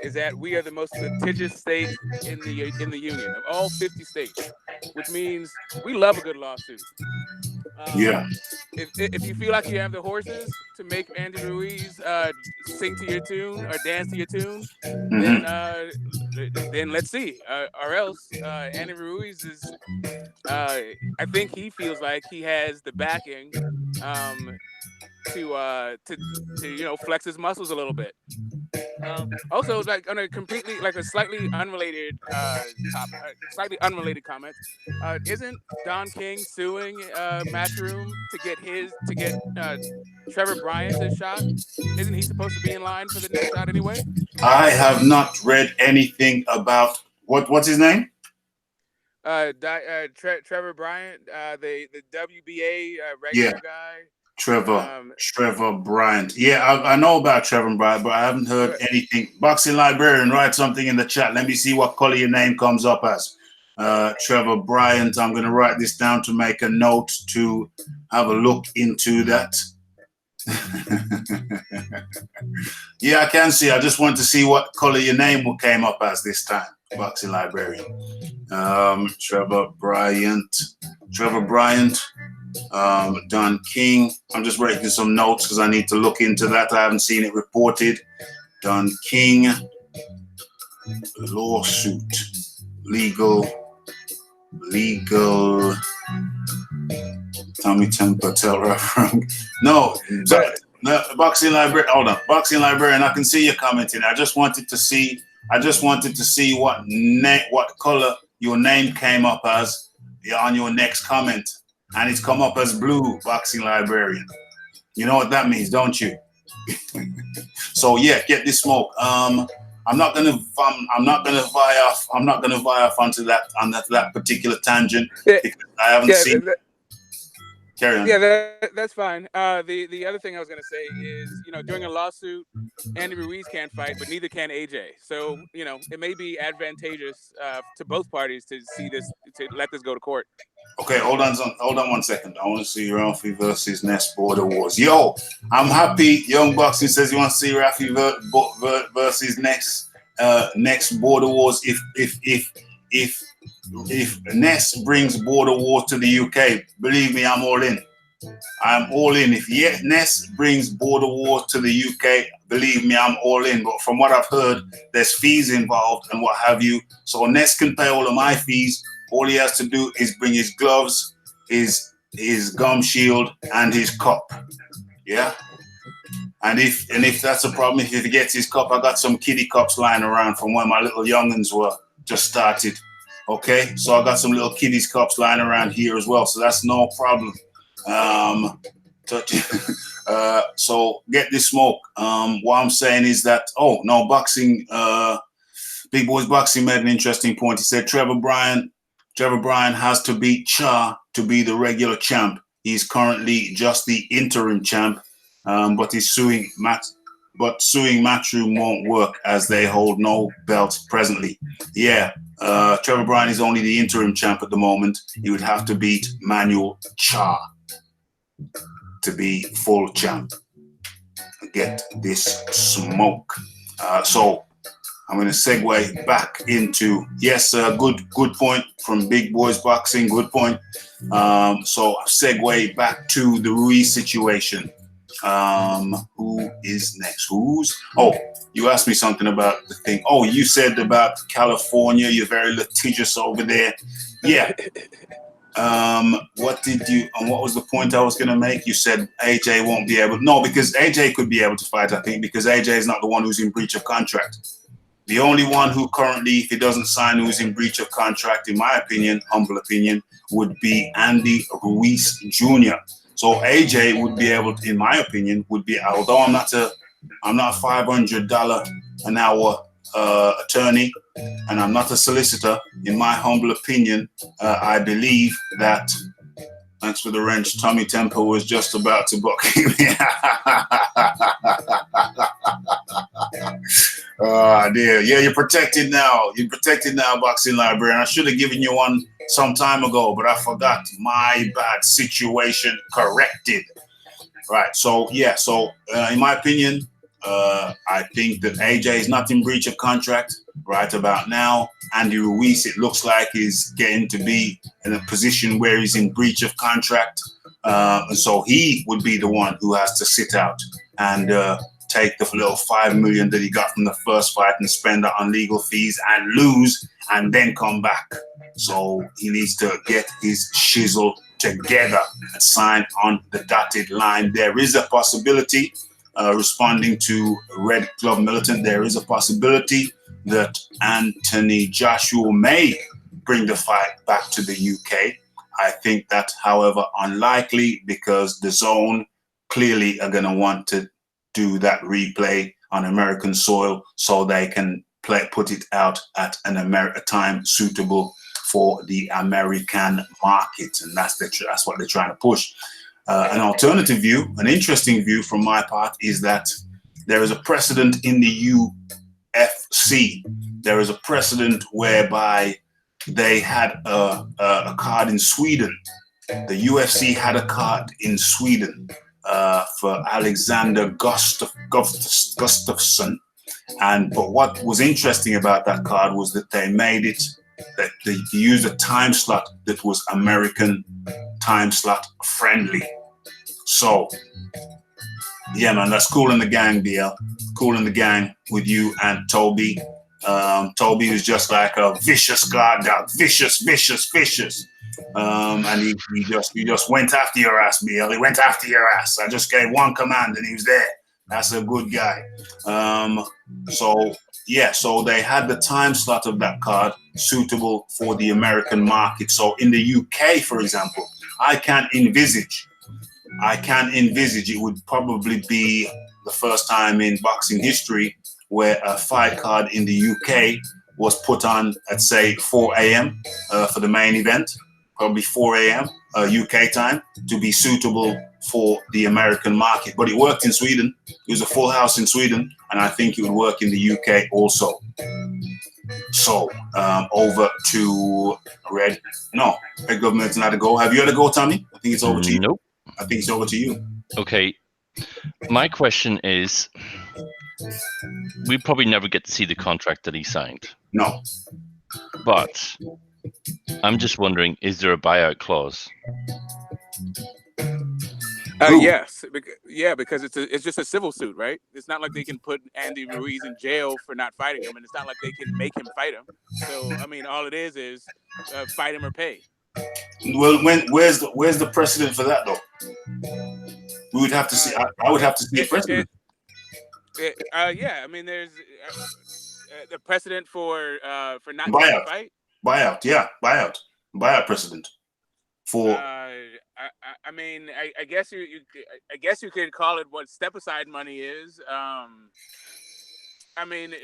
is that we are the most litigious state in the union of all 50 states, which means we love a good lawsuit. Yeah. If you feel like you have the horses to make Andy Ruiz sing to your tune or dance to your tune, then let's see. Or else Andy Ruiz is. I think he feels like he has the backing to flex his muscles a little bit. Also, like on a completely a slightly unrelated slightly unrelated comment, isn't Don King suing Matchroom to get Trevor Bryant a shot? Isn't he supposed to be in line for the next shot anyway? I have not read anything about what's his name? Trevor Bryant, the WBA regular guy. Trevor Bryant. Yeah, I know about Trevor Bryant, but I haven't heard anything. Boxing Librarian, write something in the chat. Let me see what color your name comes up as. Trevor Bryant. I'm going to write this down to make a note to have a look into that. Yeah, I can see. I just want to see what color your name came up as this time. Boxing Librarian. Trevor Bryant. Don King. I'm just writing some notes because I need to look into that. I haven't seen it reported. Don King. Lawsuit. Legal. Tommy Temper, tell Raphael. No, Boxing Librarian. Hold on. Boxing Librarian, I can see you commenting. I just wanted to see what color your name came up as on your next comment. And it's come up as blue, Boxing Librarian. You know what that means, don't you? So yeah, Get This Smoke. I'm not gonna vie off onto that particular tangent because I haven't seen. Carry on. Yeah, that's fine. The other thing I was gonna say is, during a lawsuit, Andy Ruiz can't fight, but neither can AJ. So, it may be advantageous to both parties to let this go to court. Okay, hold on 1 second. I want to see Ralphie versus Ness Border Wars. Yo, I'm happy. Young Boxing says he wants to see Ralphie versus Ness next Border Wars. If Ness brings Border Wars to the UK, believe me, I'm all in. I'm all in. If Ness brings Border Wars to the UK, believe me, I'm all in. But from what I've heard, there's fees involved and what have you. So Ness can pay all of my fees. All he has to do is bring his gloves, his gum shield, and his cup. Yeah. And if that's a problem, if he gets his cup, I got some kiddie cups lying around from when my little youngins were just started. Okay, so I got some little kiddies cups lying around here as well, so that's no problem. So Get This Smoke. What I'm saying is that boxing. Big Boys Boxing made an interesting point. He said Trevor Bryant has to beat Cha to be the regular champ. He's currently just the interim champ, but he's suing Matchroom won't work as they hold no belts presently. Yeah, Trevor Bryant is only the interim champ at the moment. He would have to beat Manuel Cha to be full champ. Get This Smoke. So I'm going to segue back into, good point from Big Boys Boxing, good point. So segue back to the Ruiz situation. Who is next? Oh, you asked me something about the thing. Oh, you said about California, you're very litigious over there. Yeah. What was the point I was going to make? You said AJ won't be able. No, because AJ could be able to fight, I think, because AJ is not the one who's in breach of contract. The only one who currently, if he doesn't sign, who's in breach of contract, in my opinion, humble opinion, would be Andy Ruiz Jr. So AJ would be able to, in my opinion, would be, although I'm not a $500 an hour attorney, and I'm not a solicitor, in my humble opinion, I believe that, thanks for the wrench, Tommy Temple was just about to book me. Oh dear. Yeah, you're protected now. You're protected now, Boxing Librarian. I should have given you one some time ago, but I forgot. My bad. Situation corrected. Right. So, yeah. So, in my opinion, I think that AJ is not in breach of contract right about now. Andy Ruiz, it looks like, is getting to be in a position where he's in breach of contract. And so he would be the one who has to sit out and take the little $5 million that he got from the first fight and spend that on legal fees and lose and then come back. So he needs to get his shizzle together and sign on the dotted line. There is a possibility, responding to Red Club Militant, there is a possibility that Anthony Joshua may bring the fight back to the UK. I think that, however, unlikely, because the Zone clearly are going to want to do that replay on American soil so they can put it out at a time suitable for the American market, and that's what they're trying to push. An alternative view, an interesting view from my part, is that there is a precedent in the UFC. There is a precedent whereby they had a card in Sweden. The UFC had a card in Sweden for Alexander Gustafsson. But what was interesting about that card was that they made it, that they used a time slot that was American time slot friendly. So, yeah, man, that's cool in the gang, BL. Cool in the gang with you and Toby. Toby was just like a vicious guard dog, vicious. And he just went after your ass, BL. He went after your ass. I just gave one command and he was there. That's a good guy. So they had the time slot of that card suitable for the American market. So in the UK, for example, I can't envisage it would probably be the first time in boxing history where a fight card in the UK was put on at, say, 4 a.m. For the main event, probably 4 a.m. UK time, to be suitable for the American market. But it worked in Sweden. It was a full house in Sweden, and I think it would work in the UK also. So, over to Red. No, Red Government's not a go. Have you had a go, Tommy? I think it's over to you. Nope. I think it's over to you. Okay. My question is, we probably never get to see the contract that he signed. No. But I'm just wondering, is there a buyout clause? Yes, because it's just a civil suit, right? It's not like they can put Andy Ruiz in jail for not fighting him, and it's not like they can make him fight him. So, I mean, all it is fight him or pay. Well, where's the precedent for that, though? We would have to see. I would have to see a precedent. Yeah, I mean, there's the precedent for not buyout. To fight. Buyout precedent for. I mean, I guess you could call it what step aside money is. I mean,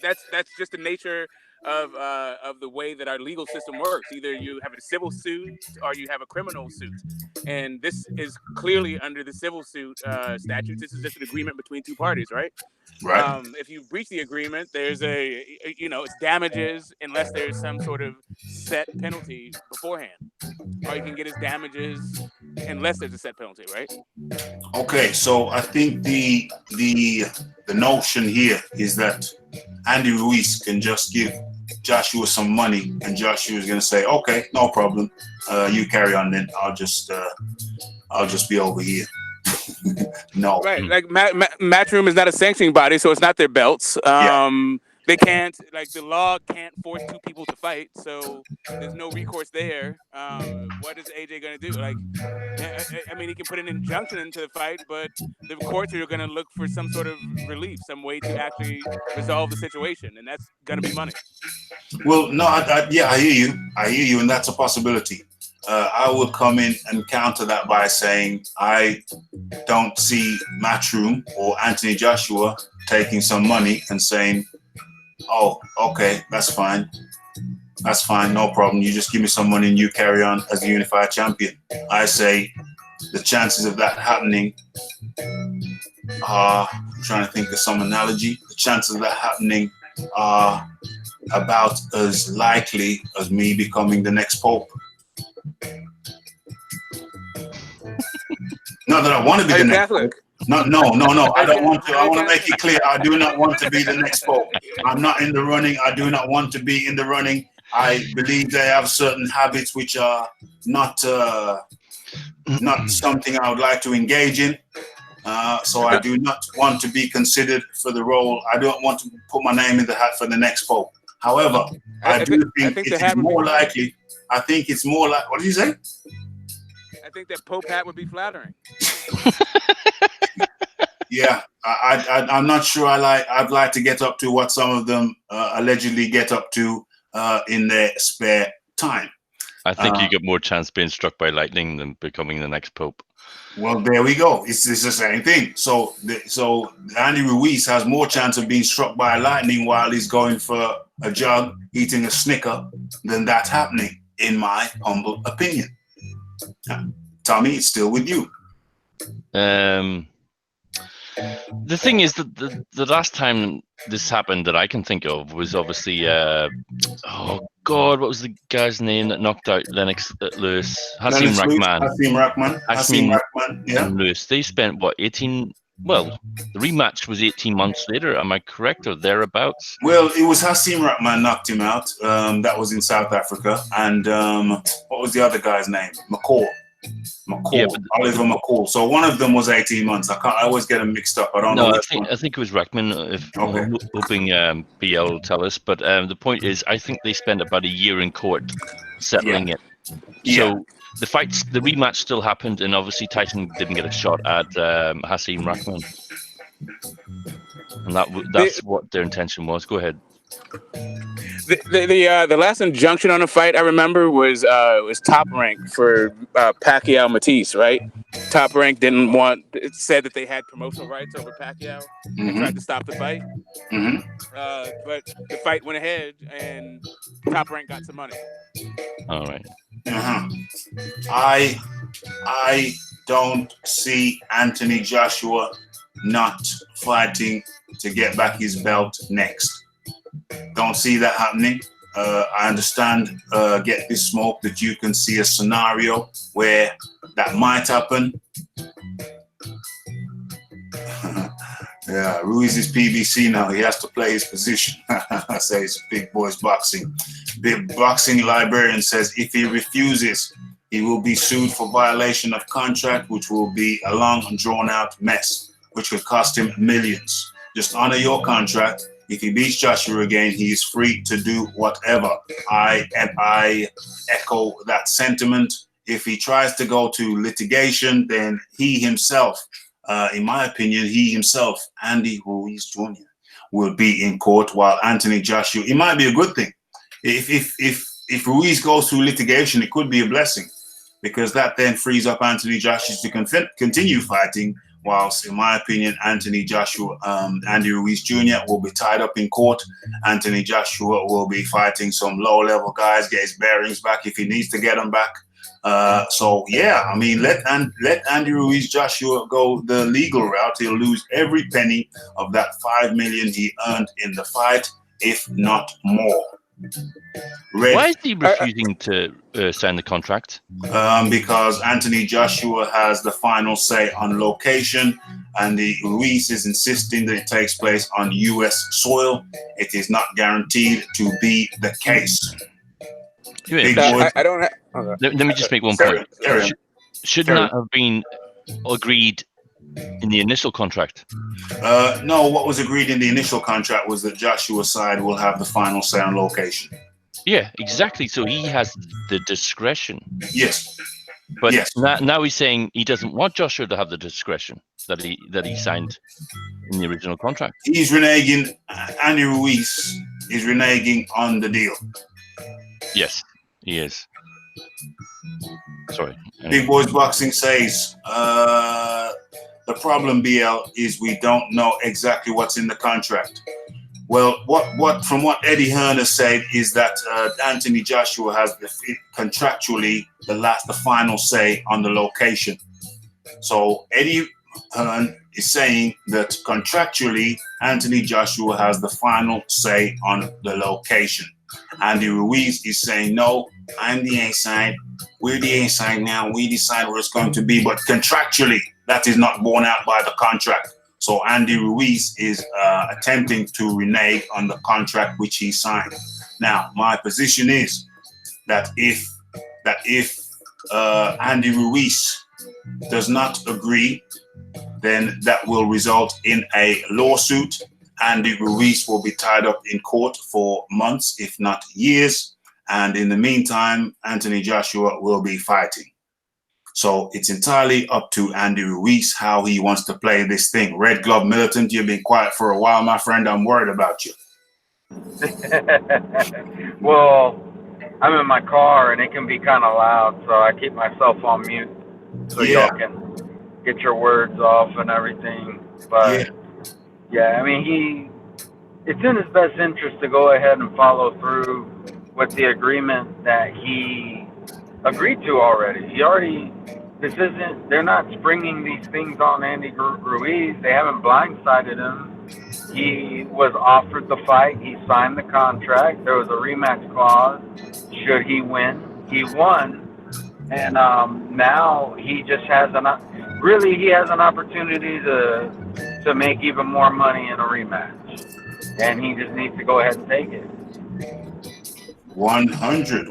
that's just the nature of the way that our legal system works. Either you have a civil suit or you have a criminal suit, and this is clearly under the civil suit statutes. This is just an agreement between two parties, right? Right. If you breach the agreement, there's it's damages unless there's some sort of set penalty beforehand. All you can get is damages unless there's a set penalty, right? Okay, so I think the notion here is that Andy Ruiz can just give Joshua some money, and Joshua is going to say, "Okay, no problem. You carry on then. I'll just be over here." No. Right, like Matchroom is not a sanctioning body, so it's not their belts. They can't, like, the law can't force two people to fight, so there's no recourse there. What is AJ going to do? Like, I mean, he can put an injunction into the fight, but the courts are going to look for some sort of relief, some way to actually resolve the situation, and that's going to be money. Well, no, I hear you, and that's a possibility. I would come in and counter that by saying I don't see Matchroom or Anthony Joshua taking some money and saying, oh, okay, that's fine, no problem. You just give me some money and you carry on as a unified champion. I say the chances of that happening are, I'm trying to think of some analogy, the chances of that happening are about as likely as me becoming the next pope. Not that I want to be the next pope. No. I don't want to. I want to make it clear. I do not want to be the next pope. I'm not in the running. I do not want to be in the running. I believe they have certain habits which are not something I would like to engage in. So I do not want to be considered for the role. I don't want to put my name in the hat for the next pope. However, I do think it is more likely. I think it's more like. What did you say? I think that Pope hat would be flattering. Yeah, I'm not sure. I'd like to get up to what some of them allegedly get up to in their spare time. I think you get more chance being struck by lightning than becoming the next pope. Well, there we go. It's the same thing. So Andy Ruiz has more chance of being struck by lightning while he's going for a jog, eating a Snicker, than that happening, in my humble opinion. Tommy, it's still with you. The thing is that the last time this happened that I can think of was obviously oh God, what was the guy's name that knocked out Lennox Lewis? Hasim Rahman. Yeah. And Lewis. They spent what 18? Well, the rematch was 18 months later. Am I correct or thereabouts? Well, it was Hasim Rahman knocked him out. That was in South Africa, and what was the other guy's name? McCall. Yeah, Oliver McCall. So one of them was 18 months. I always get them mixed up. I don't know. I think it was Rahman. Hoping BL will tell us. But the point is, I think they spent about a year in court settling it. So the rematch still happened, and obviously Tyson didn't get a shot at Hasim Rahman, and that's what their intention was. Go ahead. The last injunction on a fight I remember was Top Rank for Pacquiao Matisse, right? Top Rank it said that they had promotional rights over Pacquiao and tried to stop the fight. But the fight went ahead and Top Rank got some money. All right. I don't see Anthony Joshua not fighting to get back his belt next. Don't see that happening. I understand, Get This Smoke, that you can see a scenario where that might happen. Yeah, Ruiz is PBC now. He has to play his position. I say it's big boys boxing. The boxing librarian says if he refuses, he will be sued for violation of contract, which will be a long and drawn out mess, which would cost him millions. Just honor your contract. If he beats Joshua again, he is free to do whatever. I echo that sentiment. If he tries to go to litigation, then he himself, in my opinion, Andy Ruiz Jr., will be in court, while Anthony Joshua, it might be a good thing. If Ruiz goes through litigation, it could be a blessing, because that then frees up Anthony Joshua to continue fighting, whilst, in my opinion, Andy Ruiz Jr. will be tied up in court. Anthony Joshua will be fighting some low-level guys, get his bearings back if he needs to get them back. So yeah, I mean, let Andy Ruiz Joshua go the legal route. He'll lose every penny of that $5 million he earned in the fight, if not more. Why is he refusing to sign the contract? Because Anthony Joshua has the final say on location, and the Ruiz is insisting that it takes place on U.S. soil. It is not guaranteed to be the case. I don't have... Let me just make one point. Shouldn't that have been agreed In the initial contract? No, what was agreed in the initial contract was that Joshua's side will have the final say on location. Yeah, exactly. So he has the discretion. Yes. But yes. now he's saying he doesn't want Joshua to have the discretion that he signed in the original contract. He's reneging. Andy Ruiz is reneging on the deal. Yes, he is. Sorry. Anyway. Big Boys Boxing says the problem, BL, is we don't know exactly what's in the contract. Well, from what Eddie Hearn has said is that Anthony Joshua has contractually the final say on the location. So Eddie Hearn is saying that contractually Anthony Joshua has the final say on the location. Andy Ruiz is saying, no, I'm the A side. We're the A side now. We decide where it's going to be. But contractually, that is not borne out by the contract. So Andy Ruiz is attempting to renege on the contract which he signed. Now, my position is that if Andy Ruiz does not agree, then that will result in a lawsuit. Andy Ruiz will be tied up in court for months, if not years. And in the meantime, Anthony Joshua will be fighting. So it's entirely up to Andy Ruiz how he wants to play this thing. Red Glove Militant, you've been quiet for a while, my friend. I'm worried about you. Well, I'm in my car and it can be kind of loud, so I keep myself on mute so y'all can get your words off and everything. But yeah, I mean, it's in his best interest to go ahead and follow through with the agreement that he agreed to already. They're not springing these things on Andy Ruiz. They haven't blindsided him. He was offered the fight. He signed the contract. There was a rematch clause. Should he win? He won. And now he just has an opportunity to make even more money in a rematch. And he just needs to go ahead and take it. 100.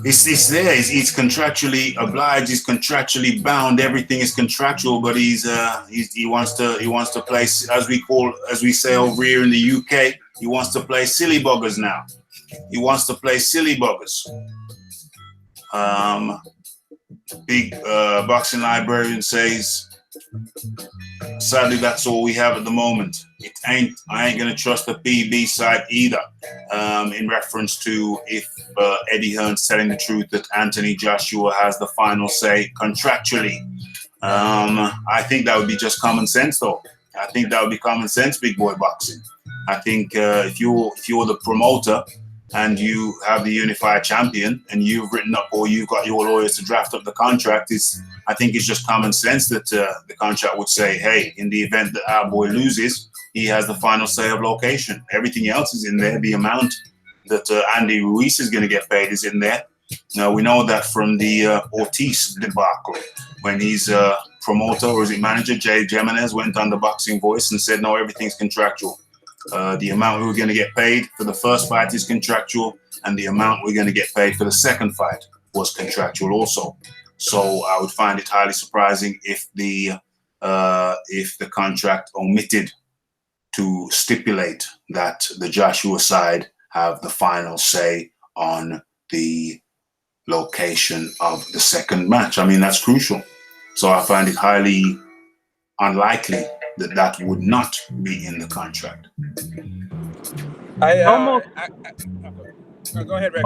It's there. He's contractually obliged. He's contractually bound. Everything is contractual. But he wants to play, as we say over here in the UK. He wants to play silly buggers now. He wants to play silly buggers. Big boxing librarian says, sadly, that's all we have at the moment. I ain't gonna trust the PB side either. In reference to if Eddie Hearn's telling the truth that Anthony Joshua has the final say contractually. I think that would be just common sense, though. I think that would be common sense, Big Boy Boxing. I think if you're the promoter and you have the unified champion and you've written up or you've got your lawyers to draft up the contract, I think it's just common sense that the contract would say, hey, in the event that our boy loses, he has the final say of location. Everything else is in there. The amount that Andy Ruiz is going to get paid is in there. Now, we know that from the Ortiz debacle, when his promoter or is it manager, Jay Jimenez, went on the Boxing Voice and said, no, everything's contractual. The amount we were going to get paid for the first fight is contractual, and the amount we're going to get paid for the second fight was contractual also. So I would find it highly surprising if the contract omitted to stipulate that the Joshua side have the final say on the location of the second match. I mean, that's crucial. So I find it highly unlikely that would not be in the contract. Go ahead, Rick.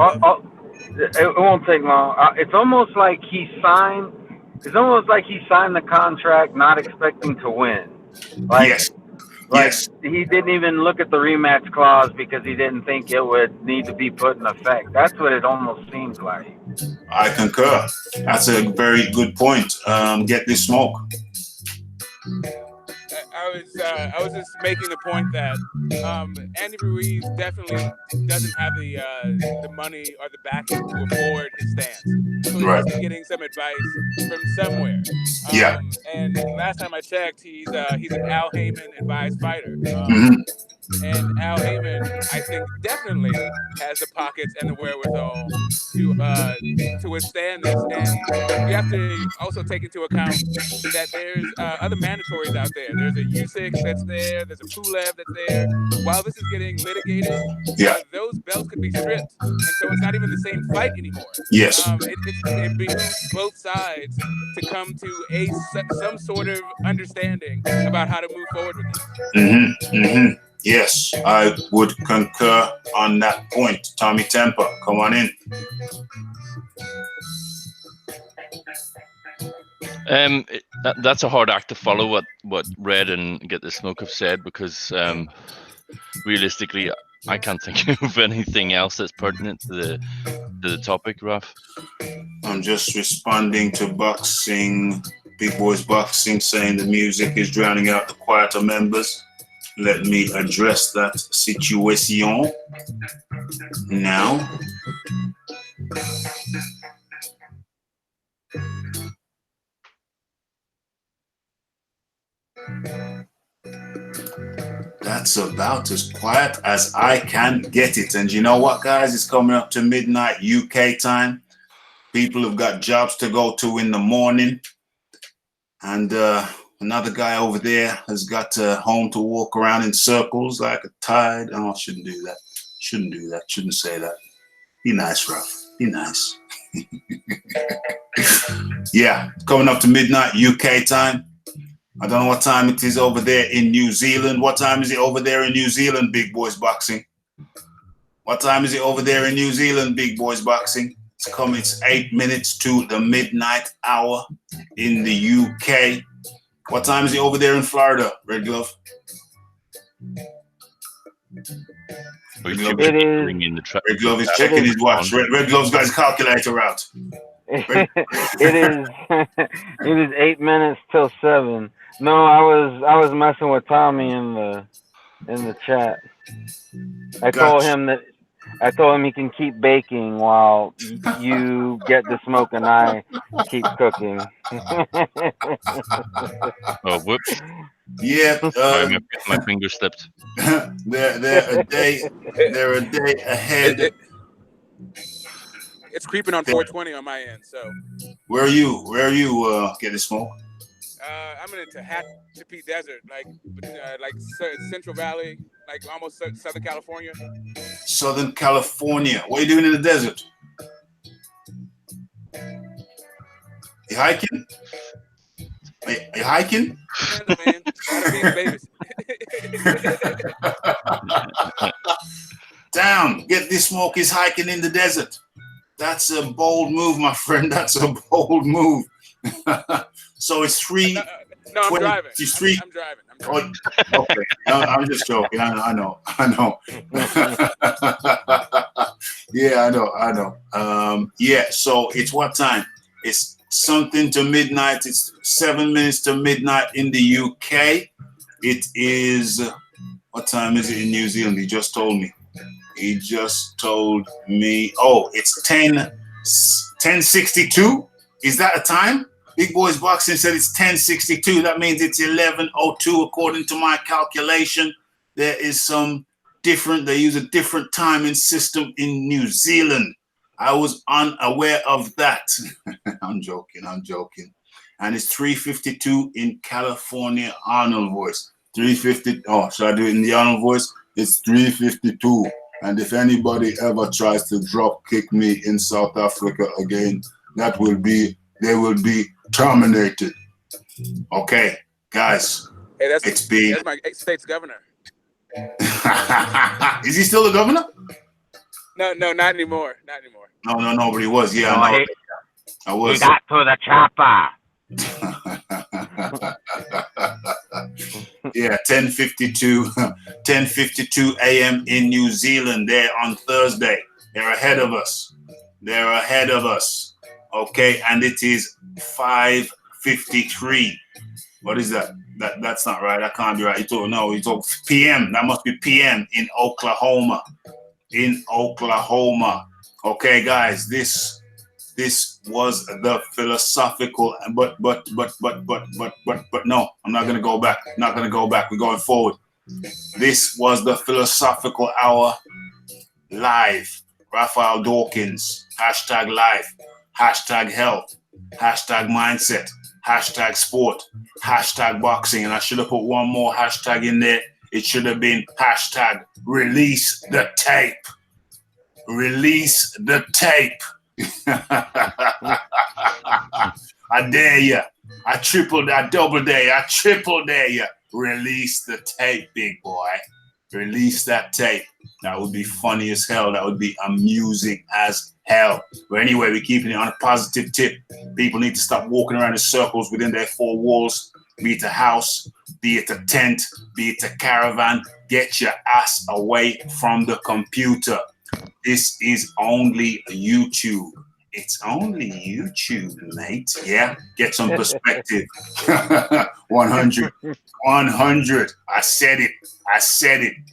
It won't take long. It's almost like he signed the contract not expecting to win. Yes. He didn't even look at the rematch clause because he didn't think it would need to be put in effect. That's what it almost seems like. I concur. That's a very good point. Get this smoke. I was just making the point that Andy Ruiz definitely doesn't have the money or the backing to afford his stance. So he must be getting some advice from somewhere. And last time I checked, he's an Al Heyman advised fighter. And Al Heyman, I think, definitely has the pockets and the wherewithal to withstand this. And you have to also take into account that there's other mandatories out there. There's a Usyk that's there. There's a Pulev that's there. While this is getting litigated, those belts could be stripped, and so it's not even the same fight anymore. Yes. It behooves both sides to come to some sort of understanding about how to move forward with this. Yes, I would concur on that point. Tommy Temper, come on in. That's a hard act to follow. What Red and Get the Smoke have said, because realistically, I can't think of anything else that's pertinent to the topic, Raph. I'm just responding to boxing, Big Boys Boxing, saying the music is drowning out the quieter members. Let me address that situation now. That's about as quiet as I can get it. And you know what, guys? It's coming up to midnight UK time. People have got jobs to go to in the morning. And another guy over there has got home to walk around in circles like a tide. Oh, I shouldn't do that. Shouldn't do that. Shouldn't say that. Be nice, Raph. Be nice. Yeah, coming up to midnight UK time. I don't know what time it is over there in New Zealand. What time is it over there in New Zealand, Big Boys Boxing? What time is it over there in New Zealand, Big Boys Boxing? It's 8 minutes to the midnight hour in the UK. What time is it over there in Florida, Red Glove? Red Glove is checking his watch. Red Glove's got his calculator out. It is 8 minutes till 7. No, I was messing with Tommy in the chat. I told him he can keep baking while you Get the Smoke and I keep cooking. Oh, whoops. Yeah. My finger slipped. They're a day ahead. It's creeping on 420 on my end. So. Where are you? Get the Smoke? I'm in the Tehachapi Desert, like Central Valley, like almost Southern California. Southern California. What are you doing in the desert? You hiking? Are you hiking? Yeah, man. Gotta feed the babies. Down. Get this Smoke is hiking in the desert. That's a bold move, my friend. That's a bold move. So it's 3. No, I'm driving. I'm driving. Oh, okay. No, I'm just joking. I know. Yeah, I know. Yeah, so it's what time? It's something to midnight. It's 7 minutes to midnight in the UK. It is, what time is it in New Zealand? He just told me. Oh, it's 10:62. Is that a time? Big Boys Boxing said it's 10:62. That means it's 11:02 according to my calculation. There is they use a different timing system in New Zealand. I was unaware of that. I'm joking. And it's 3:52 in California Arnold voice. 3:50. Oh, should I do it in the Arnold voice? It's 3:52. And if anybody ever tries to drop kick me in South Africa again, they will be terminated. Okay, guys. Hey, that's my state's governor. Is he still the governor? No, not anymore. No, but he was. Yeah, I was. He got to the chopper. Yeah, 10:52 a.m. in New Zealand. There on Thursday. They're ahead of us. Okay, and it is 5:53. What is that? That's not right. That can't be right. You talk PM. That must be PM in Oklahoma. Okay, guys, this was the philosophical, but no, I'm not gonna go back. We're going forward. This was the Philosophical Hour live. Raphael Dawkins, hashtag life, hashtag health, hashtag mindset, hashtag sport, hashtag boxing. And I should have put one more hashtag in there. It should have been hashtag release the tape. Release the tape. I dare you. I double dare you. I triple dare you. Release the tape, big boy. Release that tape. That would be funny as hell. That would be amusing as hell. But anyway, we're keeping it on a positive tip. People need to stop walking around in circles within their four walls. Be it a house, be it a tent, be it a caravan. Get your ass away from the computer. This is only YouTube. It's only YouTube, mate. Yeah, get some perspective. 100. 100. I said it.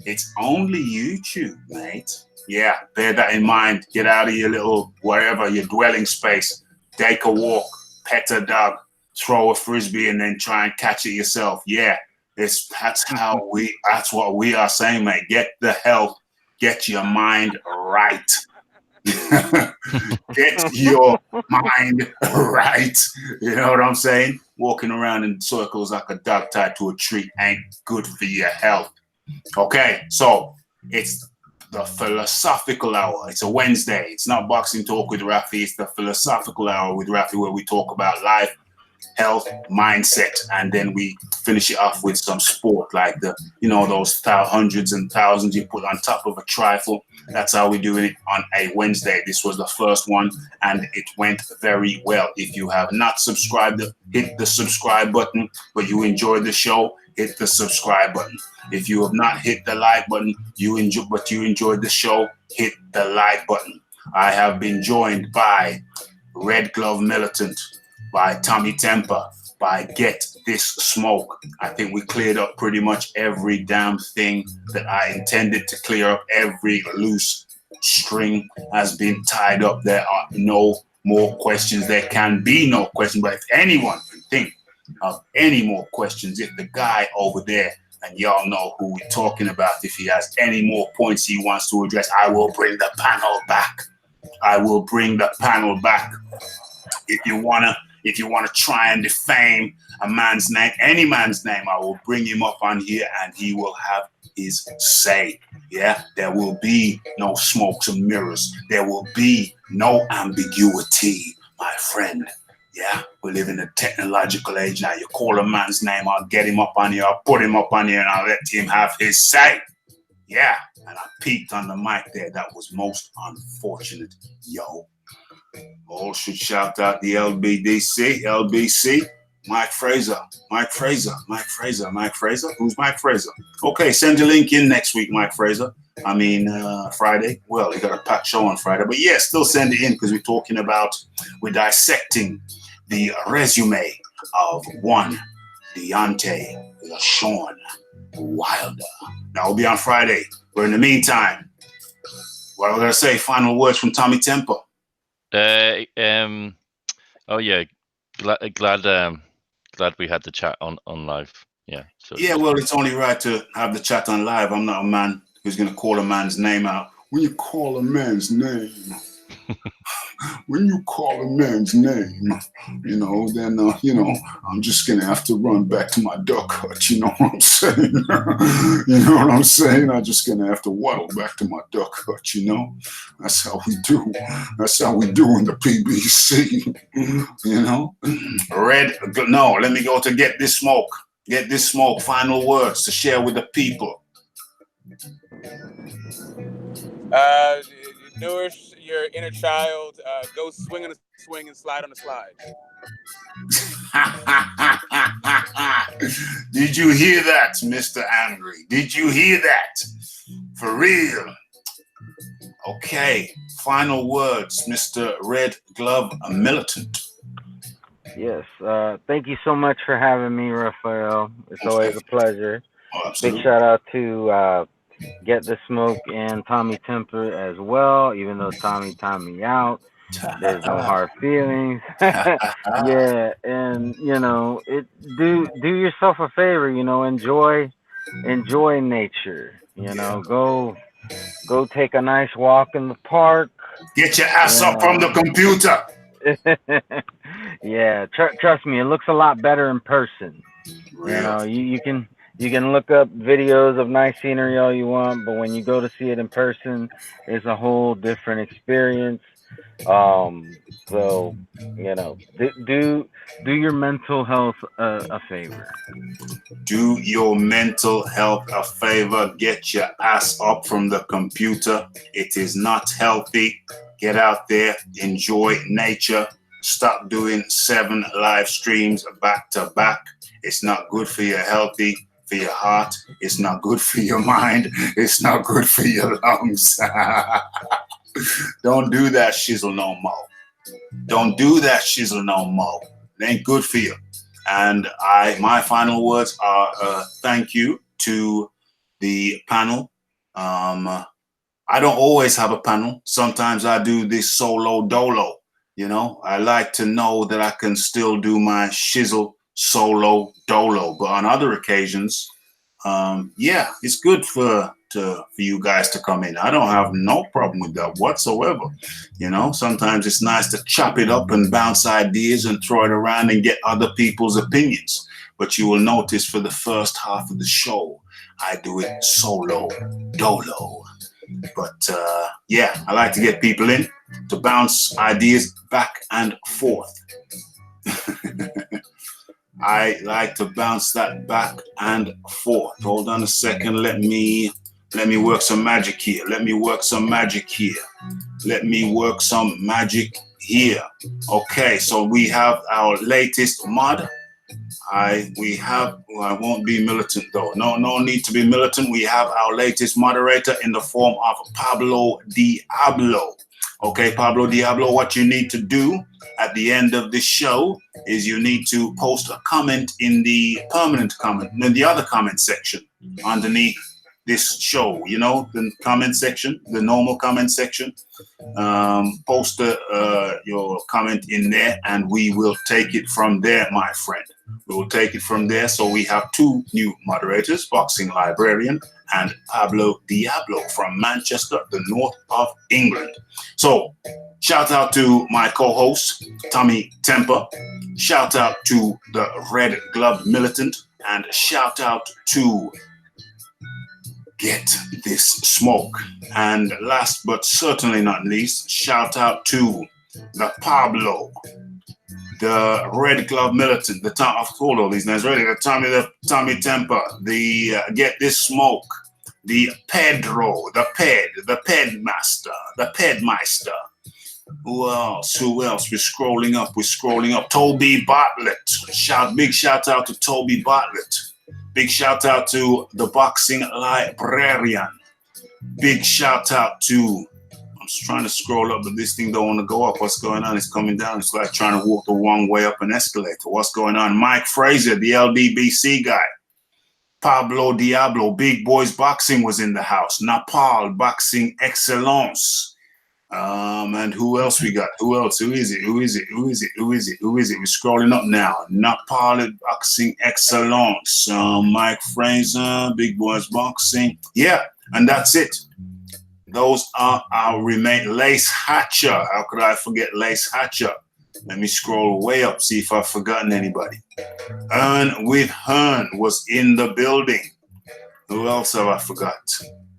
It's only YouTube, mate. Yeah, bear that in mind. Get out of your little, wherever, your dwelling space. Take a walk, pet a dog, throw a frisbee, and then try and catch it yourself. Yeah, that's what we are saying, mate. Get the health, get your mind right. Get your mind right. You know what I'm saying? Walking around in circles like a dog tied to a tree ain't good for your health. Okay, so it's the Philosophical Hour. It's a Wednesday. It's not Boxing Talk with Rafi. It's the Philosophical Hour with Rafi, where we talk about life, health, mindset, and then we finish it off with some sport, like those hundreds and thousands you put on top of a trifle. That's how we're doing it on a Wednesday. This was the first one, and it went very well. If you have not subscribed, hit the subscribe button. But you enjoyed the show, hit the subscribe button. If you have not hit the like button, you enjoyed the show, hit the like button. I have been joined by Red Glove Militant, by Tommy Temper, by Get This Smoke. I think we cleared up pretty much every damn thing that I intended to clear up. Every loose string has been tied up. There are no more questions. There can be no question. But if anyone can think of any more questions, if the guy over there, and y'all know who we're talking about, if he has any more points he wants to address, I will bring the panel back. If you wanna try and defame a man's name, any man's name, I will bring him up on here and he will have his say. Yeah, there will be no smokes and mirrors. There will be no ambiguity, my friend. Yeah, we live in a technological age now. You call a man's name, I'll get him up on here, I'll put him up on here, and I'll let him have his say. Yeah, and I peeked on the mic there. That was most unfortunate, yo. All should shout out the LBC, Mike Fraser. Who's Mike Fraser? Okay, send your link in next week, Mike Fraser. Friday. Well, you got a packed show on Friday, but yeah, still send it in because we're dissecting the resume of one Deontay LaShawn Wilder. That will be on Friday. But in the meantime, what am I going to say? Final words from Tommy Temper. Oh yeah, glad we had the chat on live. Yeah. So yeah, well, it's only right to have the chat on live. I'm not a man who's going to call a man's name out. When you call a man's name, then I'm just going to have to run back to my duck hut. You know what I'm saying? I'm just going to have to waddle back to my duck hut, That's how we do. That's how we do in the PBC, let me go to Get This Smoke. Get This Smoke. Final words to share with the people. Nourish your inner child. Go swing on a swing and slide on a slide. Did you hear that, Mr. Angry? Did you hear that? For real. Okay. Final words, Mr. Red Glove Militant. Yes. Thank you so much for having me, Raphael. It's always a pleasure. Oh, big shout out to Get the Smoke and Tommy Temper as well, even though Tommy timed me out. There's no hard feelings. Yeah, and do yourself a favor, enjoy enjoy nature. You know, go take a nice walk in the park. Get your ass You up from the know. computer. Yeah, trust me, it looks a lot better in person. You Real. know, you can look up videos of nice scenery all you want, but when you go to see it in person, it's a whole different experience. So you know, do your mental health a favor. Do your mental health a favor. Get your ass up from the computer. It is not healthy. Get out there, enjoy nature. Stop doing 7 live streams back to back. It's not good for your healthy, for your heart. It's not good for your mind. It's not good for your lungs. Don't do that shizzle no more. Don't do that shizzle no more. It ain't good for you. And my final words are thank you to the panel. I don't always have a panel. Sometimes I do this solo dolo. You know, I like to know that I can still do my shizzle solo dolo. But on other occasions, yeah, it's good for you guys to come in. I don't have no problem with that whatsoever. You know, sometimes it's nice to chop it up and bounce ideas and throw it around and get other people's opinions. But you will notice for the first half of the show, I do it solo dolo. But yeah, I like to get people in to bounce ideas back and forth. I like to bounce that back and forth. Hold on a second. Let me work some magic here. Let me work some magic here. Let me work some magic here. Okay, so we have our latest mod. I won't be militant though. No need to be militant. We have our latest moderator in the form of Pablo Diablo. Okay, Pablo Diablo, what you need to do at the end of this show is you need to post a comment in the permanent comment, in the other comment section underneath this show, you know, the comment section, the normal comment section. Post your comment in there and we will take it from there, my friend. We will take it from there. So we have 2 new moderators, Boxing Librarian and Pablo Diablo from Manchester, the north of England. So shout out to my co-host, Tommy Temper. Shout out to the Red Glove Militant. And shout out to Get This Smoke. And last but certainly not least, shout out to the Pablo, the Red Glove Militant, the Tom, I've called all these names really, the Tommy Temper, the Get This Smoke, the Pedro, the Pedmaster, the Pedmeister. Who else? We're scrolling up. Toby Bartlett. Big shout out to Toby Bartlett. Big shout out to the Boxing Librarian. Big shout out to, I'm just trying to scroll up, but this thing don't want to go up. What's going on? It's coming down. It's like trying to walk the wrong way up an escalator. What's going on? Mike Fraser, the LDBC guy. Pablo Diablo, Big Boys Boxing was in the house. Napal, Boxing Excellence. And who else we got? Who else? Who is it? We're scrolling up now. Napal Boxing Excellence. Mike Fraser, Big Boys Boxing. Yeah, and that's it. Those are our remain. Lace Hatcher. How could I forget Lace Hatcher? Let me scroll way up, see if I've forgotten anybody. Earn with Hearn was in the building. Who else have I forgot?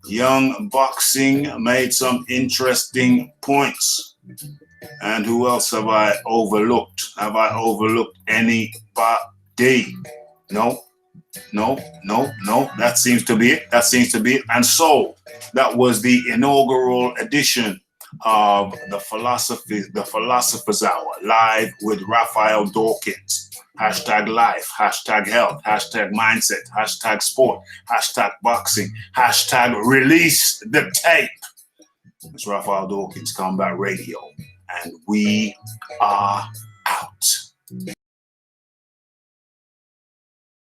Young Boxing made some interesting points. And who else have I overlooked? Have I overlooked anybody? No. That seems to be it. And so that was the inaugural edition of the Philosopher's Hour, live with Raphael Dawkins. Hashtag life, hashtag health, hashtag mindset, hashtag sport, hashtag boxing, hashtag release the tape. It's Raphael Dawkins, Combat Radio, and we are out.